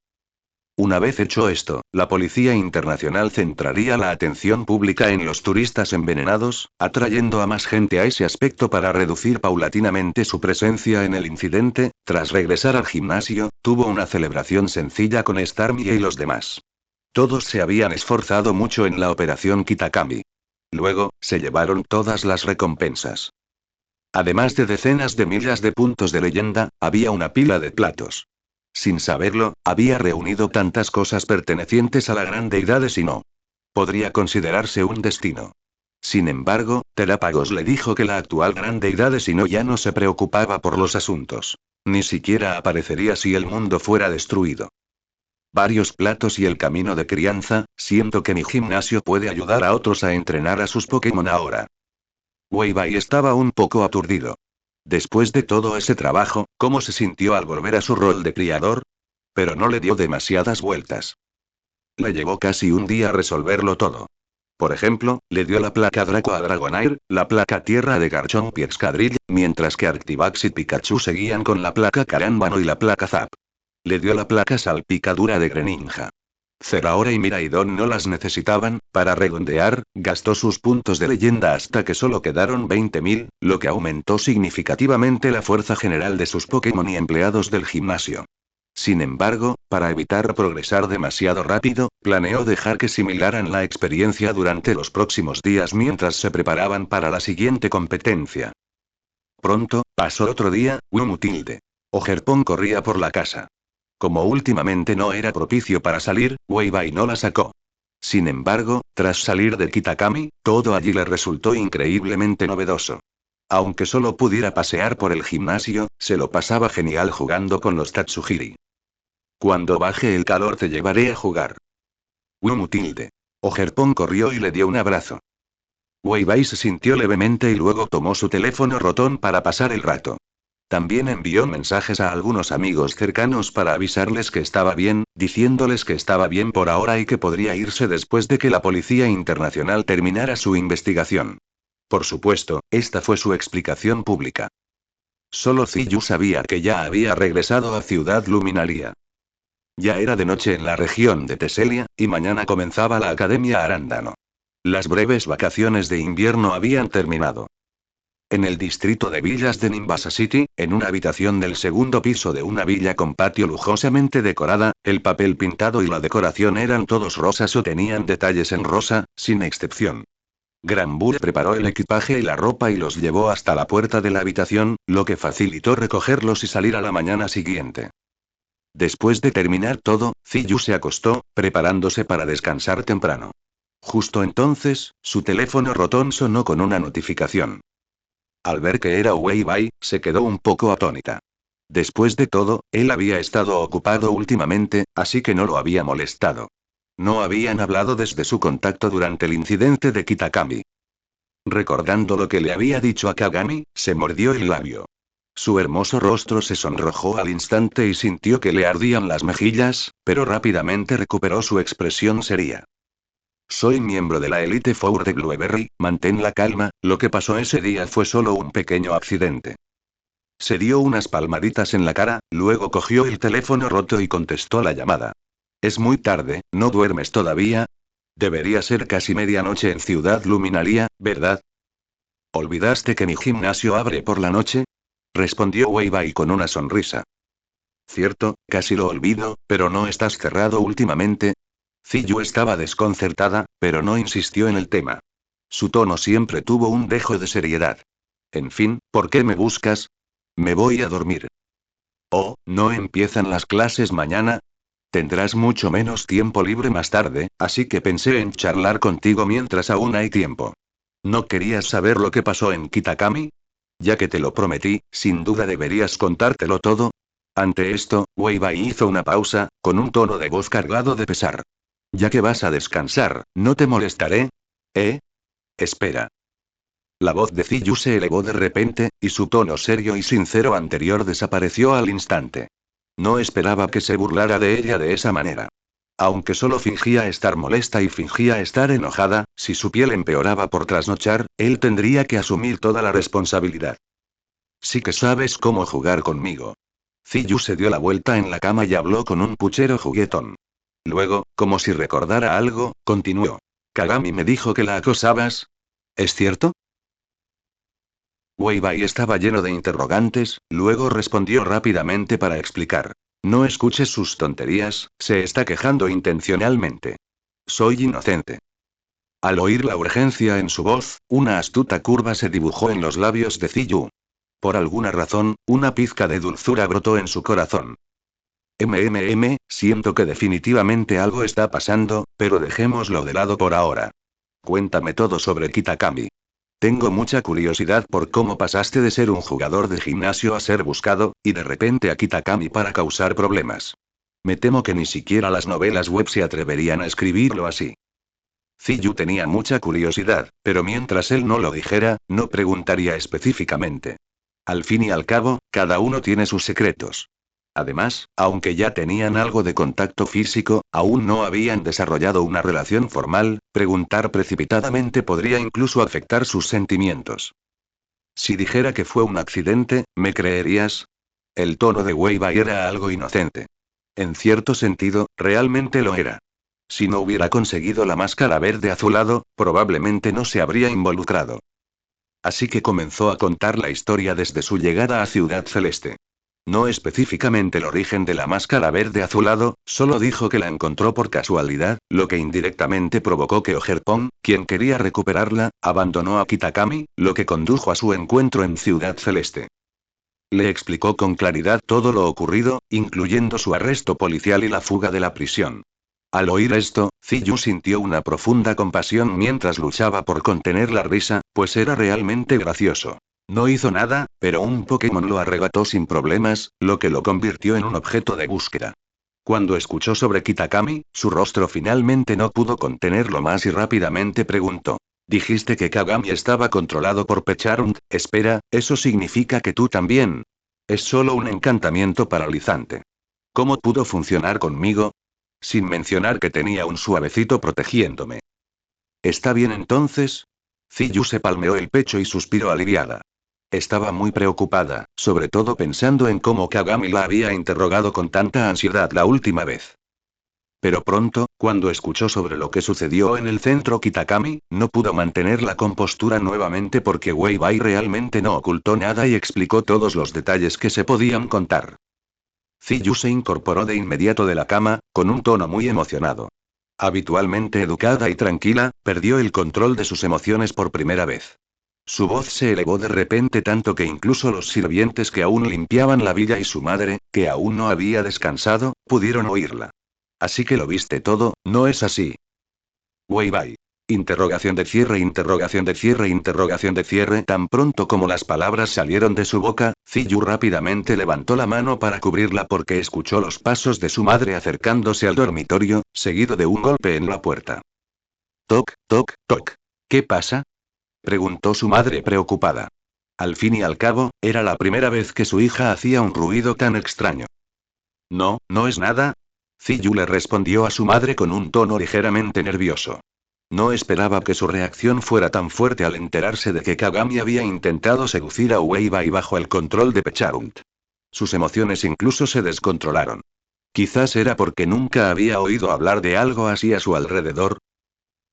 Una vez hecho esto, la Policía Internacional centraría la atención pública en los turistas envenenados, atrayendo a más gente a ese aspecto para reducir paulatinamente su presencia en el incidente. Tras regresar al gimnasio, tuvo una celebración sencilla con Starmie y los demás. Todos se habían esforzado mucho en la operación Kitakami. Luego, se llevaron todas las recompensas. Además de decenas de miles de puntos de leyenda, había una pila de platos. Sin saberlo, había reunido tantas cosas pertenecientes a la gran deidad de Sinnoh. Podría considerarse un destino. Sin embargo, Terápagos le dijo que la actual gran deidad de Sinnoh ya no se preocupaba por los asuntos. Ni siquiera aparecería si el mundo fuera destruido. Varios platos y el camino de crianza, siento que mi gimnasio puede ayudar a otros a entrenar a sus Pokémon ahora. Weibai estaba un poco aturdido. Después de todo ese trabajo, ¿cómo se sintió al volver a su rol de criador? Pero no le dio demasiadas vueltas. Le llevó casi un día resolverlo todo. Por ejemplo, le dio la placa Draco a Dragonair, la placa Tierra de Garchomp y Excadrill, mientras que Arctivax y Pikachu seguían con la placa Carámbano y la placa Zap. Le dio la placa Salpicadura de Greninja. Zeraora y Miraidon no las necesitaban. Para redondear, gastó sus puntos de leyenda hasta que solo quedaron 20.000, lo que aumentó significativamente la fuerza general de sus Pokémon y empleados del gimnasio. Sin embargo, para evitar progresar demasiado rápido, planeó dejar que similaran la experiencia durante los próximos días mientras se preparaban para la siguiente competencia. Pronto, pasó otro día, Wumutilde. Ogerpon corría por la casa. Como últimamente no era propicio para salir, Weibai no la sacó. Sin embargo, tras salir de Kitakami, todo allí le resultó increíblemente novedoso. Aunque solo pudiera pasear por el gimnasio, se lo pasaba genial jugando con los Tatsujiri. Cuando baje el calor te llevaré a jugar. Mutilde. Ogerpon corrió y le dio un abrazo. Weibai se sintió levemente y luego tomó su teléfono rotón para pasar el rato. También envió mensajes a algunos amigos cercanos para avisarles que estaba bien, diciéndoles que estaba bien por ahora y que podría irse después de que la Policía Internacional terminara su investigación. Por supuesto, esta fue su explicación pública. Solo Ziyu sabía que ya había regresado a Ciudad Luminaria. Ya era de noche en la región de Teselia, y mañana comenzaba la Academia Arándano. Las breves vacaciones de invierno habían terminado. En el distrito de villas de Nimbasa City, en una habitación del segundo piso de una villa con patio lujosamente decorada, el papel pintado y la decoración eran todos rosas o tenían detalles en rosa, sin excepción. Granbull preparó el equipaje y la ropa y los llevó hasta la puerta de la habitación, lo que facilitó recogerlos y salir a la mañana siguiente. Después de terminar todo, Ziyu se acostó, preparándose para descansar temprano. Justo entonces, su teléfono rotón sonó con una notificación. Al ver que era Weibai, se quedó un poco atónita. Después de todo, él había estado ocupado últimamente, así que no lo había molestado. No habían hablado desde su contacto durante el incidente de Kitakami. Recordando lo que le había dicho a Kagami, se mordió el labio. Su hermoso rostro se sonrojó al instante y sintió que le ardían las mejillas, pero rápidamente recuperó su expresión seria. Soy miembro de la Elite Four de Blueberry, mantén la calma, lo que pasó ese día fue solo un pequeño accidente. Se dio unas palmaditas en la cara, luego cogió el teléfono roto y contestó la llamada. Es muy tarde, ¿no duermes todavía? Debería ser casi medianoche en Ciudad Luminaria, ¿verdad? ¿Olvidaste que mi gimnasio abre por la noche? Respondió Weibai con una sonrisa. Cierto, casi lo olvido, pero ¿no estás cerrado últimamente? Ziyu estaba desconcertada, pero no insistió en el tema. Su tono siempre tuvo un dejo de seriedad. En fin, ¿por qué me buscas? Me voy a dormir. Oh, ¿no empiezan las clases mañana? Tendrás mucho menos tiempo libre más tarde, así que pensé en charlar contigo mientras aún hay tiempo. ¿No querías saber lo que pasó en Kitakami? Ya que te lo prometí, sin duda deberías contártelo todo. Ante esto, Weibai hizo una pausa, con un tono de voz cargado de pesar. Ya que vas a descansar, ¿no te molestaré? ¿Eh? Espera. La voz de Ziyu se elevó de repente, y su tono serio y sincero anterior desapareció al instante. No esperaba que se burlara de ella de esa manera. Aunque solo fingía estar molesta y fingía estar enojada, si su piel empeoraba por trasnochar, él tendría que asumir toda la responsabilidad. Sí que sabes cómo jugar conmigo. Ziyu se dio la vuelta en la cama y habló con un puchero juguetón. Luego, como si recordara algo, continuó. Kagami me dijo que la acosabas. ¿Es cierto? Weibai estaba lleno de interrogantes, luego respondió rápidamente para explicar. No escuches sus tonterías, se está quejando intencionalmente. Soy inocente. Al oír la urgencia en su voz, una astuta curva se dibujó en los labios de Ziyu. Por alguna razón, una pizca de dulzura brotó en su corazón. Siento que definitivamente algo está pasando, pero dejémoslo de lado por ahora. Cuéntame todo sobre Kitakami. Tengo mucha curiosidad por cómo pasaste de ser un jugador de gimnasio a ser buscado, y de repente a Kitakami para causar problemas. Me temo que ni siquiera las novelas web se atreverían a escribirlo así. Ziyu tenía mucha curiosidad, pero mientras él no lo dijera, no preguntaría específicamente. Al fin y al cabo, cada uno tiene sus secretos. Además, aunque ya tenían algo de contacto físico, aún no habían desarrollado una relación formal, preguntar precipitadamente podría incluso afectar sus sentimientos. Si dijera que fue un accidente, ¿me creerías? El tono de Weibai era algo inocente. En cierto sentido, realmente lo era. Si no hubiera conseguido la máscara verde azulado, probablemente no se habría involucrado. Así que comenzó a contar la historia desde su llegada a Ciudad Celeste. No específicamente el origen de la máscara verde azulado, solo dijo que la encontró por casualidad, lo que indirectamente provocó que Ogerpon, quien quería recuperarla, abandonó a Kitakami, lo que condujo a su encuentro en Ciudad Celeste. Le explicó con claridad todo lo ocurrido, incluyendo su arresto policial y la fuga de la prisión. Al oír esto, Ziyu sintió una profunda compasión mientras luchaba por contener la risa, pues era realmente gracioso. No hizo nada, pero un Pokémon lo arrebató sin problemas, lo que lo convirtió en un objeto de búsqueda. Cuando escuchó sobre Kitakami, su rostro finalmente no pudo contenerlo más y rápidamente preguntó. Dijiste que Kagami estaba controlado por Pecharunt, espera, ¿eso significa que tú también? Es solo un encantamiento paralizante. ¿Cómo pudo funcionar conmigo? Sin mencionar que tenía un suavecito protegiéndome. ¿Está bien entonces? Ziyu se palmeó el pecho y suspiró aliviada. Estaba muy preocupada, sobre todo pensando en cómo Kagami la había interrogado con tanta ansiedad la última vez. Pero pronto, cuando escuchó sobre lo que sucedió en el centro Kitakami, no pudo mantener la compostura nuevamente porque Wei Bai realmente no ocultó nada y explicó todos los detalles que se podían contar. Ziyu se incorporó de inmediato de la cama, con un tono muy emocionado. Habitualmente educada y tranquila, perdió el control de sus emociones por primera vez. Su voz se elevó de repente tanto que incluso los sirvientes que aún limpiaban la villa y su madre, que aún no había descansado, pudieron oírla. Así que lo viste todo, ¿no es así? Wei Bai. Interrogación de cierre, interrogación de cierre, interrogación de cierre. Tan pronto como las palabras salieron de su boca, Ziyu rápidamente levantó la mano para cubrirla porque escuchó los pasos de su madre acercándose al dormitorio, seguido de un golpe en la puerta. Toc, toc, toc. ¿Qué pasa? Preguntó su madre preocupada. Al fin y al cabo, era la primera vez que su hija hacía un ruido tan extraño. No, no es nada. Ziyu le respondió a su madre con un tono ligeramente nervioso. No esperaba que su reacción fuera tan fuerte al enterarse de que Kagami había intentado seducir a Wei Bai bajo el control de Pecharunt. Sus emociones incluso se descontrolaron. Quizás era porque nunca había oído hablar de algo así a su alrededor.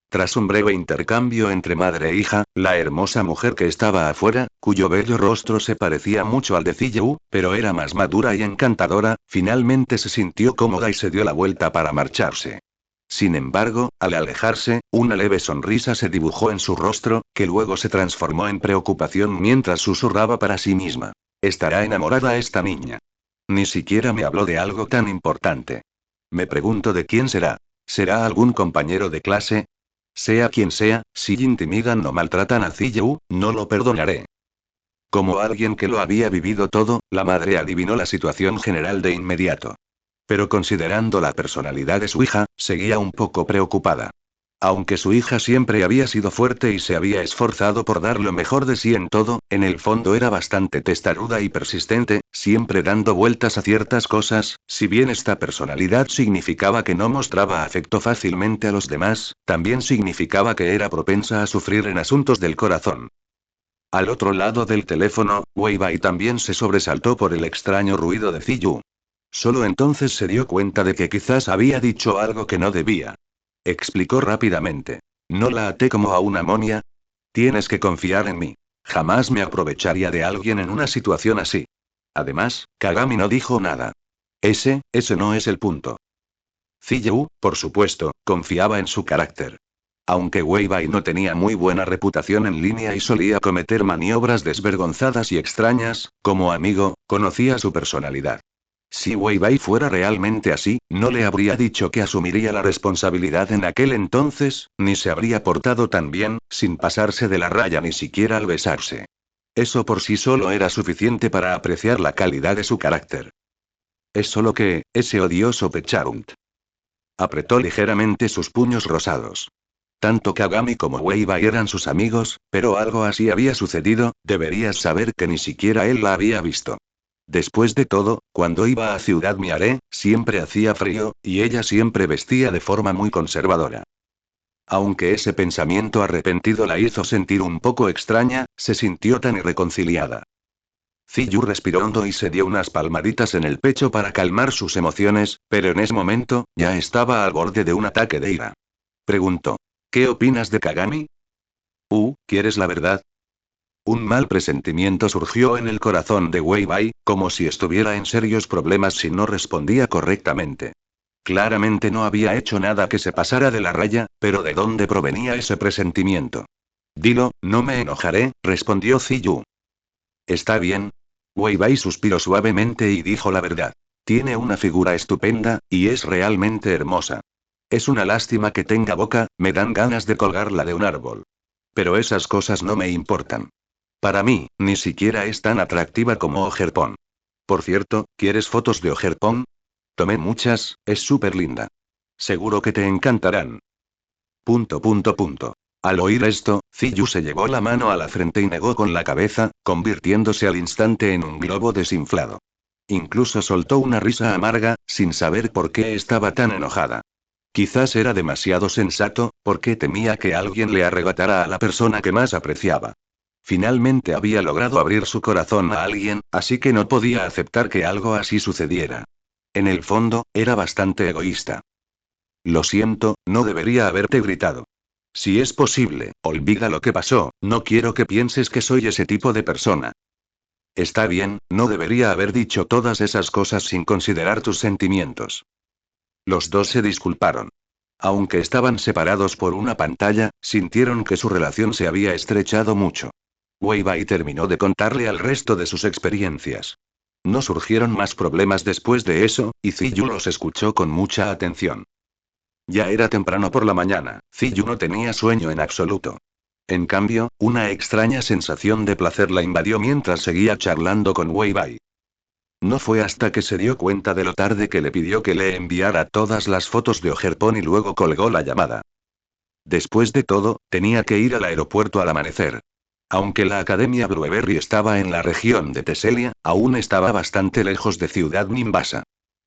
Tras un breve intercambio entre madre e hija, la hermosa mujer que estaba afuera, cuyo bello rostro se parecía mucho al de Ziyu, pero era más madura y encantadora, finalmente se sintió cómoda y se dio la vuelta para marcharse. Sin embargo, al alejarse, una leve sonrisa se dibujó en su rostro, que luego se transformó en preocupación mientras susurraba para sí misma. ¿Estará enamorada esta niña? Ni siquiera me habló de algo tan importante. Me pregunto de quién será. ¿Será algún compañero de clase? Sea quien sea, si intimidan o maltratan a Ziyu, no lo perdonaré. Como alguien que lo había vivido todo, la madre adivinó la situación general de inmediato. Pero considerando la personalidad de su hija, seguía un poco preocupada. Aunque su hija siempre había sido fuerte y se había esforzado por dar lo mejor de sí en todo, en el fondo era bastante testaruda y persistente, siempre dando vueltas a ciertas cosas. Si bien esta personalidad significaba que no mostraba afecto fácilmente a los demás, también significaba que era propensa a sufrir en asuntos del corazón. Al otro lado del teléfono, Wei Bai también se sobresaltó por el extraño ruido de Ziyu. Solo entonces se dio cuenta de que quizás había dicho algo que no debía. Explicó rápidamente. No la até como a una monia. Tienes que confiar en mí. Jamás me aprovecharía de alguien en una situación así. Además, Kagami no dijo nada. Ese no es el punto. Ziyu, por supuesto, confiaba en su carácter. Aunque Wei Bai no tenía muy buena reputación en línea y solía cometer maniobras desvergonzadas y extrañas, como amigo, conocía su personalidad. Si Wei Bai fuera realmente así, no le habría dicho que asumiría la responsabilidad en aquel entonces, ni se habría portado tan bien, sin pasarse de la raya ni siquiera al besarse. Eso por sí solo era suficiente para apreciar la calidad de su carácter. Es solo que, ese odioso Pecharunt. Apretó ligeramente sus puños rosados. Tanto Kagami como Wei Bai eran sus amigos, pero algo así había sucedido, deberías saber que ni siquiera él la había visto. Después de todo, cuando iba a Ciudad Miare, siempre hacía frío, y ella siempre vestía de forma muy conservadora. Aunque ese pensamiento arrepentido la hizo sentir un poco extraña, se sintió tan irreconciliada. Ziyu respiró hondo y se dio unas palmaditas en el pecho para calmar sus emociones, pero en ese momento, ya estaba al borde de un ataque de ira. Preguntó. ¿Qué opinas de Kagami? ¿Quieres la verdad? Un mal presentimiento surgió en el corazón de Wei Bai, como si estuviera en serios problemas si no respondía correctamente. Claramente no había hecho nada que se pasara de la raya, pero ¿de dónde provenía ese presentimiento? Dilo, no me enojaré, respondió Ziyu. Está bien. Wei Bai suspiró suavemente y dijo la verdad. Tiene una figura estupenda, y es realmente hermosa. Es una lástima que tenga boca, me dan ganas de colgarla de un árbol. Pero esas cosas no me importan. Para mí, ni siquiera es tan atractiva como Ogerpon. Por cierto, ¿quieres fotos de Ogerpon? Tomé muchas, es súper linda. Seguro que te encantarán. Al oír esto, Ziyu se llevó la mano a la frente y negó con la cabeza, convirtiéndose al instante en un globo desinflado. Incluso soltó una risa amarga, sin saber por qué estaba tan enojada. Quizás era demasiado sensato, porque temía que alguien le arrebatara a la persona que más apreciaba. Finalmente había logrado abrir su corazón a alguien, así que no podía aceptar que algo así sucediera. En el fondo, era bastante egoísta. Lo siento, no debería haberte gritado. Si es posible, olvida lo que pasó, no quiero que pienses que soy ese tipo de persona. Está bien, no debería haber dicho todas esas cosas sin considerar tus sentimientos. Los dos se disculparon. Aunque estaban separados por una pantalla, sintieron que su relación se había estrechado mucho. Wei Bai terminó de contarle al resto de sus experiencias. No surgieron más problemas después de eso, y Ziyu los escuchó con mucha atención. Ya era temprano por la mañana, Ziyu no tenía sueño en absoluto. En cambio, una extraña sensación de placer la invadió mientras seguía charlando con Wei Bai. No fue hasta que se dio cuenta de lo tarde que le pidió que le enviara todas las fotos de Ogerpon y luego colgó la llamada. Después de todo, tenía que ir al aeropuerto al amanecer. Aunque la Academia Blueberry estaba en la región de Teselia, aún estaba bastante lejos de Ciudad Nimbasa.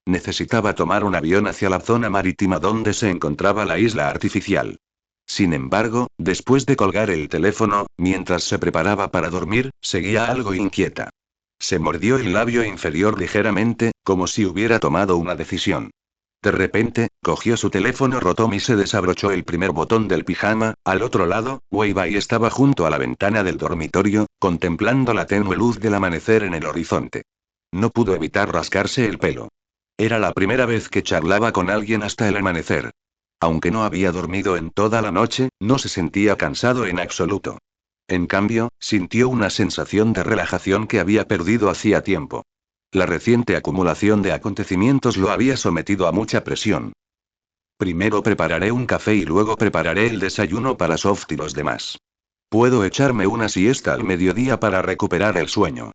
Necesitaba tomar un avión hacia la zona marítima donde se encontraba la isla artificial. Sin embargo, después de colgar el teléfono, mientras se preparaba para dormir, seguía algo inquieta. Se mordió el labio inferior ligeramente, como si hubiera tomado una decisión. De repente, cogió su teléfono roto y se desabrochó el primer botón del pijama. Al otro lado, Wei Bai estaba junto a la ventana del dormitorio, contemplando la tenue luz del amanecer en el horizonte. No pudo evitar rascarse el pelo. Era la primera vez que charlaba con alguien hasta el amanecer. Aunque no había dormido en toda la noche, no se sentía cansado en absoluto. En cambio, sintió una sensación de relajación que había perdido hacía tiempo. La reciente acumulación de acontecimientos lo había sometido a mucha presión. Primero prepararé un café y luego prepararé el desayuno para Soft y los demás. Puedo echarme una siesta al mediodía para recuperar el sueño.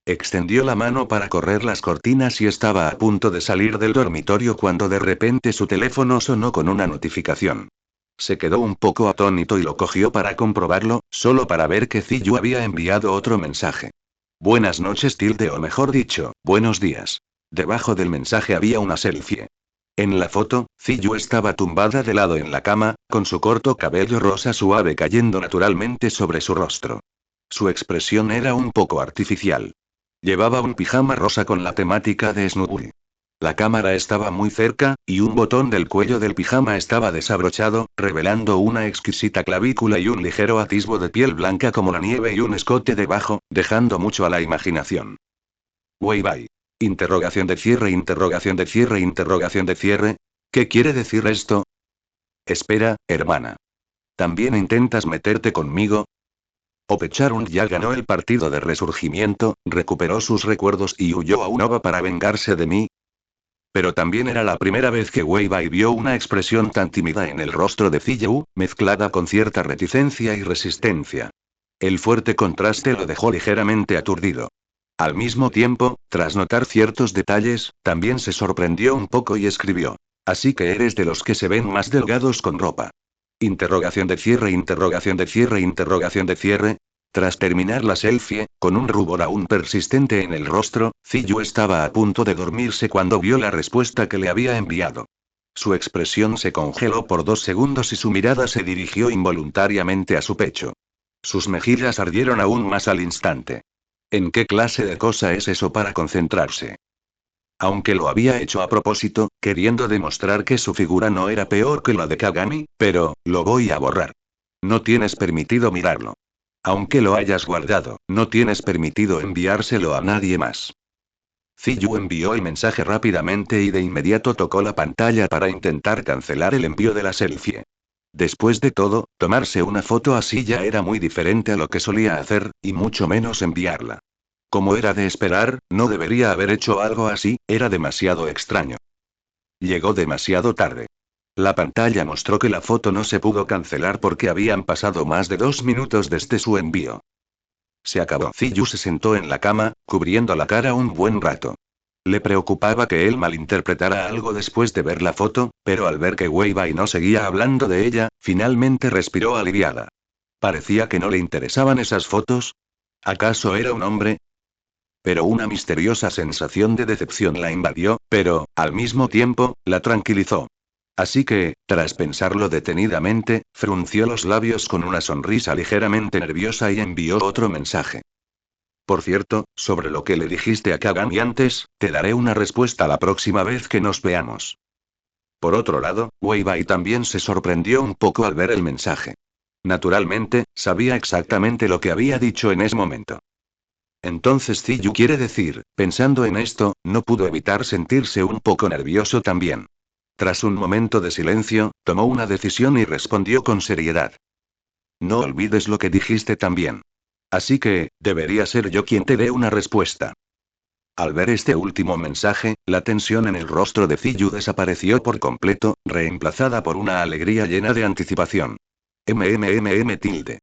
Extendió la mano para correr las cortinas y estaba a punto de salir del dormitorio cuando de repente su teléfono sonó con una notificación. Se quedó un poco atónito y lo cogió para comprobarlo, solo para ver que Ziyu había enviado otro mensaje. Buenas noches tilde o mejor dicho, buenos días. Debajo del mensaje había una selfie. En la foto, Ziyu estaba tumbada de lado en la cama, con su corto cabello rosa suave cayendo naturalmente sobre su rostro. Su expresión era un poco artificial. Llevaba un pijama rosa con la temática de Snoopy. La cámara estaba muy cerca, y un botón del cuello del pijama estaba desabrochado, revelando una exquisita clavícula y un ligero atisbo de piel blanca como la nieve y un escote debajo, dejando mucho a la imaginación. Wei Bai. Interrogación de cierre, interrogación de cierre, interrogación de cierre. ¿Qué quiere decir esto? Espera, hermana. ¿También intentas meterte conmigo? Opecharun ya ganó el partido de resurgimiento, recuperó sus recuerdos y huyó a Unova para vengarse de mí. Pero también era la primera vez que Wei Bai vio una expresión tan tímida en el rostro de Ziyu, mezclada con cierta reticencia y resistencia. El fuerte contraste lo dejó ligeramente aturdido. Al mismo tiempo, tras notar ciertos detalles, también se sorprendió un poco y escribió. Así que eres de los que se ven más delgados con ropa. Interrogación de cierre, interrogación de cierre, interrogación de cierre. Tras terminar la selfie, con un rubor aún persistente en el rostro, Ziyu estaba a punto de dormirse cuando vio la respuesta que le había enviado. Su expresión se congeló por 2 segundos y su mirada se dirigió involuntariamente a su pecho. Sus mejillas ardieron aún más al instante. ¿En qué clase de cosa es eso para concentrarse? Aunque lo había hecho a propósito, queriendo demostrar que su figura no era peor que la de Kagami, pero, lo voy a borrar. No tienes permitido mirarlo. Aunque lo hayas guardado, no tienes permitido enviárselo a nadie más. Ziyu envió el mensaje rápidamente y de inmediato tocó la pantalla para intentar cancelar el envío de la selfie. Después de todo, tomarse una foto así ya era muy diferente a lo que solía hacer, y mucho menos enviarla. Como era de esperar, no debería haber hecho algo así, era demasiado extraño. Llegó demasiado tarde. La pantalla mostró que la foto no se pudo cancelar porque habían pasado más de 2 minutos desde su envío. Se acabó. Ziyu se sentó en la cama, cubriendo la cara un buen rato. Le preocupaba que él malinterpretara algo después de ver la foto, pero al ver que Wei Bai no seguía hablando de ella, finalmente respiró aliviada. Parecía que no le interesaban esas fotos. ¿Acaso era un hombre? Pero una misteriosa sensación de decepción la invadió, pero, al mismo tiempo, la tranquilizó. Así que, tras pensarlo detenidamente, frunció los labios con una sonrisa ligeramente nerviosa y envió otro mensaje. Por cierto, sobre lo que le dijiste a Kagami antes, te daré una respuesta la próxima vez que nos veamos. Por otro lado, Wei Bai también se sorprendió un poco al ver el mensaje. Naturalmente, sabía exactamente lo que había dicho en ese momento. Entonces Ziyu quiere decir, pensando en esto, no pudo evitar sentirse un poco nervioso también. Tras un momento de silencio, tomó una decisión y respondió con seriedad. No olvides lo que dijiste también. Así que, debería ser yo quien te dé una respuesta. Al ver este último mensaje, la tensión en el rostro de Ziyu desapareció por completo, reemplazada por una alegría llena de anticipación. MMMM tilde.